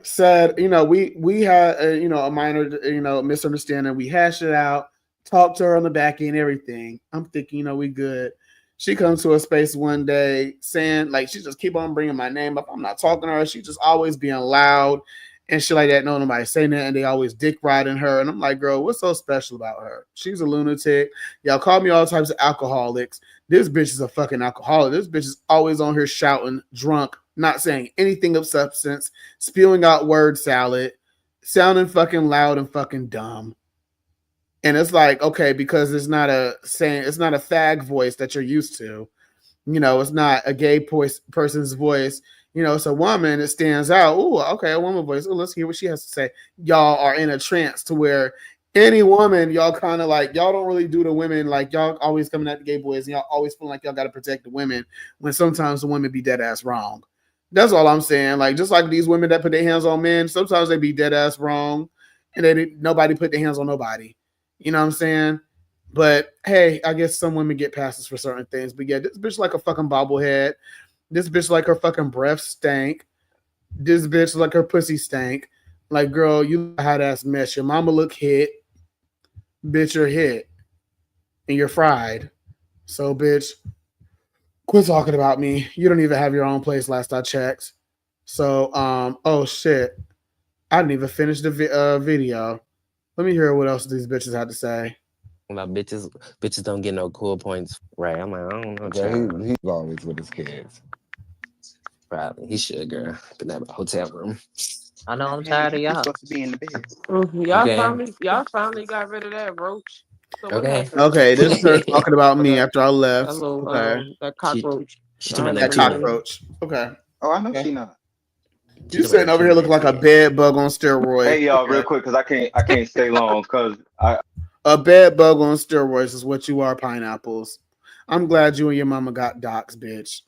said, we had a minor, misunderstanding. We hashed it out, talked to her on the back end, everything. I'm thinking, we good. She comes to a space one day saying, like, she just keep on bringing my name up. I'm not talking to her. She just always being loud and shit like that. No, nobody saying that, and they always dick riding her. And I'm like, girl, what's so special about her? She's a lunatic. Y'all call me all types of alcoholics. This bitch is a fucking alcoholic. This bitch is always on here shouting, drunk, not saying anything of substance, spewing out word salad, sounding fucking loud and fucking dumb. And it's like, okay, because it's not a fag voice that you're used to. You know, it's not a gay person's voice. You know, it's a woman that stands out. Ooh, okay, a woman voice. Ooh, let's hear what she has to say. Y'all are in a trance to where any woman, y'all kind of like, y'all don't really do the women, like y'all always coming at the gay boys and y'all always feeling like y'all got to protect the women when sometimes the women be dead ass wrong. That's all I'm saying. Like, just like these women that put their hands on men, sometimes they be dead ass wrong and nobody put their hands on nobody. You know what I'm saying? But hey, I guess some women get passes for certain things. But yeah, this bitch like a fucking bobblehead. This bitch like her fucking breath stank. This bitch like her pussy stank. Like, girl, you a hot ass mess. Your mama look hit. Bitch, you're hit. And you're fried. So, bitch, quit talking about me. You don't even have your own place last I checked. So, oh shit. I didn't even finish the video. Let me hear what else these bitches had to say. About bitches don't get no cool points, right? I'm like, I don't know. Yeah, he's always with his kids. Probably. He should, girl. In that hotel room. I know I'm tired of y'all. Supposed to be in the bed. Y'all finally got rid of that roach. So Okay, this is her talking about me after I left. That little, okay. That cockroach. She talking about that cockroach. Okay. Oh, I know she not. You sitting over here looking like a bed bug on steroids. Hey y'all, real quick, because I can't stay long because a bed bug on steroids is what you are, pineapples. I'm glad you and your mama got docs, bitch.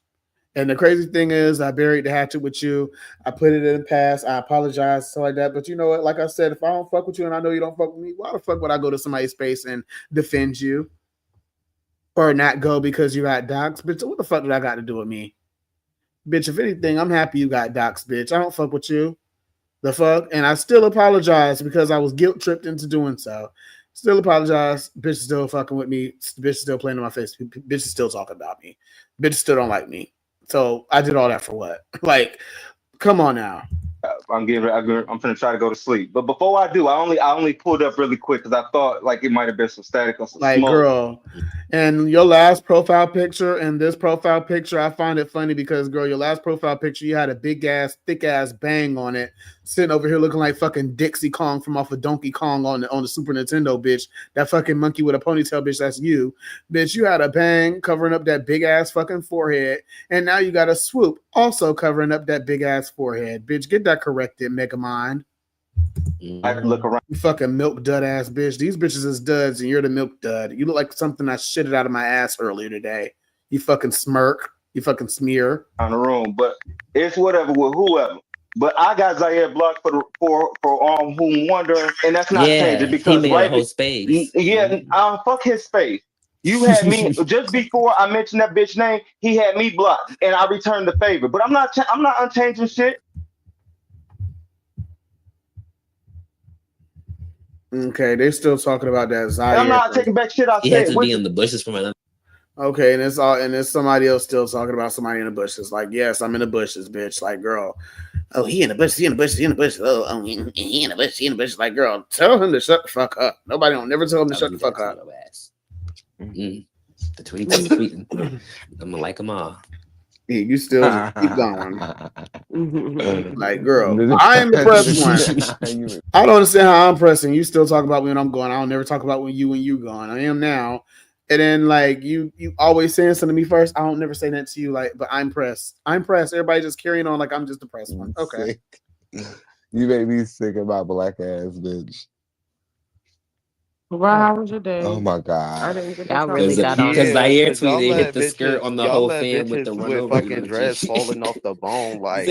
And the crazy thing is, I buried the hatchet with you. I put it in the past. I apologize, stuff like that. But you know what? Like I said, if I don't fuck with you and I know you don't fuck with me, why the fuck would I go to somebody's space and defend you? Or not go because you got docs? Bitch, what the fuck did I got to do with me? Bitch, if anything, I'm happy you got docs, bitch. I don't fuck with you. The fuck? And I still apologize because I was guilt tripped into doing so. Still apologize. Bitch is still fucking with me. Bitch is still playing in my face. Bitch is still talking about me. Bitch still don't like me. So I did all that for what? Like, come on now. I'm finna try to go to sleep. But before I do, I only pulled up really quick because I thought like it might have been some static or some like smoke. Girl, and your last profile picture and this profile picture, I find it funny because girl, your last profile picture, you had a big ass, thick ass bang on it, sitting over here looking like fucking Dixie Kong from off of Donkey Kong on the Super Nintendo, bitch. That fucking monkey with a ponytail, bitch. That's you, bitch. You had a bang covering up that big ass fucking forehead, and now you got a swoop also covering up that big ass forehead, bitch. Get that corrected, Megamind. I look around. You fucking milk dud ass bitch. These bitches is duds and you're the milk dud. You look like something I shitted out of my ass earlier today. You fucking smirk. You fucking smear. On the room, but it's whatever with whoever. But I got Zaire blocked for whom wondering, and that's not changing because he made a whole space. Fuck his space. You had me just before I mentioned that bitch name. He had me blocked, and I returned the favor. But I'm not unchanging shit. Okay, they're still talking about that Zaire. I'm not taking back shit I said. He had to be in the bushes for my. Okay, and it's somebody else still talking about somebody in the bushes. Like, yes, I'm in the bushes, bitch. Like, girl, oh, he in the bushes, he in the bushes, he in the bushes. Oh, he in the bushes, he in the bushes. Like, girl, tell him to shut the fuck up. Nobody don't never tell him to shut the fuck up. The tweets, I'm gonna like them all. Yeah, you still just keep going. Like, girl, I am the pressed one. I don't understand how I'm pressing. You still talk about when I'm going. I don't never talk about when you gone. I am now. And then like you always saying something to me first. I don't never say that to you. Like, but I'm pressed. I'm pressed. Everybody just carrying on like I'm just the pressed one. Okay. You made me sick of my black ass bitch. Well, how was your day? Oh my god! I didn't get y'all really got on. Because Zaire y'all tweeted hit the bitches, skirt on the y'all whole let fan with the bitches run with over fucking dress falling off the bone. Like,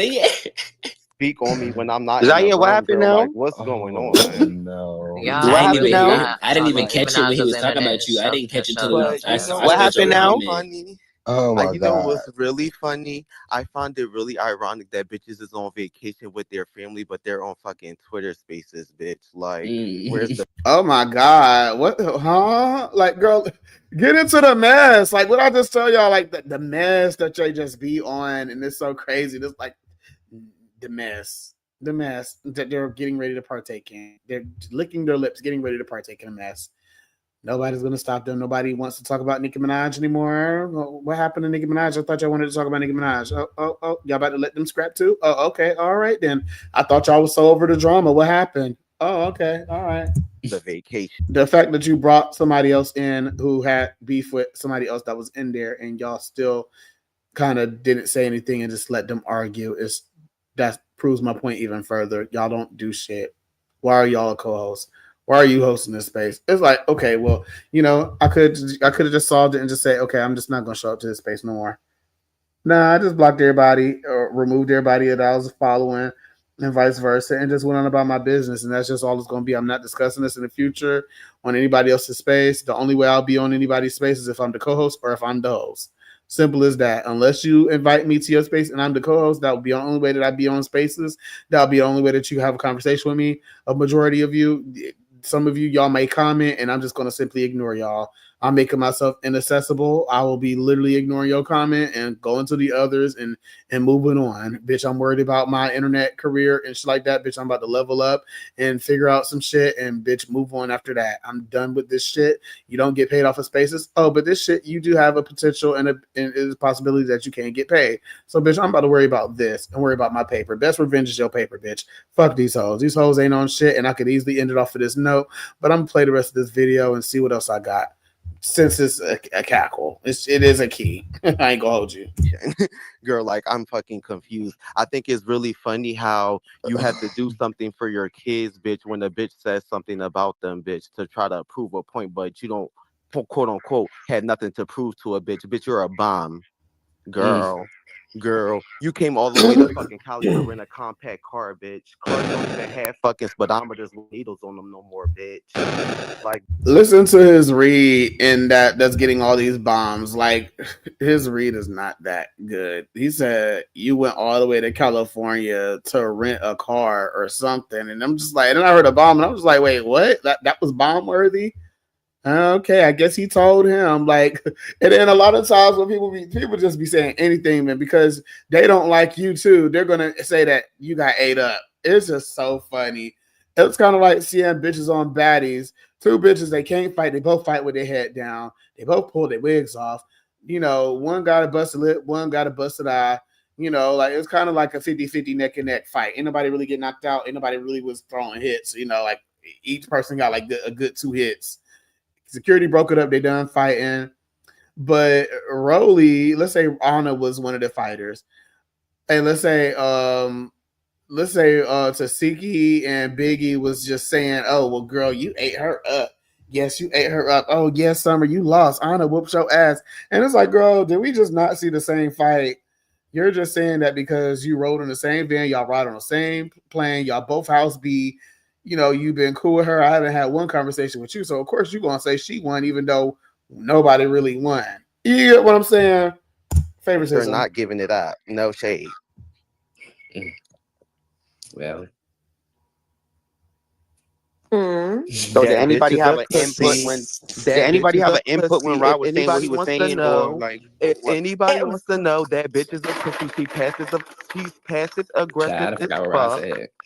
speak on me when I'm not in the Zaire, room, what happened girl. now? Like, what's going on? No. Y'all What I happened didn't even now? hear. I didn't even catch it when he was talking about you. I didn't catch it until But I you saw know I What saw happened your now? comment. funny? Oh my You know god! what's really funny? I find it really ironic that bitches is on vacation with their family, but they're on fucking Twitter Spaces, bitch. Like, where's the? Oh my god! What? Huh? Like, girl, get into the mess. Like, what I just tell y'all? Like the mess that they just be on, and it's so crazy. This like the mess that they're getting ready to partake in. They're licking their lips, getting ready to partake in a mess. Nobody's gonna stop them. Nobody wants to talk about Nicki Minaj anymore. What happened to Nicki Minaj? I thought y'all wanted to talk about Nicki Minaj. Oh, y'all about to let them scrap too? Oh, okay, all right then. I thought y'all was so over the drama. What happened? Oh, okay, all right. The vacation. The fact that you brought somebody else in who had beef with somebody else that was in there, and y'all still kind of didn't say anything and just let them argue. That proves my point even further. Y'all don't do shit. Why are y'all a co-host? Why are you hosting this space? It's like, okay, well, I could have just solved it and just say, okay, I'm just not gonna show up to this space no more. Nah, I just blocked everybody or removed everybody that I was following and vice versa and just went on about my business. And that's just all it's going to be. I'm not discussing this in the future on anybody else's space. The only way I'll be on anybody's space is if I'm the co-host or if I'm the host. Simple as that. Unless you invite me to your space and I'm the co-host, that will be the only way that I be on spaces. That'll be the only way that you have a conversation with me. A majority of you, some of you, y'all may comment and I'm just going to simply ignore y'all. I'm making myself inaccessible. I will be literally ignoring your comment and going to the others and moving on. Bitch, I'm worried about my internet career and shit like that. Bitch, I'm about to level up and figure out some shit and bitch, move on after that. I'm done with this shit. You don't get paid off of spaces. Oh, but this shit, you do have a potential and a possibility that you can't get paid. So, bitch, I'm about to worry about this and worry about my paper. Best revenge is your paper, bitch. Fuck these hoes. These hoes ain't on shit and I could easily end it off of this note, but I'm going to play the rest of this video and see what else I got. Since it's a cackle, it is a key. I ain't gonna hold you. Girl, like, I'm fucking confused. I think it's really funny how you have to do something for your kids, bitch, when a bitch says something about them, bitch, to try to prove a point, but you don't, quote unquote, had nothing to prove to a bitch. Bitch, you're a bomb. Girl, you came all the way to fucking Cali to rent a compact car, bitch. Cars don't even have fucking speedometers with needles on them no more, bitch. Like, listen to his read and that's getting all these bombs. Like, his read is not that good. He said you went all the way to California to rent a car or something, and I'm just like, and I heard a bomb, and I was like, wait, what? That was bomb worthy? Okay, I guess he told him, like, and then a lot of times when people just be saying anything, man, because they don't like you too, they're gonna say that you got ate up. It's just so funny. It's kind of like seeing bitches on baddies. Two bitches, they can't fight. They both fight with their head down. They both pull their wigs off. One got a busted lip, one got a busted eye. Like it's kind of like a 50-50 neck and neck fight. Ain't nobody really get knocked out. Ain't nobody really was throwing hits. Like each person got like a good 2 hits. Security broke it up. They done fighting. But Rolly, let's say Anna was one of the fighters. And let's say Tasiki and Biggie was just saying, oh, well, girl, you ate her up. Yes, you ate her up. Oh, yes, Summer, you lost. Anna whooped your ass. And it's like, girl, did we just not see the same fight? You're just saying that because you rode in the same van, y'all ride on the same plane, y'all both house B. You've been cool with her. I haven't had one conversation with you. So, of course, you're going to say she won, even though nobody really won. You get what I'm saying? Favoritism. They're not giving it up. No shade. Well. So did anybody have an input when? Did anybody have an input when Rod was saying what he was saying, or like? If anybody wants to know, that bitch is a pussy. She's passive aggressive as fuck.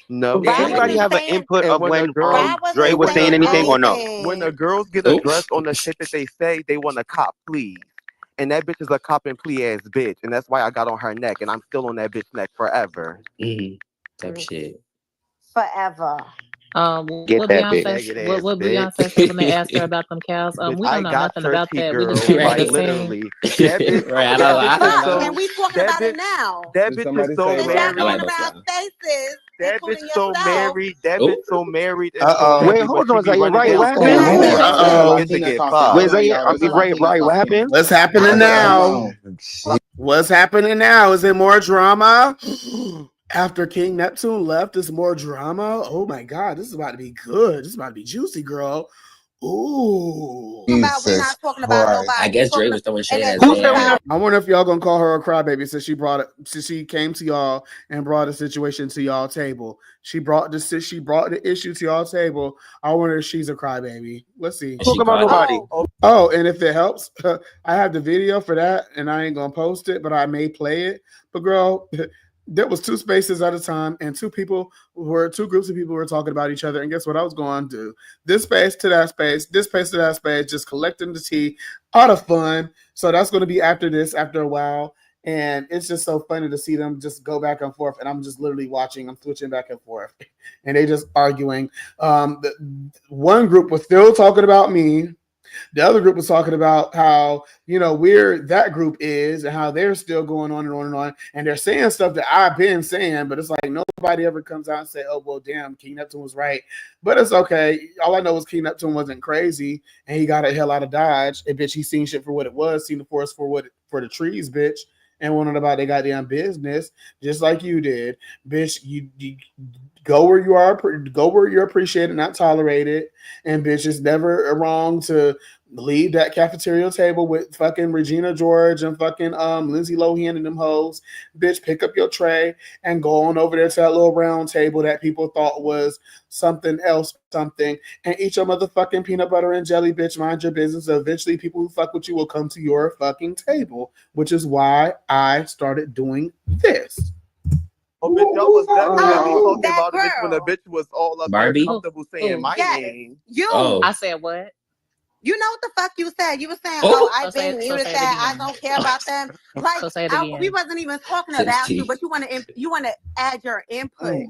No. Did anybody have an input of when Dre was saying anything or no? When the girls get addressed on the shit that they say, they want to cop pleas. And that bitch is a cop and plea ass bitch. And that's why I got on her neck. And I'm still on that bitch neck forever. Type shit. Forever. Get what that Beyonce, what Beyonce said when they asked her about them cows? We don't know nothing about that. We just hear the literally. That bitch, and we talking about it now. That bitch is so married. About faces. That bitch so married. That bitch so married. Wait, hold on, Zaya. Right, what happened? Wait, Zaya, what happened? What's happening now? What's happening now? Is it more drama? After King Neptune left, is more drama. Oh my God, this is about to be good. This is about to be juicy, girl. Ooh. We're not talking about nobody. I guess Dre was throwing shade at I wonder if y'all gonna call her a crybaby since she came to y'all and brought a situation to y'all table. She brought the issue to y'all table. I wonder if she's a crybaby. Let's see. Talk about nobody. Oh, and if it helps, I have the video for that, and I ain't gonna post it, but I may play it. But girl. There was 2 spaces at a time, and 2 groups of people were talking about each other. And guess what I was going to do? This space to that space, this space to that space, just collecting the tea out of fun. So that's going to be after a while. And it's just so funny to see them just go back and forth. And I'm just literally watching. I'm switching back and forth. And they just arguing. One group was still talking about me. The other group was talking about how, where that group is and how they're still going on and on and on. And they're saying stuff that I've been saying, but it's like nobody ever comes out and say, oh, well, damn, King Neptune was right. But it's okay. All I know is King Neptune wasn't crazy and he got a hell out of Dodge. And bitch, he seen shit for what it was, seen the forest for the trees, bitch. And went on about their goddamn business, just like you did, bitch. You go where you are, go where you're appreciated, not tolerated, and bitch, it's never wrong to leave that cafeteria table with fucking Regina George and fucking Lindsay Lohan and them hoes. Bitch, pick up your tray and go on over there to that little round table that people thought was something else, something, and eat your motherfucking peanut butter and jelly, bitch. Mind your business. Eventually, people who fuck with you will come to your fucking table, which is why I started doing this. Oh, bitch, y'all was definitely talking about it when the bitch was all up there comfortable saying my name. You. I said what? You know what the fuck you said? You were saying, I've been muted that. I don't care about them. Like, we wasn't even talking about you, but you want to add your input.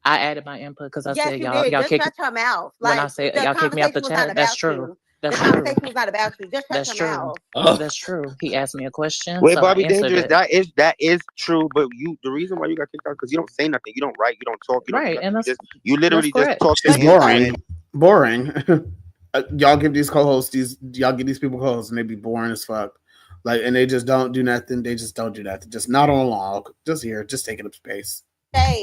I added my input because I said y'all kicked shut your mouth. When I said y'all kicked me out the chat, that's true. That's true. The conversation was not about you. Just shut your mouth. That's true. He asked me a question. Wait, so Bobby Dangerous, that is true, but the reason why you got kicked out because you don't say nothing, you don't write, you don't talk, you don't do nothing. You literally just talk. It's boring. Y'all give these co-hosts y'all give these people co-hosts and they be boring as fuck. Like, and they just don't do nothing. They just don't do nothing. Just not on a log. Just here, just taking up space.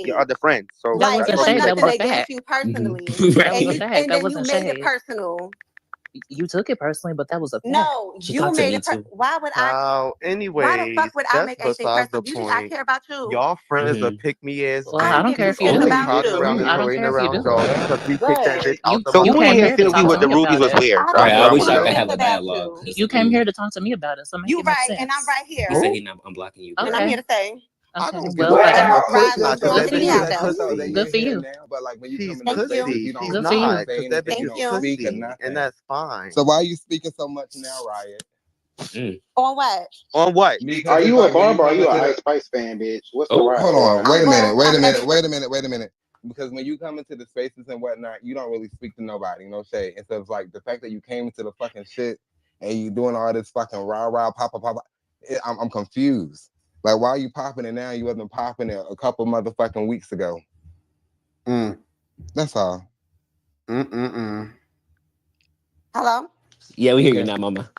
Your other friends. So like, it was nothing against you personally. And then you made it personal. You took it personally, but that was a fact. No, you made it. Why would I? Anyway, why the fuck would I make anything personal? You think I care about you? Y'all friends are pick me ass. Well, I don't care if you do. I don't care if you do. Because we kicked that bitch out the So who in here said we with the rubies was weird? I wish I could have a dialogue. You came here to talk to me about it, so you right, and I'm right here. He said I'm blocking you. And I'm here to say. Okay, well, good for you. But like when you she's come pussy, you don't she's not, because that bitch is pussy, and that's fine. So why are you speaking so much now, Riot? On what? On what? Are you a Barb or are you an Ice Spice fan, bitch? What's the right? Hold on, wait a minute. Because when you come into the spaces and whatnot, you don't really speak to nobody, no shade. And so it's like the fact that you came into the fucking shit and you doing all this fucking rah pop. I'm confused. Like, why are you popping it now? You wasn't popping it a couple motherfucking weeks ago. That's all. Hello? Yeah, we hear you now, mama.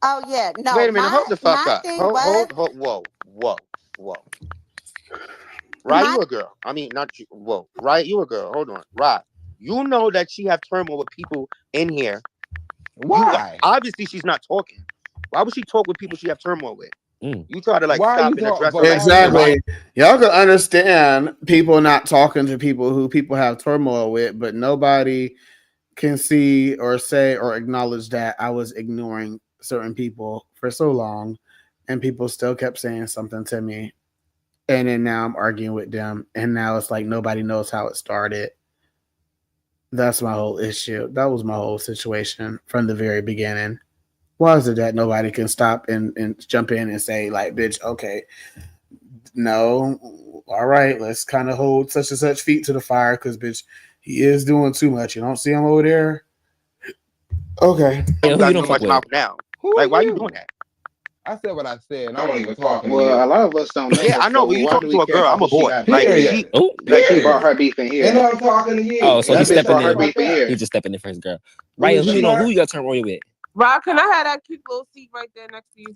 Oh, yeah. No. Wait a minute. Hold the fuck up. Hold. Whoa. Right, you a girl. I mean, not you. Whoa. Right, you a girl. Hold on. Right. You know that she have turmoil with people in here. Why? Obviously, she's not talking. Why would she talk with people she have turmoil with? You try to stop and address her. Exactly. Y'all can understand people not talking to people who people have turmoil with, but nobody can see or say or acknowledge that I was ignoring certain people for so long and people still kept saying something to me. And then now I'm arguing with them. And now it's like nobody knows how it started. That's my whole issue. That was my whole situation from the very beginning. Why is it that nobody can stop and jump in and say, like, bitch, okay, no, all right, let's kind of hold such and such feet to the fire because, bitch, he is doing too much. You don't see him over there? Okay. You don't much mouth now. Like, why are you doing that? I said what I said, and I wasn't even talking. Well, a lot of us don't know. Yeah, I know. When you talking to a girl, I'm a boy. Like, she brought her beef in here. And I'm talking to you. Oh, so he's stepping in. Here. He just stepping in for his girl. Right? Who you got turmoil with? Rob, can I have that cute little seat right there next to you,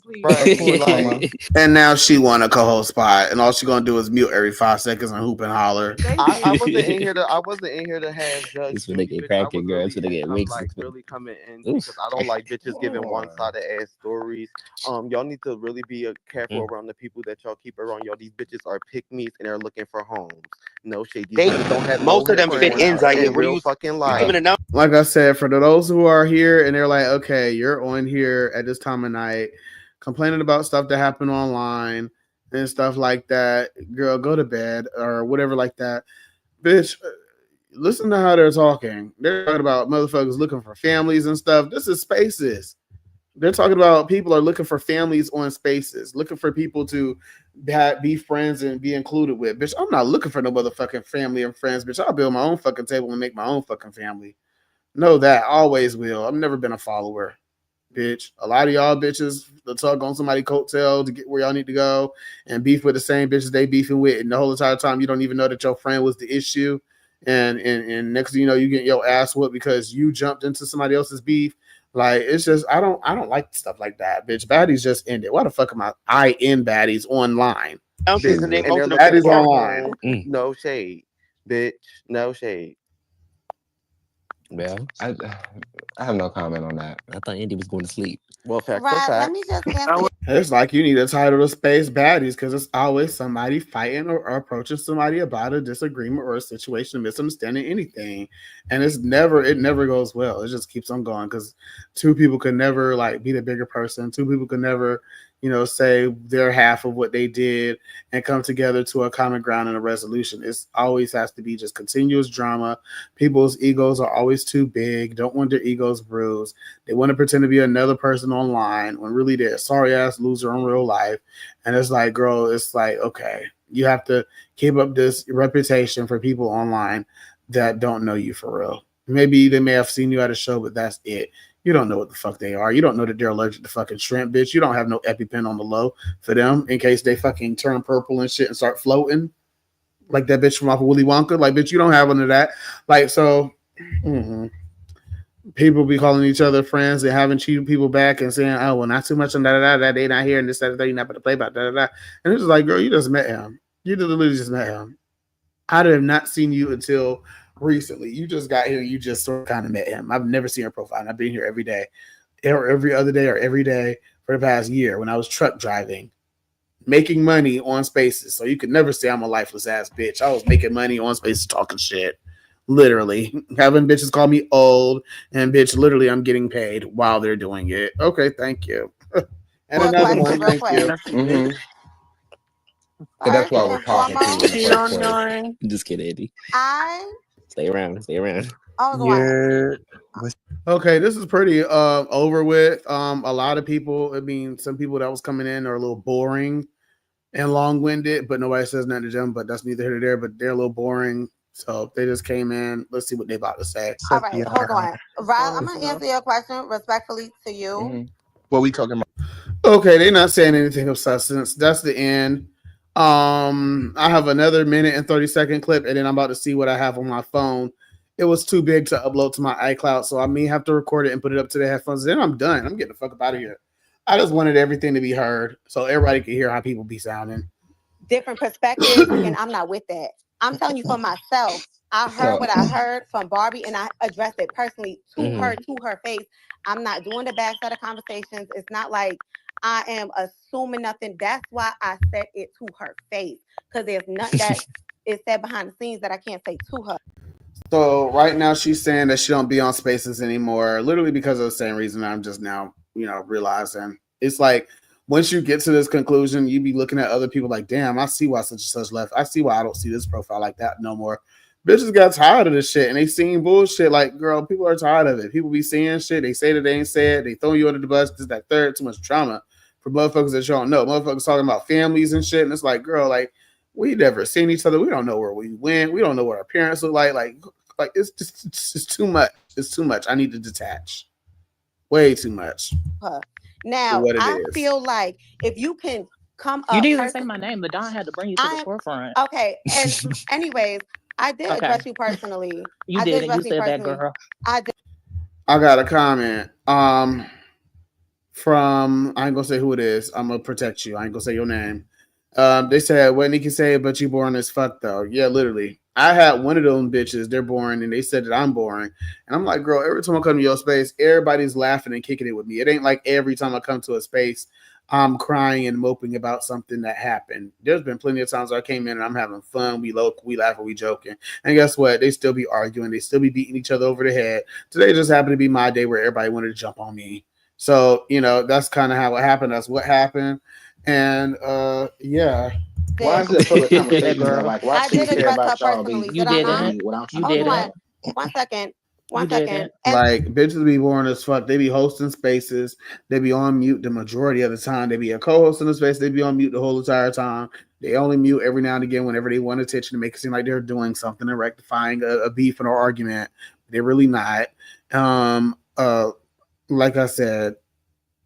please? And now she won a co-host spot, and all she's gonna do is mute every 5 seconds and hoop and holler. I wasn't in here to have judge. This when they get cracking, girl. That's when they get wigs. Like really coming in because I don't like bitches giving one-sided ass stories. Y'all need to really be careful around the people that y'all keep around y'all. These bitches are pick-me's and they're looking for homes. No shade. They don't have most of them fit in. Like real fucking life. Like I said, for those who are here and they're like, okay, you're on here at this time of night complaining about stuff that happened online and stuff like that, girl, go to bed or whatever like that. Bitch, listen to how they're talking. They're talking about motherfuckers looking for families and stuff. This is spaces. They're talking about people are looking for families on spaces, looking for people to be friends and be included with. Bitch, I'm not looking for no motherfucking family and friends. Bitch, I'll build my own fucking table and make my own fucking family. Know that. Always will. I've never been a follower. bitch. A lot of y'all bitches the tug on somebody's coattail to get where y'all need to go and beef with the same bitches they beefing with, and the whole entire time you don't even know that your friend was the issue. And next thing you know, you get your ass whooped because you jumped into somebody else's beef. Like, it's just I don't like stuff like that, bitch. Baddies just ended. Why the fuck am I in baddies online? Because Bitch, most of them baddies online. No shade, bitch. No shade. Well, I have no comment on that. I thought Andy was going to sleep. Well, facts. Right, Facts. let me just answer. It's like you need a title of space baddies because it's always somebody fighting or approaching somebody about a disagreement or a situation, a misunderstanding, anything. And it never goes well. It just keeps on going because two people could never like be the bigger person. Two people could never, say their half of what they did and come together to a common ground and a resolution. It's always has to be just continuous drama. People's egos are always too big, don't want their egos bruised. They want to pretend to be another person online when really they're a sorry ass loser in real life. And it's like, girl, it's like, okay, you have to keep up this reputation for people online that don't know you for real. Maybe they may have seen you at a show, but that's it. You don't know what the fuck they are. You don't know that they're allergic to fucking shrimp, bitch. You don't have no EpiPen on the low for them in case they fucking turn purple and shit and start floating like that bitch from off of Willy Wonka. Like, bitch, you don't have none of that. Like, so people be calling each other friends and having cheated people back and saying, oh, well, not too much on that they not here and this, that, you're not going to play about that. And it's just like, girl, you just met him. You literally just met him. I have not seen you until recently. You just got here. You just sort of kind of met him. I've never seen her profile. And I've been here every day or every other day or every day for the past year when I was truck driving, making money on Spaces. So you could never say I'm a lifeless ass bitch. I was making money on Spaces talking shit. Literally having bitches call me old and bitch, literally I'm getting paid while they're doing it. Okay, thank you. And another one, thank you. Mm-hmm. So that's why we're talking to you. No. Just kidding, Andy. I Stay around. Stay around. Okay, this is pretty over with. A lot of people, I mean, some people that was coming in are a little boring and long-winded, but nobody says nothing to them, but that's neither here nor there, but they're a little boring. So they just came in. Let's see what they about to say. All right, hold on. Rob, I'm gonna answer your question respectfully to you. Mm-hmm. What we talking about? Okay, they're not saying anything of substance. That's the end. I have another minute and 30-second clip, and then I'm about to see what I have on my phone. It was too big to upload to my iCloud, so I may have to record it and put it up to the headphones. Then I'm done. I'm getting the fuck up out of here. I just wanted everything to be heard so everybody could hear how people be sounding. Different perspectives, and I'm not with that. I'm telling you for myself. I heard what I heard from Barbie, and I addressed it personally to her, to her face. I'm not doing the backside of conversations. It's not like I am assuming nothing. That's why I said it to her face, because there's nothing that is said behind the scenes that I can't say to her. So right now she's saying that she don't be on Spaces anymore, literally because of the same reason I'm just now, realizing. It's like once you get to this conclusion, you be looking at other people like, damn, I see why such and such left. I see why I don't see this profile like that no more. Bitches got tired of this shit and they seen bullshit. Like, girl, people are tired of it. People be seeing shit. They say that they ain't said. They throw you under the bus. This, that, third. Too much trauma for motherfuckers that you don't know. Motherfuckers talking about families and shit. And it's like, girl, like, we never seen each other. We don't know where we went. We don't know what our parents look like. Like it's just it's too much. It's too much. I need to detach. Way too much. Now I feel like if you can come up, you didn't even say my name, but Don had to bring you to the forefront. Okay, and anyways, I did address you personally. You did, and you said that, girl. I did. I got a comment. From I ain't gonna say who it is. I'm gonna protect you. I ain't gonna say your name. They said what Nikki said, but you boring as fuck though. Yeah, literally. I had one of them bitches, they're boring, and they said that I'm boring. And I'm like, girl, every time I come to your space, everybody's laughing and kicking it with me. It ain't like every time I come to a space, I'm crying and moping about something that happened. There's been plenty of times I came in and I'm having fun, we laughing, we joking. And guess what? They still be arguing, they still be beating each other over the head. Today just happened to be my day where everybody wanted to jump on me. So, that's kind of how it happened. That's what happened. And yeah. Why is it for the conversation? Like, why should we care about y'all being you did it? You did it. 1 second. 1 second. Like, bitches be boring as fuck. They be hosting spaces. They be on mute the majority of the time. They be a co-host in the space. They be on mute the whole entire time. They only mute every now and again whenever they want attention to make it seem like they're doing something and rectifying a beef or argument. They're really not. Like I said,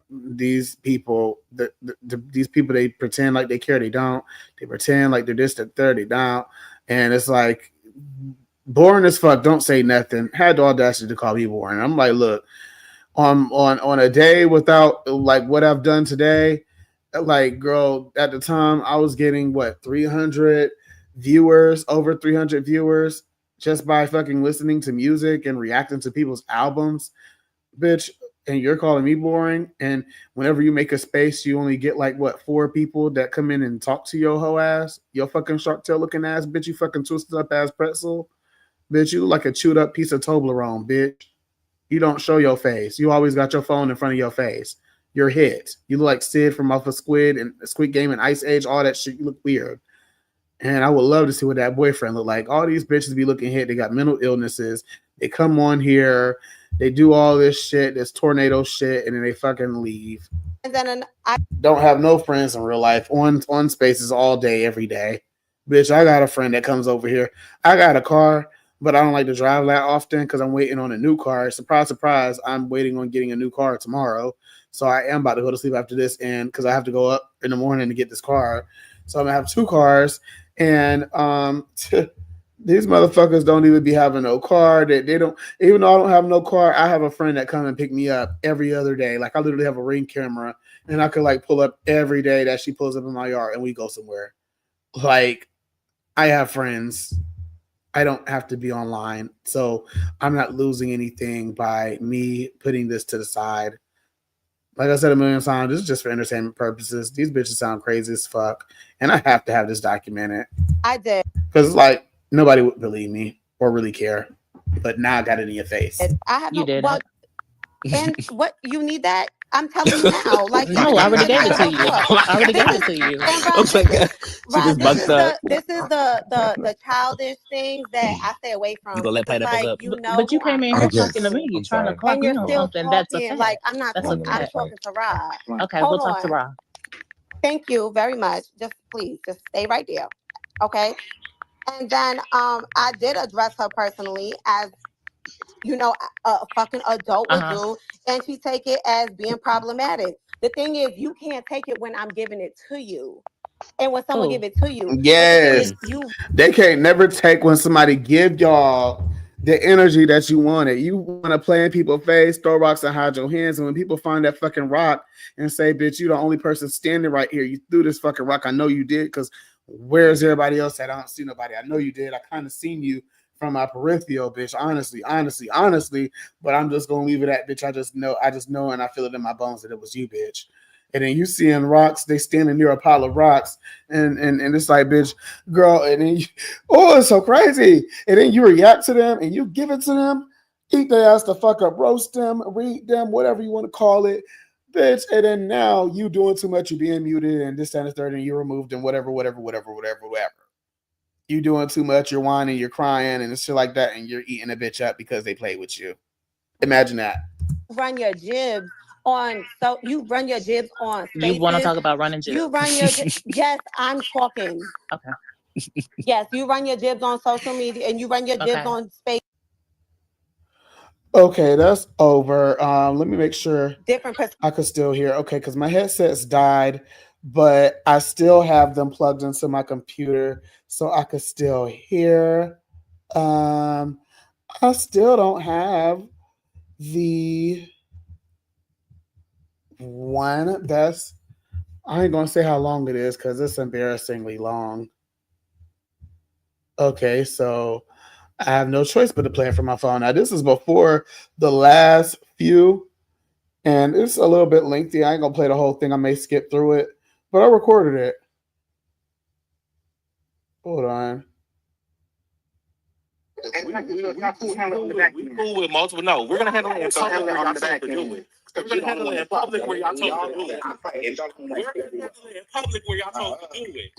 these people, these people, they pretend like they care, they don't. They pretend like they're distant, third, they don't. And it's like boring as fuck. Don't say nothing. Had the audacity to call me boring. I'm like, look, on a day without like what I've done today, like girl, at the time I was getting what 300 viewers, over 300 viewers just by fucking listening to music and reacting to people's albums, bitch. And you're calling me boring. And whenever you make a space, you only get like what 4 people that come in and talk to your hoe ass, your fucking shark tail looking ass, bitch. You fucking twisted up ass pretzel, bitch. You look like a chewed up piece of Toblerone, bitch. You don't show your face. You always got your phone in front of your face. You're hit. You look like Sid from off of Squid and Squid Game and Ice Age, all that shit. You look weird. And I would love to see what that boyfriend look like. All these bitches be looking hit. They got mental illnesses. They come on here. They do all this shit, this tornado shit, and then they fucking leave. And then I don't have no friends in real life. On spaces all day, every day. Bitch, I got a friend that comes over here. I got a car, but I don't like to drive that often because I'm waiting on a new car. Surprise, surprise, I'm waiting on getting a new car tomorrow. So I am about to go to sleep after this, and because I have to go up in the morning to get this car. So I'm gonna have 2 cars, and these motherfuckers don't even be having no car. They don't, even though I don't have no car, I have a friend that come and pick me up every other day. Like I literally have a Ring camera, and I could like pull up every day that she pulls up in my yard, and we go somewhere. Like I have friends. I don't have to be online, so I'm not losing anything by me putting this to the side. Like I said a million times, this is just for entertainment purposes. These bitches sound crazy as fuck, and I have to have this documented. I did. Because it's like nobody would believe me or really care, but now I got it in your face. I have You no. did. Well, and what you need that? I'm telling you now. Like No, I already gave it to you. I already gave it to you. And Rob, Oh my God. She Rob, just bucked up. this is the childish things that I stay away from. You gonna let It's pineapples like up? you know, But you who I came in am. here talking to me. You're I'm trying to sorry. clock And me you're on still something. That's a talking fact. like I'm not. That's a I'm fact. talking to Rob. Okay, Hold we'll talk to on. Rob. Thank you very much. Just please, just stay right there. Okay. And then I did address her personally as you know a fucking adult would do, and she take it as being problematic. The thing is, you can't take it when I'm giving it to you, and when someone give it to you. But the thing Yes. is, you They can't never take when somebody give y'all the energy that you wanted. You want to play in people's face, throw rocks and hide your hands. And when people find that fucking rock and say, bitch, you the only person standing right here. You threw this fucking rock. I know you did, because where's everybody else at? I don't see nobody. I know you did. I kind of seen you from my peripheral, bitch. Honestly. But I'm just gonna leave it at, bitch. I just know and I feel it in my bones that it was you, bitch. And then you seeing rocks, they standing near a pile of rocks, and it's like, bitch, girl, and then oh, it's so crazy. And then you react to them and you give it to them, eat their ass the fuck up, roast them, read them, whatever you want to call it, bitch. And then now you doing too much, you being muted, and this, that, and the third, and you removed, and whatever. You doing too much, you're whining, you're crying, and shit like that, and you're eating a bitch up because they played with you. Imagine that. run your jibs on, so you run your jibs on spaces. You want to talk about running jibs? You run your yes, I'm talking. Okay. Yes, you run your jibs on social media, and you run your jibs on space. Okay, that's over. Let me make sure Different I could still hear. Okay, because my headset's died, but I still have them plugged into my computer, so I could still hear. I still don't have the one that's. I ain't gonna say how long it is because it's embarrassingly long. Okay, so I have no choice but to play it from my phone. Now, this is before the last few, and it's a little bit lengthy. I ain't gonna play the whole thing. I may skip through it, but I recorded it. Hold on. We cool with multiple. No, we're gonna handle it in public where y'all told to do it. We're gonna handle it in public where y'all told to do it. We're gonna handle it in public where y'all told to do it.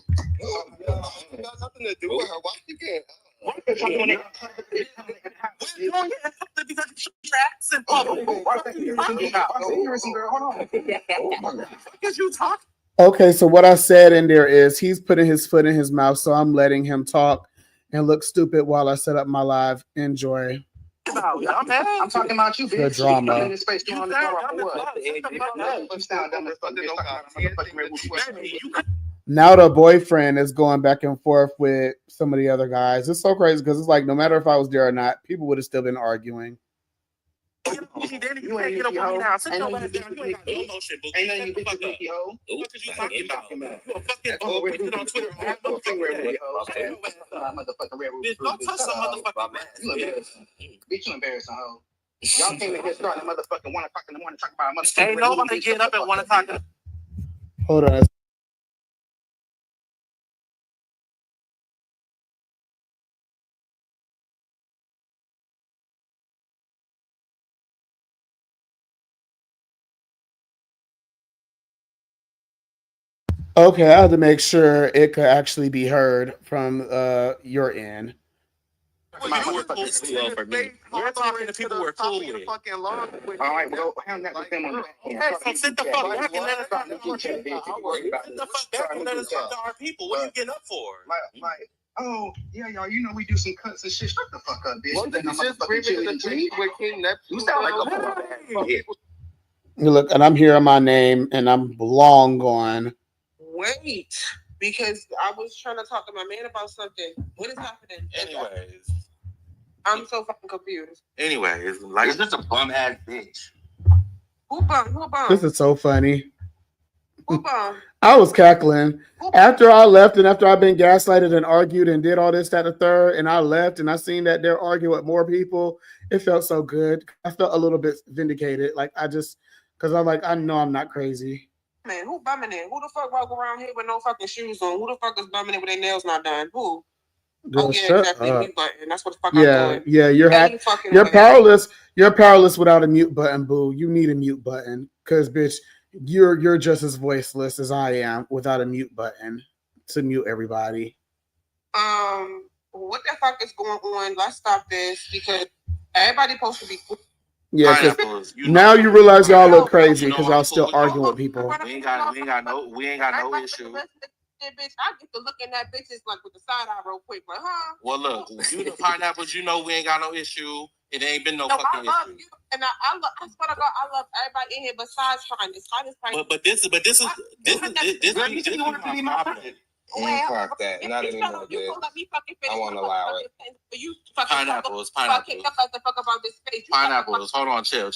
Got nothing to do with her. Why she can't? We're doing it in public because you tracks in public. Because you talk. Okay, so what I said in there is he's putting his foot in his mouth, so I'm letting him talk and look stupid while I set up my live. Enjoy. about? I'm mad. I'm talking about you, bitch. The drama. I'm in this space doing this for what? Now the boyfriend is going back and forth with some of the other guys. It's so crazy because it's like no matter if I was there or not, people would have still been arguing. You ain't get up on me now. Sit your ass down. You ain't got no emotion, boo. Ain't nothing you bitches Nicky hoe. What you talking about? You a fucking put it on Twitter. I don't fucking red hoe. Motherfucking red Bitch, don't touch some motherfucking ass. You embarrassing. Bitch, you embarrassing hoe. Y'all came in here starting at motherfucking 1 o'clock in the morning talking about motherfucking. Ain't nobody getting up at 1 o'clock. Hold on. Okay, I had to make sure it could actually be heard from your end. We're talking to people we're cool with. All right, well, hang that with them on the back. Hey, sit the fuck back and let us talk to our people. Sit the fuck back and let us talk to our people. What are you getting up for? Like, oh, yeah, y'all, you know we do some cuts and shit. Shut the fuck up, bitch. What did you just remix the beat with King Neptune? You sound like a Look, and I'm hearing my name, and I'm long gone. Wait, because I was trying to talk to my man about something. What is happening? Anyways. I'm so fucking confused. Anyways, like it's just a bum ass bitch. Who bum? Who bum? This is so funny. Who bum? I was cackling after I left, and after I've been gaslighted and argued and did all this, that, the third, and I left, and I seen that they're arguing with more people. It felt so good. I felt a little bit vindicated. Like because I'm like, I know I'm not crazy. Man, who bumming it? Who the fuck walk around here with no fucking shoes on? Who the fuck is bumming it with their nails not done? Who? Girl, oh yeah, exactly. Mute button. That's what the fuck I'm doing. Yeah, you're powerless. You're powerless without a mute button, boo. You need a mute button because, bitch, you're just as voiceless as I am without a mute button to mute everybody. What the fuck is going on? Let's stop this because everybody supposed to be. Yeah, because now you realize y'all look crazy because y'all still arguing with people. We ain't got no issue. Bitch, I get to looking at bitches like with the side eye real quick, like, huh? Well, look, you the pineapples, you know we ain't got no issue. It ain't been no fucking I love issue. You, and I swear to God, I love everybody in here besides Finest. But this is my problem. Fuck that. Not anymore, bitch. I want to allow it. Pineapples. Pineapples. Hold on, chill. You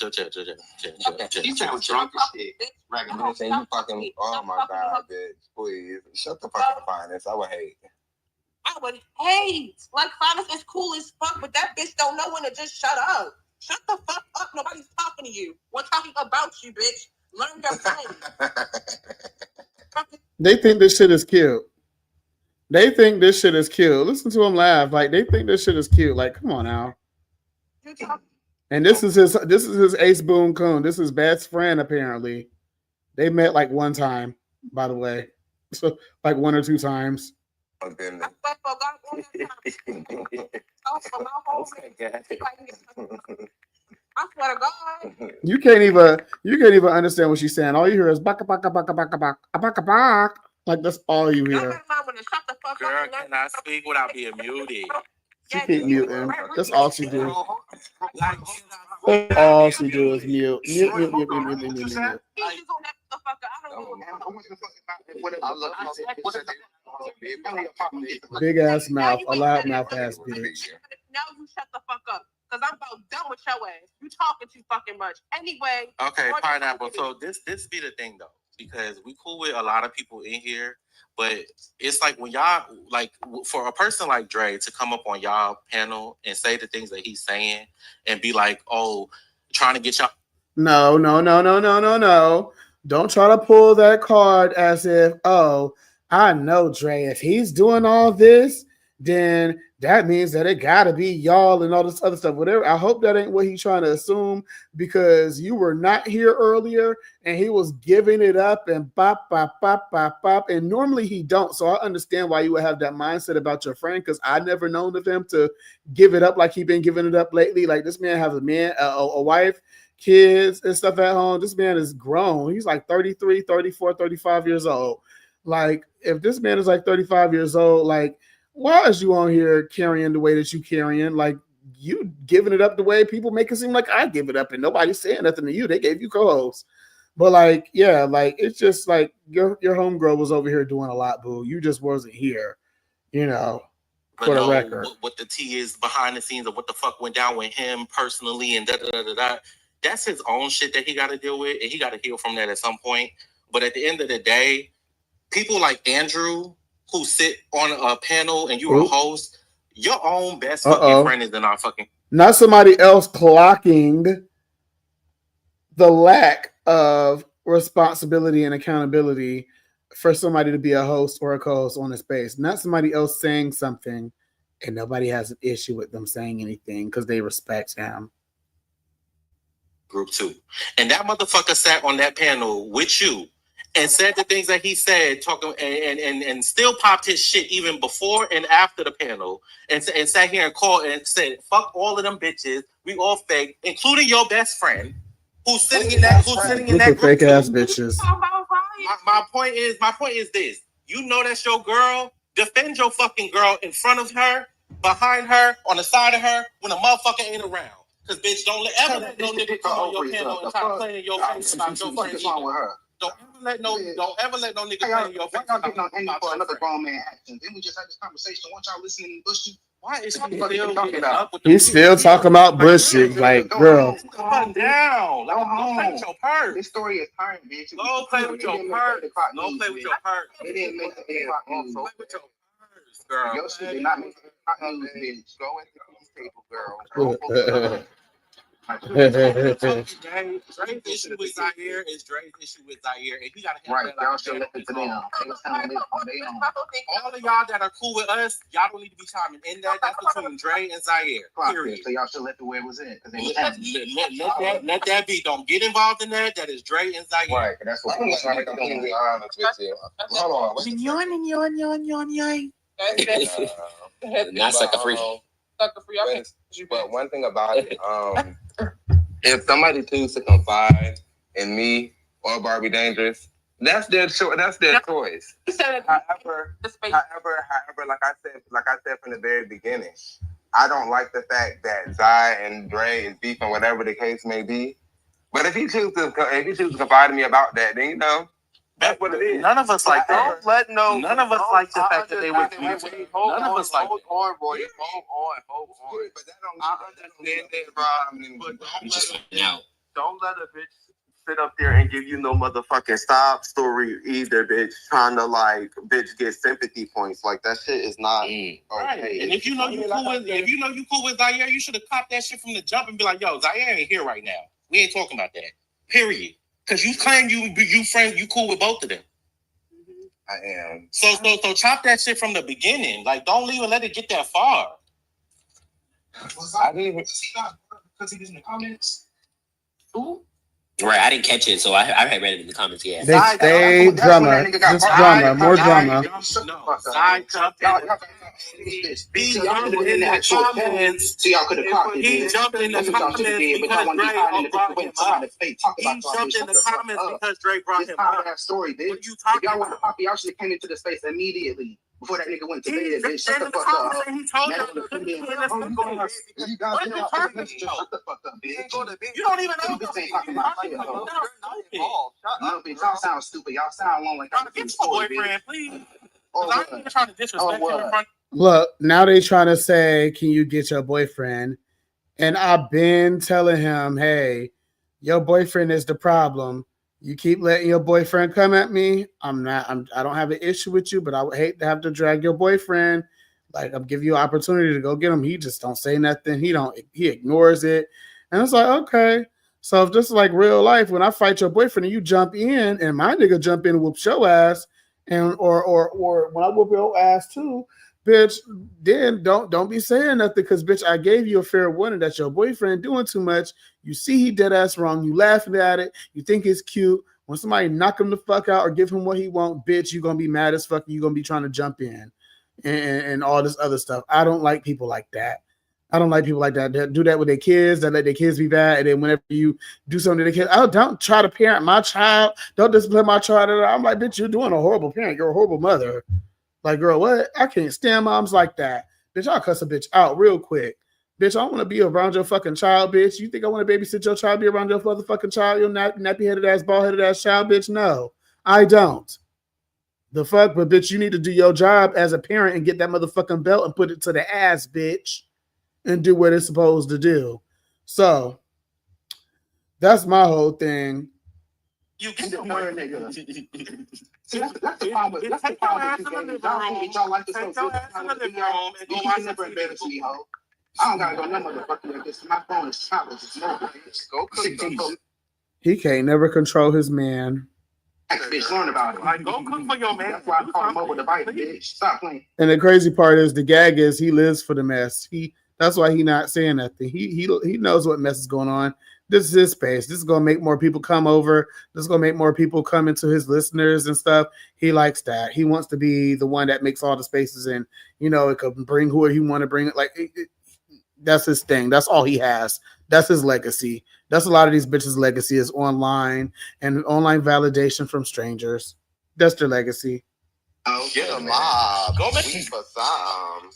sound drunk as shit. Recognition, you fucking. Oh my god, bitch! Please shut the fuck up, Finest. I would hate. Like Finest is cool as fuck, but that bitch don't know when to just shut up. Shut the fuck up. Nobody's talking to you. We're talking about you, bitch. Learn your thing. They think this shit is cute. Listen to them laugh. Like they think this shit is cute. Like, come on now. And this is his Ace Boon Coon. This is his best friend, apparently. They met like one time, by the way. So like 1 or 2 times. I swear to God. You can't even understand what she's saying. All you hear is baka baka baka baka baka baka baka. Like that's all you hear. Girl, can I speak without being muted? She keep muting. That's all she do. All she do is mute. Mute. Big ass mouth, a loud mouth ass bitch. Now you shut the fuck up. Because I'm about done with your ass. You talking too fucking much. Anyway. Okay, pineapple. So this be the thing though. Because we cool with a lot of people in here. But it's like when y'all, like for a person like Dre to come up on y'all panel and say the things that he's saying and be like, oh, trying to get y'all. No. Don't try to pull that card as if, oh, I know Dre. If he's doing all this, then that means that it gotta be y'all and all this other stuff. Whatever. I hope that ain't what he's trying to assume because you were not here earlier and he was giving it up and bop, bop, bop, bop, bop. And normally he don't. So I understand why you would have that mindset about your friend because I never known of him to give it up like he been giving it up lately. Like this man has a wife, kids and stuff at home. This man is grown. He's like 33, 34, 35 years old. Like if this man is like 35 years old, like why is you on here carrying the way that you carrying? Like you giving it up the way people make it seem like I give it up, and nobody's saying nothing to you. They gave you co-hosts. But like, yeah, like it's just like your homegirl was over here doing a lot, boo. You just wasn't here, you know, for the record. What the tea is behind the scenes of what the fuck went down with him personally and da. That's his own shit that he got to deal with, and he got to heal from that at some point. But at the end of the day, people like Andrew who sit on a panel and you're a host, your own best fucking friend is in our fucking. Not somebody else clocking the lack of responsibility and accountability for somebody to be a host or a co-host on a space. Not somebody else saying something and nobody has an issue with them saying anything because they respect him. Group 2. And that motherfucker sat on that panel with you and said the things that he said, talking and still popped his shit even before and after the panel, and sat here and called and said, "Fuck all of them bitches. We all fake, including your best friend, who's sitting in that group fake ass bitches." My point is this: you know that's your girl. Defend your fucking girl in front of her, behind her, on the side of her, when a motherfucker ain't around. Cause bitch, don't ever let no nigga come on your panel and try to play in your face about your friend. Don't ever let no nigga play in your face. Why y'all getting on Andy for another grown man action? Didn't we just have this conversation? Won't y'all listening and bushy? Why is he still talking about? He's still talking about bullshit, like, girl. Come down. Go play with your purse. This story is current, bitch. Go play with your purse. Go play with your purse. It didn't make the 8 o'clock news. Play with your purse, girl. Your shit did not make the 8 o'clock news, bitch. Go into the table, girl. Dre's issue with Zaire is Dre's issue with Zaire, and he gotta get right. Y'all should listen to them. All of y'all that are cool with us, y'all don't need to be chiming in that. That's between Dre and Zaire. Period. So y'all should let the where it was in. Let that be. Don't get involved in that. That is Dre and Zaire. Right. That's what I'm trying to be honest with you. Hold on. Not sucker free. But one thing about it, if somebody chooses to confide in me or Barbie Dangerous, that's their choice. That's their choice. However, like I said from the very beginning, I don't like the fact that Zai and Dre is beefing, whatever the case may be. But if he chooses to confide in me about that, then you know. That's what it is. None of us like that. None of us like the fact that they would. None of us like that. Hold on. But that don't understand that, bro. But don't let a bitch sit up there and give you no motherfucking sob story either, bitch. Trying to like, bitch, get sympathy points. Like that shit is not okay. Right. And if you know you cool with Zaire, you should have copped that shit from the jump and be like, yo, Zaire ain't here right now. We ain't talking about that. Period. Because you claim you cool with both of them. I am. So chop that shit from the beginning. Like, don't even let it get that far. I didn't even see that because he was in the comments. Ooh. Right, I didn't catch it, so I haven't read it in the comments yet. They stay drama, just drama, more drama. No, Zai jumped in the comments. So y'all could have caught it. He jumped in the comments because Dre brought him up. That story, bitch. If y'all want to pop, y'all should have came into the space immediately before that nigga went to bed. Bitch, shut the fuck up. He told you to be in the comments. What are you talking about? Shut the fuck up, bitch. You don't even know. No, bitch, y'all sound stupid. Y'all sound long like y'all get your boyfriend, please. I'm even trying to disrespect him in front. Look, now they trying to say, can you get your boyfriend? And I've been telling him, hey, your boyfriend is the problem. You keep letting your boyfriend come at me. I don't have an issue with you, but I would hate to have to drag your boyfriend. Like, I'm giving you an opportunity to go get him. He just don't say nothing. He ignores it. And it's like, okay. So if this is like real life, when I fight your boyfriend and you jump in and my nigga jump in and whoop your ass, and or when I whoop your ass too, bitch, then don't be saying nothing because bitch, I gave you a fair warning that your boyfriend doing too much. You see he dead ass wrong. You laughing at it. You think it's cute. When somebody knock him the fuck out or give him what he want, bitch, you gonna be mad as fuck. You gonna be trying to jump in and all this other stuff. I don't like people like that. I don't like people like that do that with their kids, that let their kids be bad. And then whenever you do something to their kids, don't try to parent my child. Don't discipline my child. I'm like, bitch, you're doing a horrible parent. You're a horrible mother. Like, girl, what? I can't stand moms like that. Bitch, I'll cuss a bitch out real quick. Bitch, I want to be around your fucking child, bitch. You think I want to babysit your child, be around your motherfucking child, your nappy-headed ass, bald-headed ass child, bitch? No, I don't. The fuck? But bitch, you need to do your job as a parent and get that motherfucking belt and put it to the ass, bitch, and do what it's supposed to do. So, that's my whole thing. You get the nerd nigga. See, that's the problem. That's the problem with you guys. Y'all like this stuff. Go never embarrass me, ho. I don't gotta go no motherfucking like this. My phone is childish. It's no place. Go cook. He can't never control his man. Bitch, learn about it. Like, go cook for your man. That's why I call him over the bite, bitch. Stop playing. And the crazy part is, the gag is, he lives for the mess. That's why he not saying nothing. He knows what mess is going on. This is his space. This is gonna make more people come over. This is gonna make more people come into his listeners and stuff. He likes that. He wants to be the one that makes all the spaces, and it could bring who he want to bring. That's his thing. That's all he has. That's his legacy. That's a lot of these bitches' legacy is online and online validation from strangers. That's their legacy. Oh, get a mob. Go make me for some.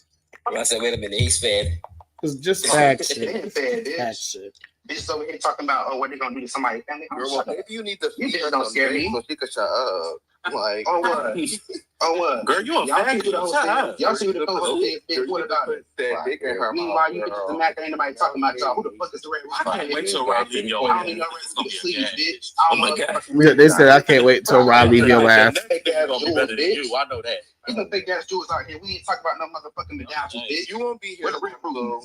I said, wait a minute, he's fed. It's just fact shit. Fact shit. Bitches over here talking about what they're gonna do to somebody's family. Girl, maybe you need to feed her don't scare me. So she could shut up. Like, oh what? Oh what? Girl, you a fat. Y'all see who the host is. What about it? Meanwhile, you bitches the Mac, ain't nobody talking about y'all. Who the fuck is the red? I can't wait till Rob leave your ass. I don't even know where to sleep, bitch. Oh my god. Yeah, they said I can't wait till Rob leave your ass. It's gonna be better than you. I know that. These are big ass jewels out here. We ain't talking about no motherfucking medallions, bitch. You won't be here.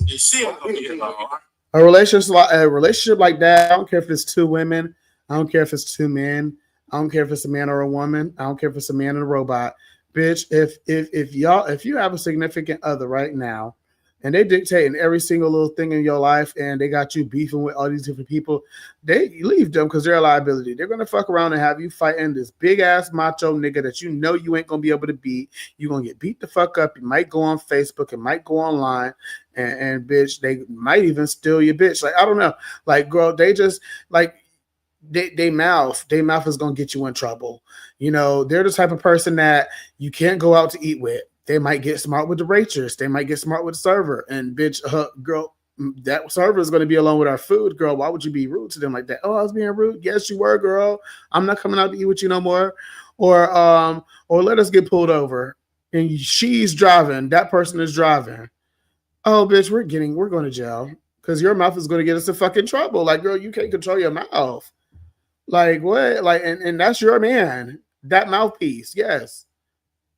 She ain't gonna be here long. A relationship like that, I don't care if it's two women. I don't care if it's two men. I don't care if it's a man or a woman. I don't care if it's a man and a robot. Bitch, if you have a significant other right now and they dictating every single little thing in your life and they got you beefing with all these different people, they leave them because they're a liability. They're gonna fuck around and have you fighting this big ass macho nigga that you know you ain't gonna be able to beat. You're gonna get beat the fuck up. You might go on Facebook, it might go online, and bitch, they might even steal your bitch. Like, I don't know. Like, girl, they just like they mouth is gonna get you in trouble. They're the type of person that you can't go out to eat with. They might get smart with the waitress. They might get smart with the server. And bitch, girl, that server is going to be alone with our food, girl. Why would you be rude to them like that? Oh, I was being rude. Yes, you were, girl. I'm not coming out to eat with you no more. Or let us get pulled over. And she's driving. That person is driving. Oh, bitch, we're going to jail because your mouth is going to get us in fucking trouble. Like, girl, you can't control your mouth. Like, what? Like, and that's your man. That mouthpiece, yes.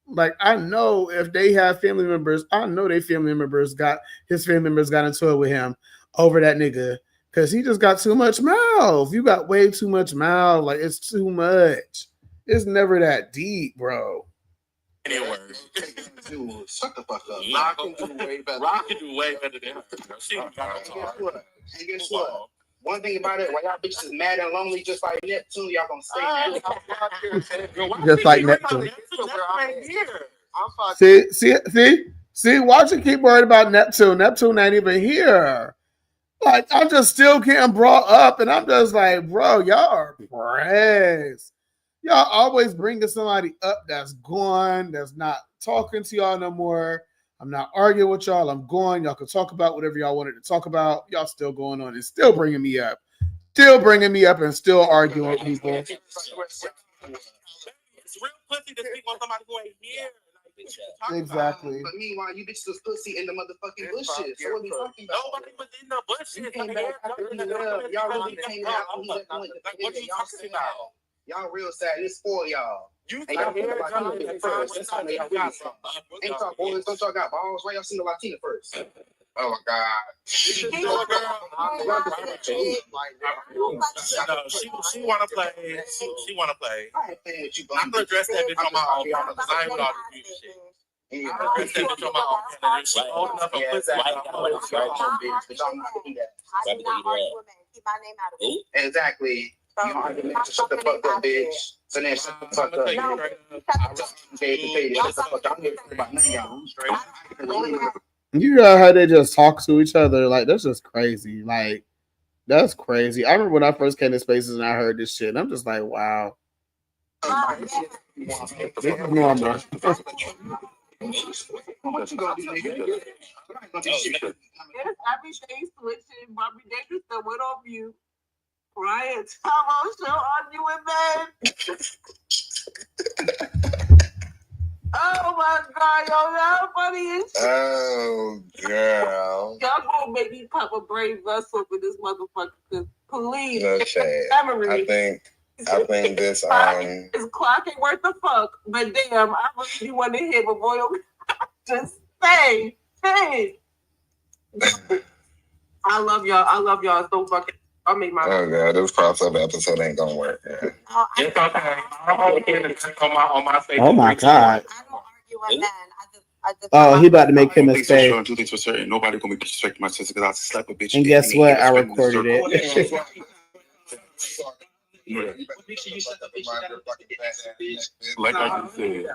Like, I know if they have family members, I know his family members got into it with him over that nigga because he just got too much mouth. You got way too much mouth. Like, it's too much. It's never that deep, bro. Anyway, shut the fuck up. Rock can do way better. Rock can do way better than her. She got and guess what? One thing about it, while y'all bitches is mad and lonely, just like Neptune, y'all gonna stay mad. Just like Neptune. See, watch it keep worried about Neptune. Neptune ain't even here. Like, I'm just still getting brought up, and I'm just like, bro, y'all are praise. Y'all always bringing somebody up that's gone, that's not talking to y'all no more. I'm not arguing with y'all. I'm going. Y'all can talk about whatever y'all wanted to talk about. Y'all still going on and still bringing me up. Still bringing me up and still arguing with people. It's real pussy to speak on somebody who ain't here. Exactly. But meanwhile, you bitches was pussy in the motherfucking bushes. So what we talking about? Nobody was in the bushes. Y'all really came out. What you talking about? Y'all real sad. It's for y'all. You y'all feel like Latina first. That's how y'all really from. Ain't y'all boys? Don't y'all got balls? Why y'all seen the Latina first? Oh my God. She wanna play. She wanna play. I ain't playing with you. I'm gonna dress that bitch on my own camera because I ain't with all this beauty shit. I'm gonna dress that bitch on my own camera. She old enough and pussy. Exactly. You don't have to mention shut the fuck up, bitch. So then shut the fuck up. You know how they just talk to each other? Like, that's just crazy. Like, that's crazy. I remember when I first came to Spaces and I heard this shit, and I'm just like, wow. This is normal. What you gonna do, nigga? every day switching. Barbie Dangerous that went on mute. Ryan Tamo show on you in bed. Oh my God, yo, that funny as shit. Oh, girl. Y'all gonna make me pop a brain vessel for this motherfucker. Please. No shade. I think this His clock ain't worth the fuck, but damn, I really want to hear my boy. Just say. I love y'all so fucking. I made my. Oh god, this crossover episode ain't gonna work. Yeah. It's okay. On my face. Oh my God. I just Oh, he about to make him a stay. Two things for certain. Nobody gonna be disrespecting my sister because I slap a bitch. And guess what? I recorded it. Like I just said,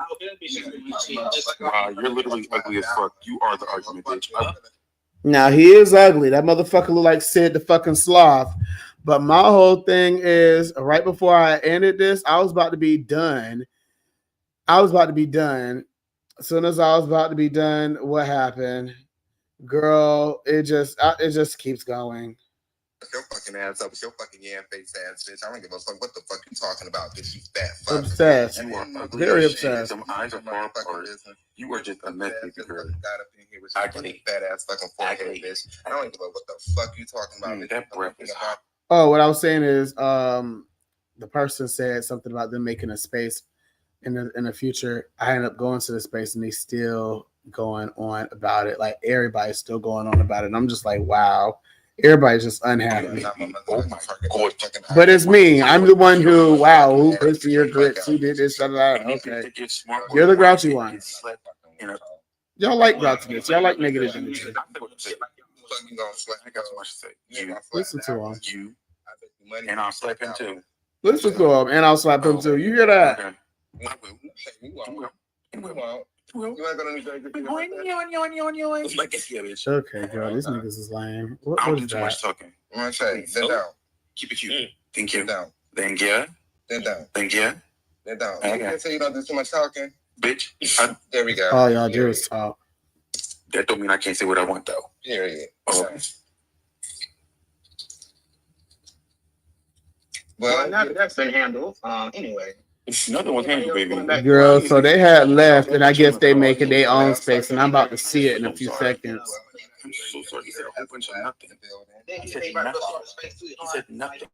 wow, you're literally ugly as fuck. You are the argument, bitch. Now he is ugly. That motherfucker look like Sid the fucking sloth. But my whole thing is, right before I ended this, I was about to be done. As soon as I was about to be done, what happened? Girl, it just keeps going. Your fucking ass up with your fucking yam face ass bitch. I don't give a fuck what the fuck you talking about, bitch. You fat fuck. Obsessed. You are ugly. Very obsessed. Some eyes are far apart. You are just a mess, baby girl. Got up in here with your fucking fat ass fucking forehead, bitch. I don't give a what the fuck you talking about. That breath is hot. Oh, what I was saying is, the person said something about them making a space in the future. I ended up going to the space and they still going on about it. Like everybody's still going on about it. And I'm just like, wow. Everybody's just unhappy. Oh my God. But it's me. I'm the one who puts in your grits, who did this, okay. You're the grouchy one. Y'all like grouchiness. Y'all like negative energy. Listen to him. You. And I'll slap him too. Listen to him, and I'll slap him too. You hear that? Okay. Okay, girl, these niggas is lame. What I don't is do too much that? talking. Sit down. Keep it cute. Thank you. Sit down. Thank you. Sit down. Thank you. Sit down. Okay. You can say you don't do too much talking. Bitch. There we go. All y'all do is talk. That don't mean I can't say what I want though. Period. Okay. Well, that's been handled. Anyway. Nothing was handled, baby. Girl, so they had left, and I guess they making their own space, and I'm about to see it in a few seconds. I'm so sorry. He said a whole bunch of nothing. He said nothing. He said nothing.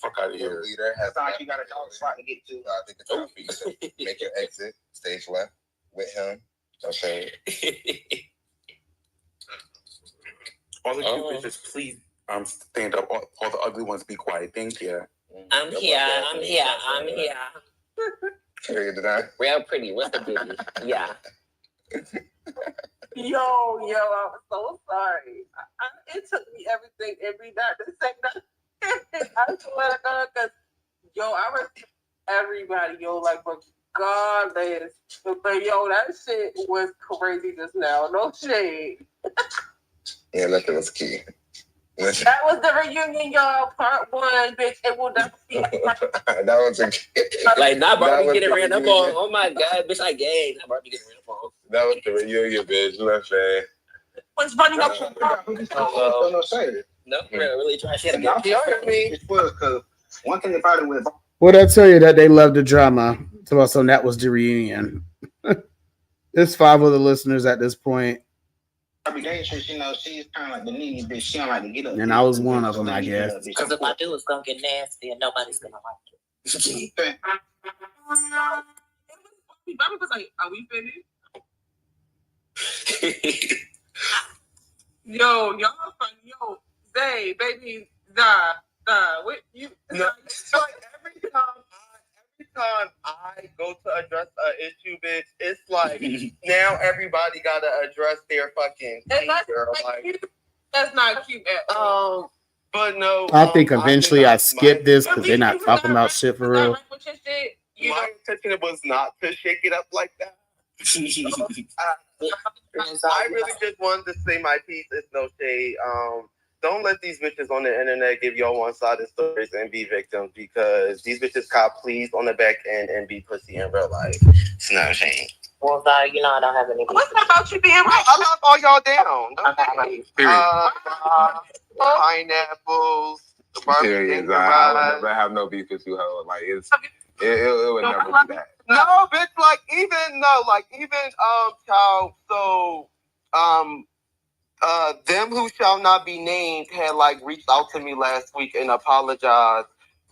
Fuck out of here. Leader has you got a dog spot to get to. I think it's time for you to make your exit, stage left with him. Okay. All the cute bitches, please stand up. All the ugly ones, be quiet. Thank you. I'm here. Real pretty. What's the baby? Yeah. Yo, I'm so sorry. It took me everything not to say nothing. I swear to God, because I respect everybody, like, regardless. But that shit was crazy just now. No shade. Yeah, that was key. That was the reunion, y'all. Part 1, bitch. It will never be. That was a like not Barbie getting ran up on. Oh my God, bitch! I gay. Not Barbie getting ran up on. That was the reunion, bitch. Let's say. What's running up? No, really trying to get me. Because one thing about it with. Well, I tell you that they love the drama. So that was the reunion. There's 5 other listeners at this point. Barbie Dangerous, she's kind of like the needy bitch. She don't like to get up. And I was one of them, I guess. Because if I do, it's gonna get nasty, and nobody's gonna like it. Bobby was like, "Are we finished?" Y'all funny. Zay, baby, what you? No, it's like every time I go to address an issue, bitch, it's like now everybody gotta address their fucking thing, girl. That's not cute at all. But no. I think eventually I skip this because they're not talking about shit for real. My intention was not to shake it up like that. I really just wanted to say my piece. It's no shade. Don't let these bitches on the internet give y'all one-sided stories and be victims, because these bitches cop pleas on the back end and be pussy in real life. It's not a shame. Well, sorry, you know I don't have any. What's about you being right? I love all y'all down. Period. Pineapples. The Barbie Period. finger I would rides. never have no beef with you, ho. Like it would never be that. No, bitch. Like even child. So them who shall not be named had like reached out to me last week and apologized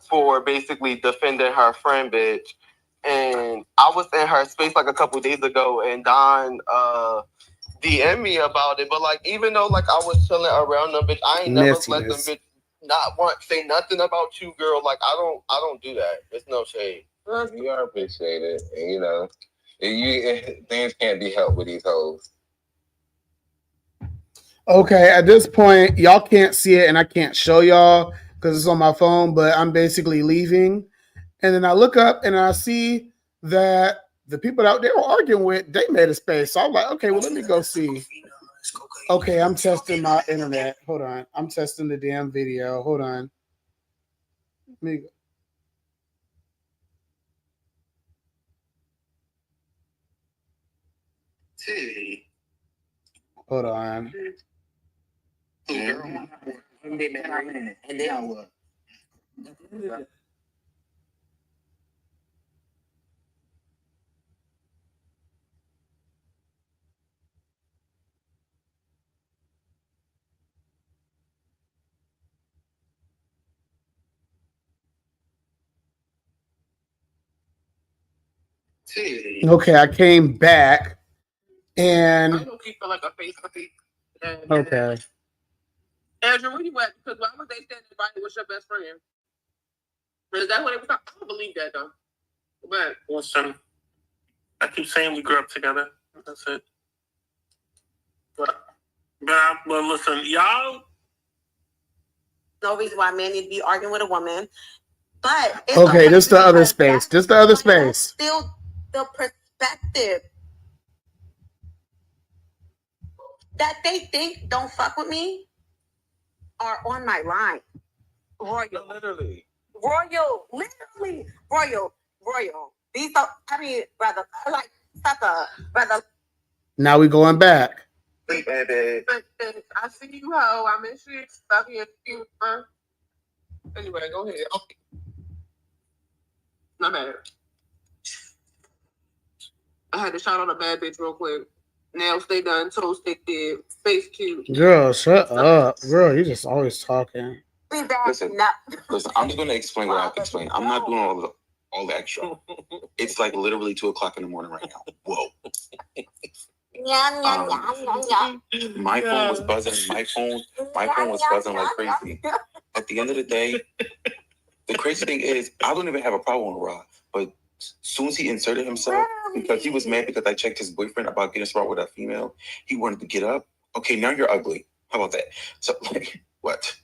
for basically defending her friend, bitch. And I was in her space like a couple days ago, and Don DM me about it. But like, even though like I was chilling around them, bitch, I ain't never let them bitch not say nothing about you, girl. Like I don't do that. It's no shade. You are appreciated, and you know, things can't be helped with these hoes. Okay, at this point, y'all can't see it, and I can't show y'all because it's on my phone. But I'm basically leaving, and then I look up and I see that the people out there were arguing with, they made a space. So I'm like, okay, well, let me go see. Okay, I'm testing my internet. Hold on. I'm testing the damn video. Hold on. Let me... Hold on. Okay, I came back and I don't keep feel like a face for me. okay. Andrew, where you at? Because why would they say everybody was your best friend? Is that what it was? I don't believe that though. But Listen, I keep saying we grew up together. That's it. But listen, y'all. No reason why a man need to be arguing with a woman. But it's Okay, this the other space. This the other space. Still the perspective that they think don't fuck with me are on my line. Royal. Literally. Royal. These are, brother, like, sucker, brother. Now we going back. Baby. I see you, ho. I miss you. Stuff here. Anyway, go ahead. Okay. Not mad. I had to shout out a bad bitch real quick. Nails stay done, toes stay did, face cute. Girl, shut up. Girl, you just always talking. Listen, I'm just gonna explain what I have to explain. I'm not doing all the extra. It's like literally 2:00 in the morning right now. Whoa. My phone was buzzing. My phone was buzzing like crazy. At the end of the day, the crazy thing is, I don't even have a problem with Rod, but as soon as he inserted himself, because he was mad because I checked his boyfriend about getting smart with a female, he wanted to get up. Okay, now you're ugly. How about that? So, like, what?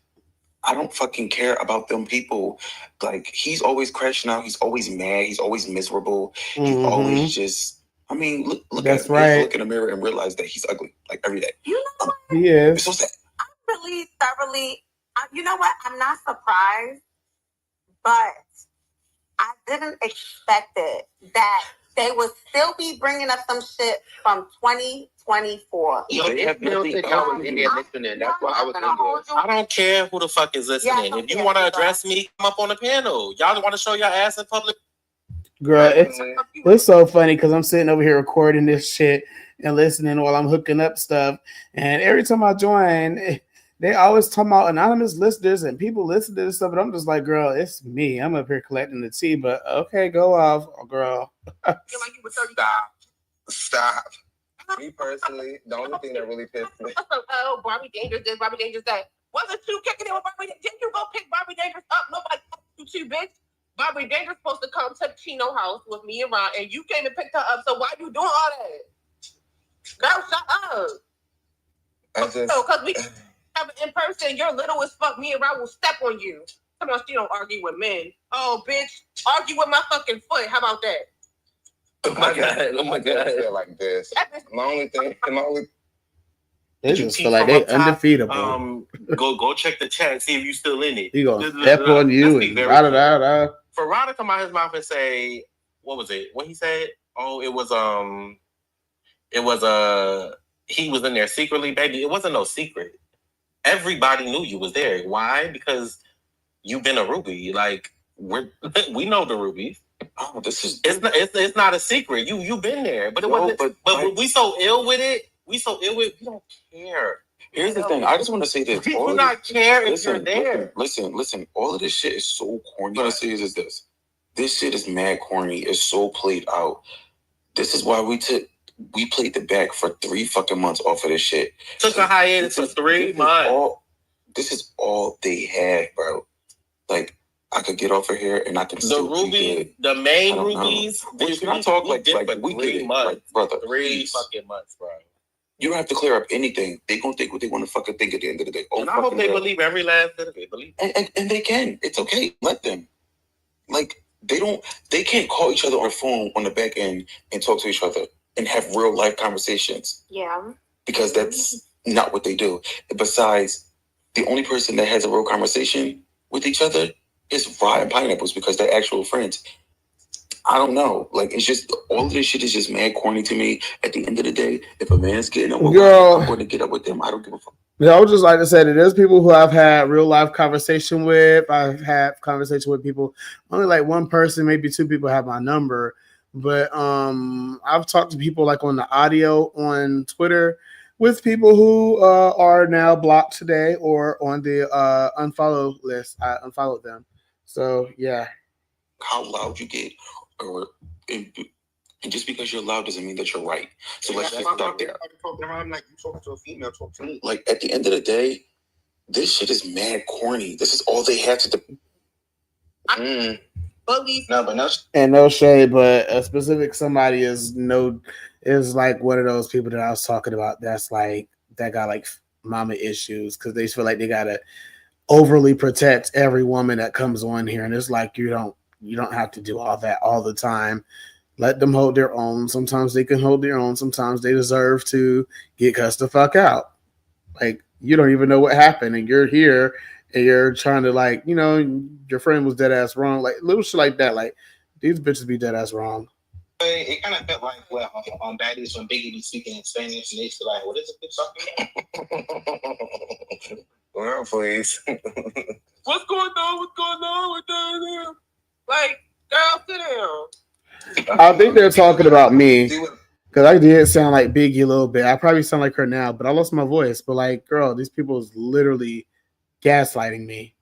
I don't fucking care about them people. Like, he's always crashing out. He's always mad. He's always miserable. He's always just, I mean, look That's at him. He has to right. look in the mirror and realize that he's ugly, like, every day. You know what? He is. It's so sad. I'm really thoroughly, you know what? I'm not surprised, but I didn't expect it that they would still be bringing up some shit from 2024. They have nothing else in there listening. That's why I was in there. I don't care who the fuck is listening. If you want to address me, come up on the panel. Y'all want to show your ass in public? Girl, it's so funny because I'm sitting over here recording this shit and listening while I'm hooking up stuff. And every time I join, they always talk about anonymous listeners and people listen to this stuff. And I'm just like, girl, it's me. I'm up here collecting the tea. But okay, go off, girl. Stop. Me personally, the only thing that really pissed me. Oh, Barbie Dangerous this, Barbie Dangerous that. Wasn't you kicking it with Barbie? Didn't you go pick Barbie Dangerous up? Nobody told you, bitch. Barbie Dangerous supposed to come to Chino house with me and Ron, and you came and picked her up. So why you doing all that? Girl, shut up. Because we have it in person. You're little as fuck. Me and Ron will step on you. Come on, she don't argue with men. Oh, bitch, argue with my fucking foot. How about that? Oh my god! I feel like this. My only thing. They just feel like they undefeatable. Go check the chat, see if you still in it. He gonna step on you and For Rod to come out his mouth and say, what was it? What he said? Oh, it was it was he was in there secretly, baby. It wasn't no secret. Everybody knew you was there. Why? Because you've been a Ruby. Like we know the Rubies. Oh, it's not a secret. You've been there, but it wasn't. But we so ill with it. We don't care. Here's the thing. I just want to say this. We do not care if you're there. Listen. All of this shit is so corny. What I'm gonna say is this. This shit is mad corny. It's so played out. This is why we played the back for 3 fucking months off of this shit. Took a hiatus for 3 months. This is all they had, bro. Like, I could get off of here and I can still Rubies, the main Rubies. Bitch, can I talk like we get it, like, brother? 3 fucking months, bro. You don't have to clear up anything. They gonna think what they want to fucking think at the end of the day. And I hope they believe every last bit of it. Believe it. And they can. It's okay. Let them. Like, they can't call each other on the phone on the back end and talk to each other and have real life conversations. Yeah. Because that's not what they do. Besides, the only person that has a real conversation with each other is Rod and Pineapples because they're actual friends. I don't know. Like, it's just, all of this shit is just mad corny to me. At the end of the day, if a man's getting up with me, I'm going to get up with them. I don't give a fuck. Yeah, I would just like to say that there's people who I've had real life conversation with. I've had conversation with people. Only like one person, maybe 2 people have my number. But I've talked to people like on the audio on Twitter with people who are now blocked today or on the unfollow list. I unfollowed them. So yeah. How loud you get, and just because you're loud doesn't mean that you're right. So let's just stop there. I'm like, you talking to a female, talk to me. Like, at the end of the day, this shit is mad corny. This is all they have to do. And no shade, but a specific somebody is like one of those people that I was talking about. That's like that got like mama issues because they feel like they gotta overly protect every woman that comes on here, and it's like you don't have to do all that all the time. Let them hold their own. Sometimes they can hold their own. Sometimes they deserve to get cussed the fuck out. Like, you don't even know what happened, and you're here, and you're trying to, like, you know, your friend was dead ass wrong. Like, little shit like that. Like, these bitches be dead ass wrong. It kind of felt like on Baddies when Biggie was speaking in Spanish, and they used to like, what is this bitch talking about? Well, please. What's going on? What's going on with that? Like, girl, sit down. I think they're talking about me because I did sound like Biggie a little bit. I probably sound like her now, but I lost my voice. But like, girl, these people is literally gaslighting me.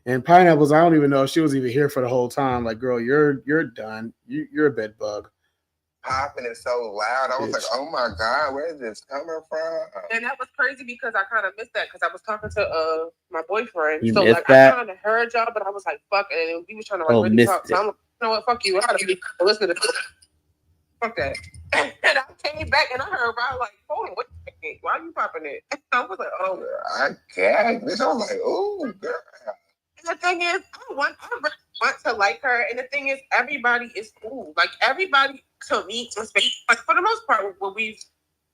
And Pineapples, I don't even know if she was even here for the whole time. Like, girl, you're done. You're a bed bug. Popping it so loud. I was like, oh my God, where is this coming from? And that was crazy because I kind of missed that because I was talking to my boyfriend. You so missed like that? I kind of heard y'all, but I was like, fuck it. And we was trying to like really talk. So I'm like, you know what, fuck you. I gotta be listen to this. Fuck that. And I came back and I heard Rod like, hold on, why are you popping it? I was like, oh, I gagged. Bitch, I was like, oh, girl. And the thing is, I want to like her. And the thing is, everybody is cool. Like, everybody, to me, like, for the most part, what we've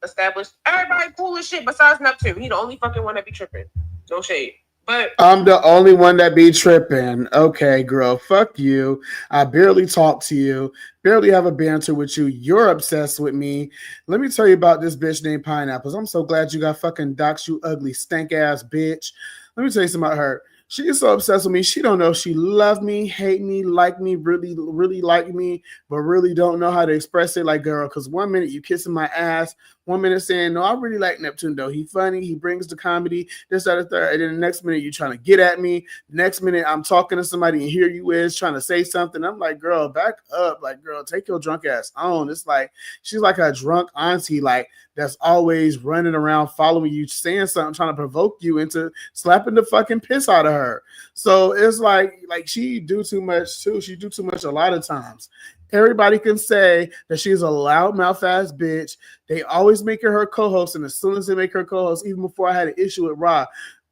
established, everybody cool as shit besides Neptune. He the only fucking one that be tripping. No shade. But I'm the only one that be tripping. Okay, girl, fuck you. I barely talk to you, barely have a banter with you. You're obsessed with me. Let me tell you about this bitch named Pineapples. I'm so glad you got fucking doxxed, you ugly stank ass bitch. Let me tell you something about her. She is so obsessed with me. She don't know if she love me, hate me, like me, really, really like me, but really don't know how to express it. Like, girl, because 1 minute you kissing my ass, 1 minute saying, no, I really like Neptune, though. He funny. He brings the comedy, this, that, and third. And then the next minute you trying to get at me. The next minute I'm talking to somebody and here you is trying to say something. I'm like, girl, back up. Like, girl, take your drunk ass on. It's like, she's like a drunk auntie, like, that's always running around following you, saying something, trying to provoke you into slapping the fucking piss out of her. So it's like she do too much too. She do too much a lot of times. Everybody can say that she's a loudmouth ass bitch. They always make her co-host, and as soon as they make her co-host, even before I had an issue with Rob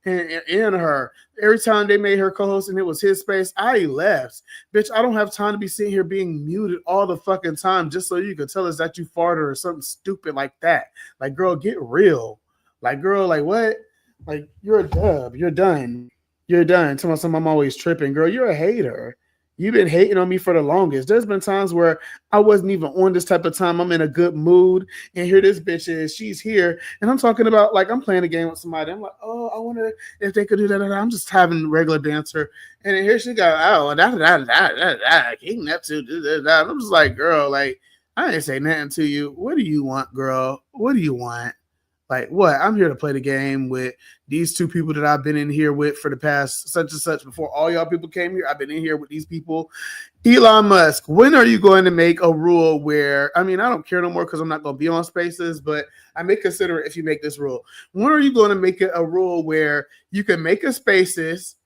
and her, every time they made her co-host and it was his space, I left. Bitch, I don't have time to be sitting here being muted all the fucking time just so you could tell us that you farted or something stupid like that. Like, girl, get real. Like, girl, like, what? Like, you're a dub. You're done. You're done. Tell me something, I'm always tripping. Girl, you're a hater. You've been hating on me for the longest. There's been times where I wasn't even on this type of time. I'm in a good mood, and here this bitch is. She's here, and I'm talking about like I'm playing a game with somebody. I'm like, oh, I wonder if they could do that. I'm just having regular banter, and then here she got, oh, King Neptune. And I'm just like, girl, like I ain't say nothing to you. What do you want, girl? What do you want? Like what? I'm here to play the game with these two people that I've been in here with for the past such and such. Before all y'all people came here, I've been in here with these people. Elon Musk, when are you going to make a rule where, I mean, I don't care no more because I'm not going to be on Spaces, but I may consider it if you make this rule. When are you going to make it a rule where you can make a Spaces,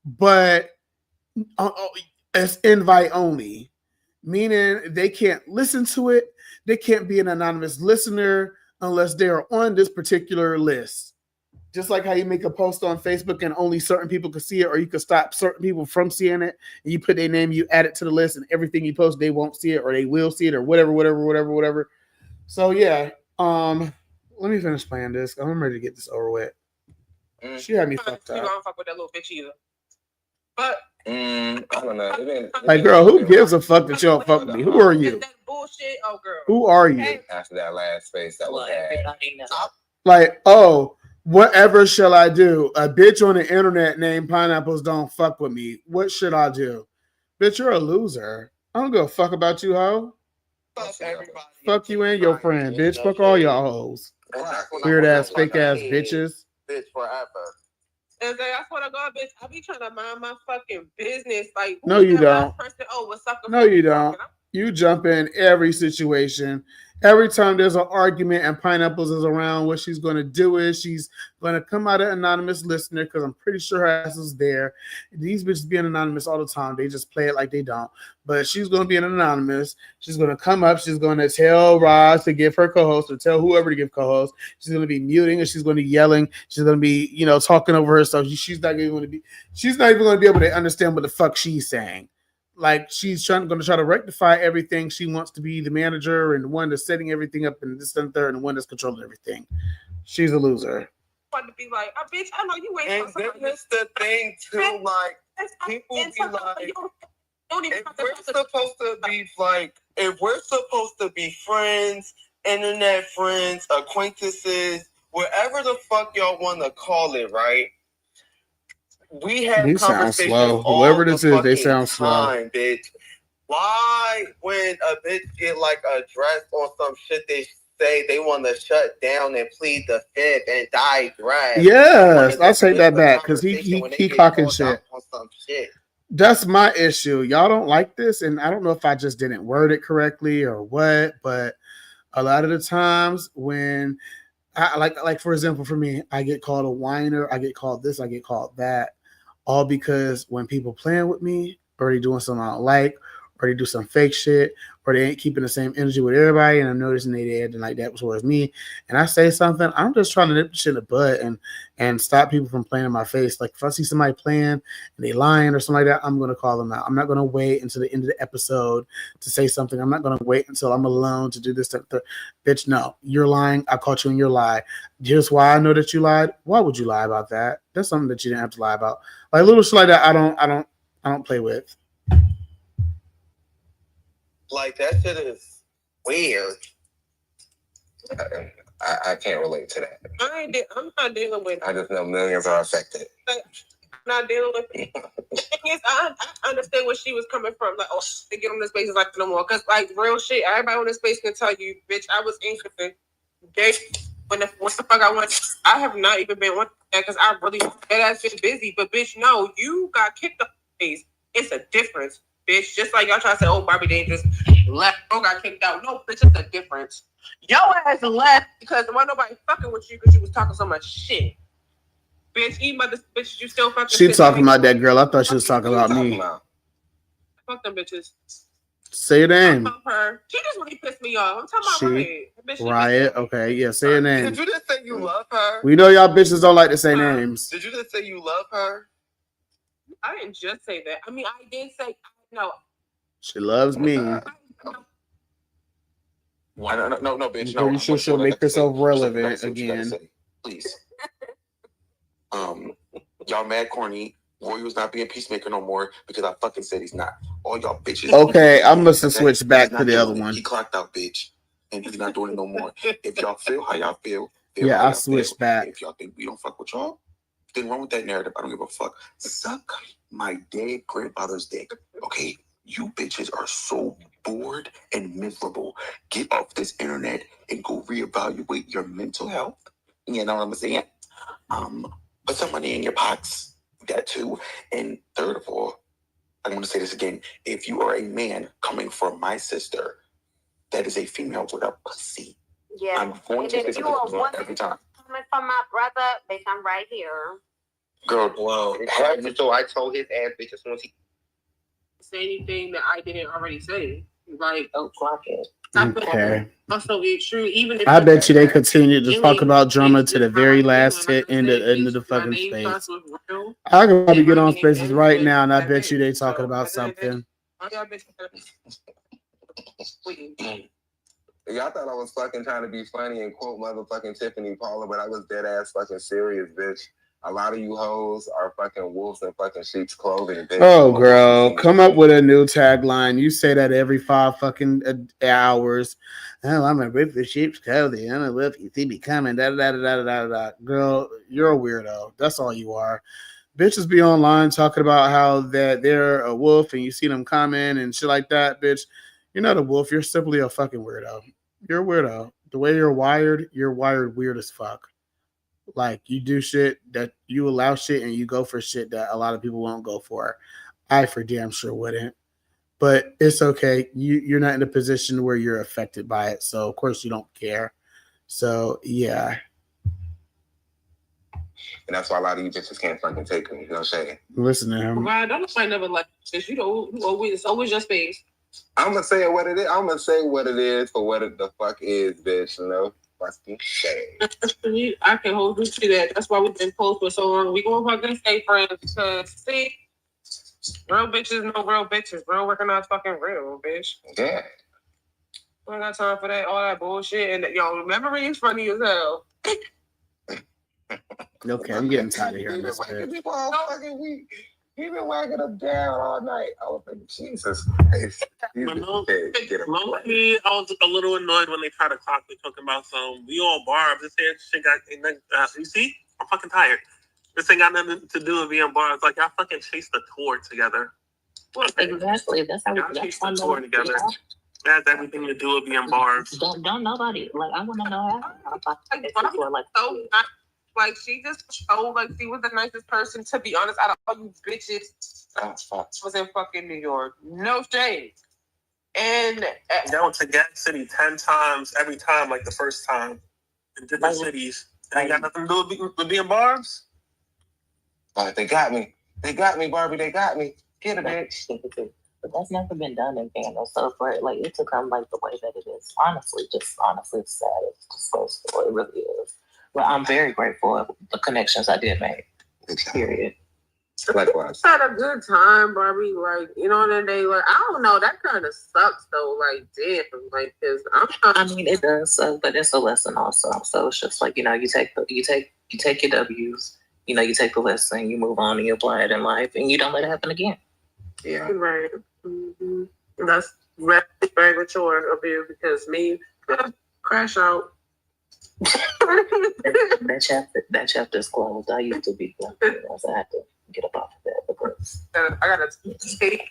but it's invite only, meaning they can't listen to it. They can't be an anonymous listener unless they are on this particular list. Just like how you make a post on Facebook and only certain people can see it, or you can stop certain people from seeing it, and you put their name, you add it to the list, and everything you post, they won't see it, or they will see it, or whatever. So yeah, let me finish playing this. I'm ready to get this over with. She had me fucked up. I don't fuck with that little bitch either. But I don't know. Like, girl, who gives a fuck that you don't fuck with me? Who are you? That bullshit. Oh, girl. Who are you? After that last space, that was bad. Like, oh, whatever shall I do? A bitch on the internet named Pineapples don't fuck with me. What should I do? Bitch, you're a loser. I don't give a fuck about you, hoe. Fuck everybody. Fuck you and your friend, bitch. Fuck all y'all hoes. Weird ass, fake ass bitches. Bitch forever. And then I swear to God, bitch, I be trying to mind my fucking business. Like, No, you don't. What's up? No, you don't. You jump in every situation. Every time there's an argument and Pineapples is around, what she's going to do is she's going to come out an anonymous listener, because I'm pretty sure her ass is there. These bitches being anonymous all the time. They just play it like they don't. But she's going to be an anonymous. She's going to come up. She's going to tell Roz to give her co-host, or tell whoever to give co-host. She's going to be muting, and she's going to be yelling. She's going to be, talking over herself. She's not even going to be able to understand what the fuck she's saying. Like, she's going to try to rectify everything. She wants to be the manager and the one that's setting everything up, and this and third, and the one that's controlling everything. She's a loser. Want to be like, oh, bitch, I know you ain't. And then it's the thing too, like people be like, if we're supposed to be friends, internet friends, acquaintances, whatever the fuck y'all want to call it, right? We have They sound slow. Whoever this is, they sound slow. Bitch. Why, when a bitch get like addressed on some shit, they say they want to shut down and plead the fifth and digress? Yes, I'll take that back, because he clocking shit. That's my issue. Y'all don't like this, and I don't know if I just didn't word it correctly or what, but a lot of the times when I like for example, for me, I get called a whiner, I get called this, I get called that. All because when people playing with me, or they doing something I don't like, or they do some fake shit, or they ain't keeping the same energy with everybody, and I'm noticing they acting like that towards me, and I say something, I'm just trying to nip the shit in the bud and stop people from playing in my face. Like, if I see somebody playing and they lying or something like that, I'm going to call them out. I'm not going to wait until the end of the episode to say something. I'm not going to wait until I'm alone to do this. Bitch, no, you're lying. I caught you in your lie. Here's why I know that you lied. Why would you lie about that? That's something that you didn't have to lie about. Like, little shit like that, I don't play with. Like, that shit is weird. I can't relate to that. I'm not dealing with it. I just know millions are affected. I'm not dealing with it. Yes, I understand where she was coming from. Like, oh, they get on this space like no more. Because, like, real shit, everybody on this space can tell you, bitch, I was interested. What the fuck I want? I have not even been one that, because I really that been busy. But, bitch, no, you got kicked off the space. It's a difference. Bitch, just like y'all try to say, oh, Barbie Dangerous left or got kicked out. No, bitch, it's a difference. Your ass left because there wasn't nobody fucking with you because you was talking so much shit. Bitch, you mother bitches, you still fucking She talking about that girl. I thought she was talking about me. Fuck them bitches. Say your name. Her. She just really pissed me off. I'm talking about Riot. Riot. Okay, yeah, say your name. Did you just say you love her? We know y'all bitches don't like to say names. Did you just say you love her? I didn't just say that. I mean, I did say no. She loves me. No, bitch. No, pretty sure she'll make herself relevant again. Please. Y'all mad corny. Roy was not being peacemaker no more because I fucking said he's not. all y'all bitches. Okay, I'm gonna switch back to the other one. He clocked out, bitch, and he's not doing it no more. If y'all feel how y'all feel Yeah, I switched back. If y'all think we don't fuck with y'all, then wrong with that narrative. I don't give a fuck. Suck my dead grandfather's dick, okay? You bitches are so bored and miserable. Get off this internet and go reevaluate your mental health. You know what I'm saying? Put some money in your pots. That too. And third of all, I want to say this again. If you are a man coming for my sister, that is a female with a pussy. Yeah. I'm going to say something every time. Coming from my brother, bitch, I'm right here. Girl, well, so I told his ass bitch as soon as he say anything that I didn't already say. Like, oh, clock it. Okay. Also, it's true. Even if I bet you they continue to talk about drama to the very last end of the fucking space. I can probably get on spaces right now, and I bet you they talking about something. Y'all thought I was fucking trying to be funny and quote motherfucking Tiffany Paula, but I was dead ass fucking serious, bitch. A lot of you hoes are fucking wolves in fucking sheep's clothing, bitch. Oh, girl, come up with a new tagline. You say that every 5 fucking hours. Oh, I'm a rip for sheep's clothing. I'm a wolf. You see me coming. Da da da da da da. Girl, you're a weirdo. That's all you are. Bitches be online talking about how that they're a wolf and you see them coming and shit like that, bitch. You're not a wolf. You're simply a fucking weirdo. You're a weirdo. The way you're wired weird as fuck. Like, you do shit that you allow shit and you go for shit that a lot of people won't go for. I for damn sure wouldn't. But it's okay. You're not in a position where you're affected by it. So, of course, you don't care. So, yeah. And that's why a lot of you bitches can't fucking take me. You know what I'm saying? Listen to him. Right, don't nobody never like this. You know, it's always your space. I'm gonna say what it is. I'm gonna say what it is for what it the fuck is, bitch. You know, fucking say. I can hold you to that. That's why we've been close for so long. We gonna fucking stay friends because see, real bitches know real bitches. Real recognize fucking real, bitch. Yeah. I ain't got time for that, all that bullshit. And yo, memory is funny as hell. Okay, I'm getting tired of hearing this bitch. People all fucking week. He been whacking them down all night. I was like, Jesus Christ. Low-key, I was a little annoyed when they tried to clock me talking about some we all barbs. This shit got you see? I'm fucking tired. This ain't got nothing to do with being barbs. Like, y'all fucking chased the tour together. Exactly. That's how y'all chased the tour together. That has everything to do with being barbs. Don't nobody like. I want to know how. Like, she just showed like she was the nicest person. To be honest, out of all you bitches, was in fucking New York. No shade. And y'all went to Gas City 10 times every time, like the first time in different cities. That ain't got nothing to do with being barbs. They got me. They got me, Barbie. They got me. Get a bitch. But that's never been done in Canada. So for like it to come like the way that it is, honestly, it's sad. It's disgraceful. It really is. But I'm very grateful for the connections I did make. Period. Likewise. Had a good time, Barbie. Like, you know, and then they like, I don't know, that kind of sucks though. Like, damn, like, cause I mean, it does, but it's a lesson also. So it's just like, you know, you take your W's. You know, you take the lesson, you move on, and you apply it in life, and you don't let it happen again. Yeah, right. Mm-hmm. That's very, very mature of you because me, crash out. that chapter's closed. I used to be so I had to get up off of that because I gotta take.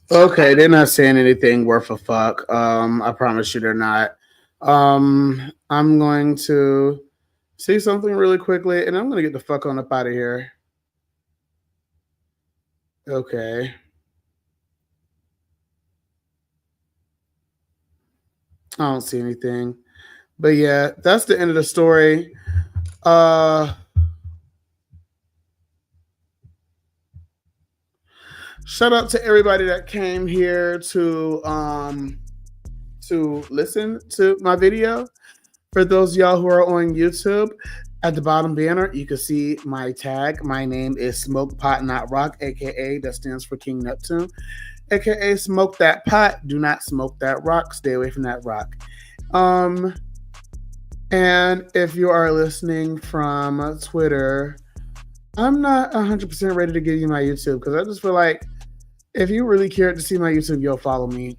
Okay, they're not saying anything worth a fuck. I promise you they're not. I'm going to see something really quickly, and I'm gonna get the fuck on up out of here. Okay. I don't see anything. But yeah, that's the end of the story. Shout out to everybody that came here to listen to my video. For those of y'all who are on YouTube, at the bottom banner, you can see my tag. My name is Smoke Pot Not Rock, aka that stands for King Neptune, aka Smoke That Pot, do not smoke that rock, stay away from that rock. And if you are listening from Twitter, I'm not 100% ready to give you my YouTube because I just feel like If you really cared to see my YouTube, you'll follow me.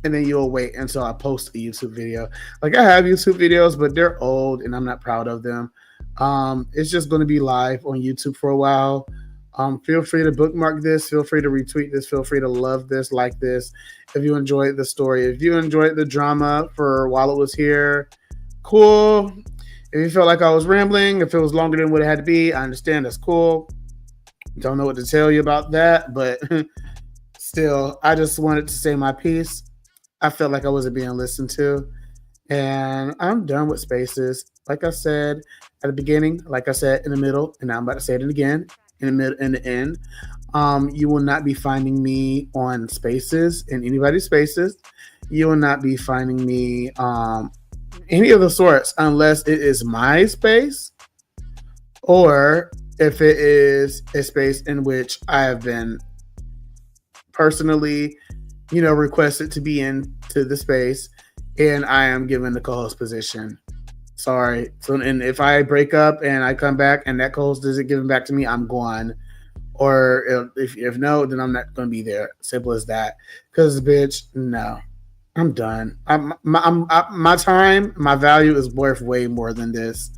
And then you'll wait until I post a YouTube video. Like I have YouTube videos, but they're old and I'm not proud of them. It's just going to be live on YouTube for a while. Feel free to bookmark this. Feel free to retweet this. Feel free to love this, like this. If you enjoyed the story, if you enjoyed the drama for while it was here, cool. If you felt like I was rambling, if it was longer than what it had to be, I understand. That's cool. Don't know what to tell you about that, but still, I just wanted to say my piece. I felt like I wasn't being listened to. And I'm done with spaces. Like I said at the beginning, like I said in the middle, and now I'm about to say it again in the middle, in the end. You will not be finding me on spaces, in anybody's spaces. You will not be finding me any of the sorts unless it is my space or if it is a space in which I have been personally, requested to be into the space and I am given the co-host position. Sorry. So, and if I break up and I come back and that co-host doesn't give it back to me, I'm gone. Or if no, then I'm not going to be there. Simple as that. Because, bitch, no. I'm done. My time, my value is worth way more than this.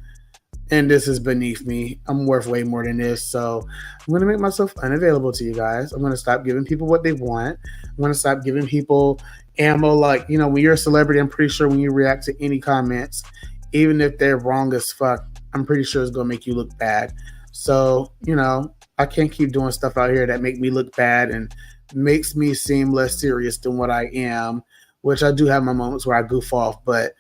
And this is beneath me. I'm worth way more than this. So I'm going to make myself unavailable to you guys. I'm going to stop giving people what they want. I'm going to stop giving people ammo. Like, when you're a celebrity, I'm pretty sure when you react to any comments, even if they're wrong as fuck, I'm pretty sure it's going to make you look bad. So, I can't keep doing stuff out here that make me look bad and makes me seem less serious than what I am, which I do have my moments where I goof off. But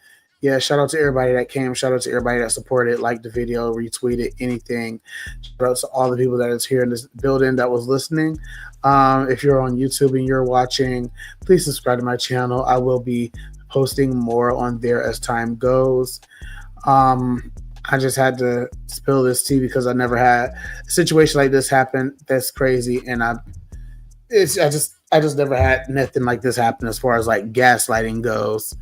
yeah, shout out to everybody that came. Shout out to everybody that supported, liked the video, retweeted, anything. Shout out to all the people that is here in this building that was listening. If you're on YouTube and you're watching, please subscribe to my channel. I will be posting more on there as time goes. I just had to spill this tea because I never had a situation like this happen. That's crazy, and I just never had nothing like this happen as far as like gaslighting goes,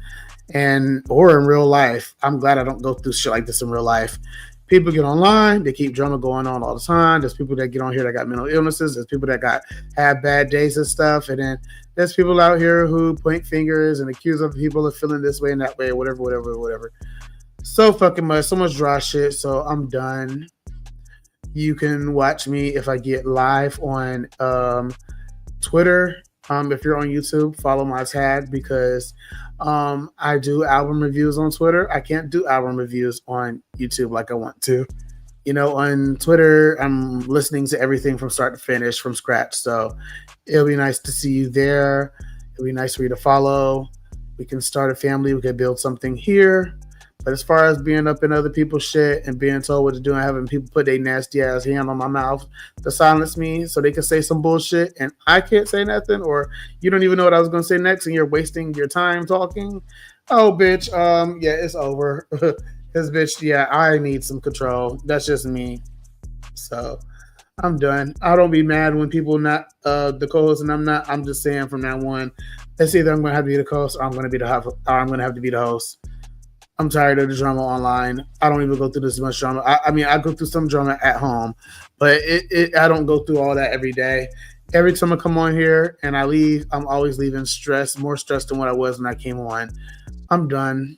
or in real life. I'm glad I don't go through shit like this in real life. People get online, they keep drama going on all the time. There's people that get on here that got mental illnesses. There's people that have bad days and stuff, and then there's people out here who point fingers and accuse other people of feeling this way and that way, whatever. So fucking much, so much dry shit. So I'm done. You can watch me if I get live on Twitter. If you're on YouTube, follow my tag because I do album reviews on Twitter. I can't do album reviews on YouTube like I want to. On Twitter, I'm listening to everything from start to finish, from scratch. So it'll be nice to see you there. It'll be nice for you to follow. We can start a family. We can build something here. But as far as being up in other people's shit and being told what to do and having people put their nasty ass hand on my mouth to silence me so they can say some bullshit and I can't say nothing, or you don't even know what I was going to say next and you're wasting your time talking. Oh, bitch. Yeah, it's over. Because, bitch, yeah, I need some control. That's just me. So I'm done. I don't be mad when people not the co-host and I'm not. I'm just saying from now on, it's either I'm going to have to be the co-host or I'm going to have to be the host. I'm tired of the drama online. I don't even go through this much drama. I mean, I go through some drama at home, but I don't go through all that every day. Every time I come on here and I leave, I'm always leaving more stressed than what I was when I came on. I'm done.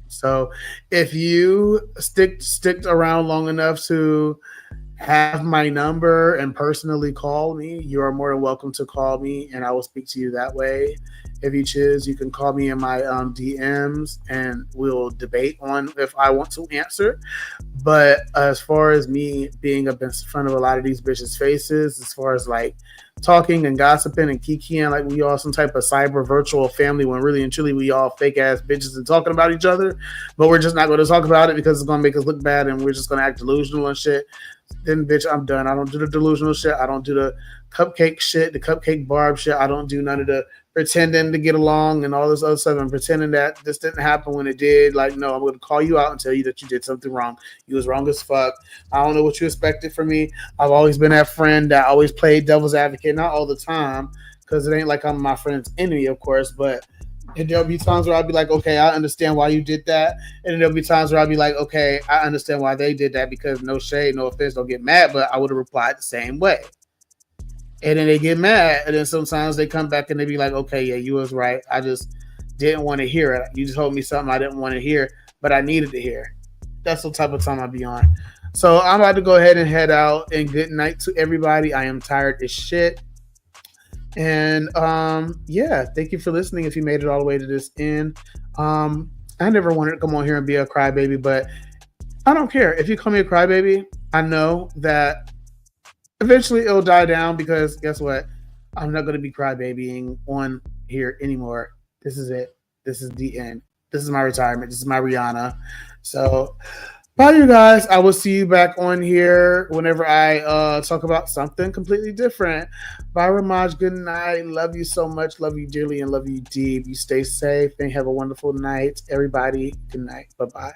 So if you stick around long enough to have my number and personally call me, you are more than welcome to call me and I will speak to you that way. If you choose, you can call me in my DMs and we'll debate on if I want to answer. But as far as me being up in front of a lot of these bitches' faces, as far as like talking and gossiping and kikiing like we all some type of cyber virtual family when really and truly we all fake ass bitches and talking about each other, but we're just not going to talk about it because it's going to make us look bad and we're just going to act delusional and shit, then bitch, I'm done. I don't do the delusional shit. I don't do the cupcake shit, the cupcake barb shit. I don't do none of the pretending to get along and all this other stuff and pretending that this didn't happen when it did. Like, no, I'm going to call you out and tell you that you did something wrong. You was wrong as fuck. I don't know what you expected from me. I've always been that friend that always played devil's advocate, not all the time, because it ain't like I'm my friend's enemy, of course, but there'll be times where I'll be like, okay, I understand why you did that. And then there'll be times where I'll be like, okay, I understand why they did that because no shade, no offense, don't get mad, but I would have replied the same way. And then they get mad, and then sometimes they come back and they be like, okay, yeah, you was right. I just didn't want to hear it. You just told me something I didn't want to hear, but I needed to hear. That's the type of time I be on. So I'm about to go ahead and head out, and good night to everybody. I am tired as shit. And yeah, thank you for listening if you made it all the way to this end. I never wanted to come on here and be a crybaby, but I don't care. If you call me a crybaby, I know that eventually it'll die down because guess what? I'm not going to be crybabying on here anymore. This is it. This is the end. This is my retirement. This is my Rihanna. So, bye, you guys. I will see you back on here whenever I talk about something completely different. Bye, Ramaj. Good night. Love you so much. Love you dearly and love you deep. You stay safe and have a wonderful night. Everybody, good night. Bye-bye.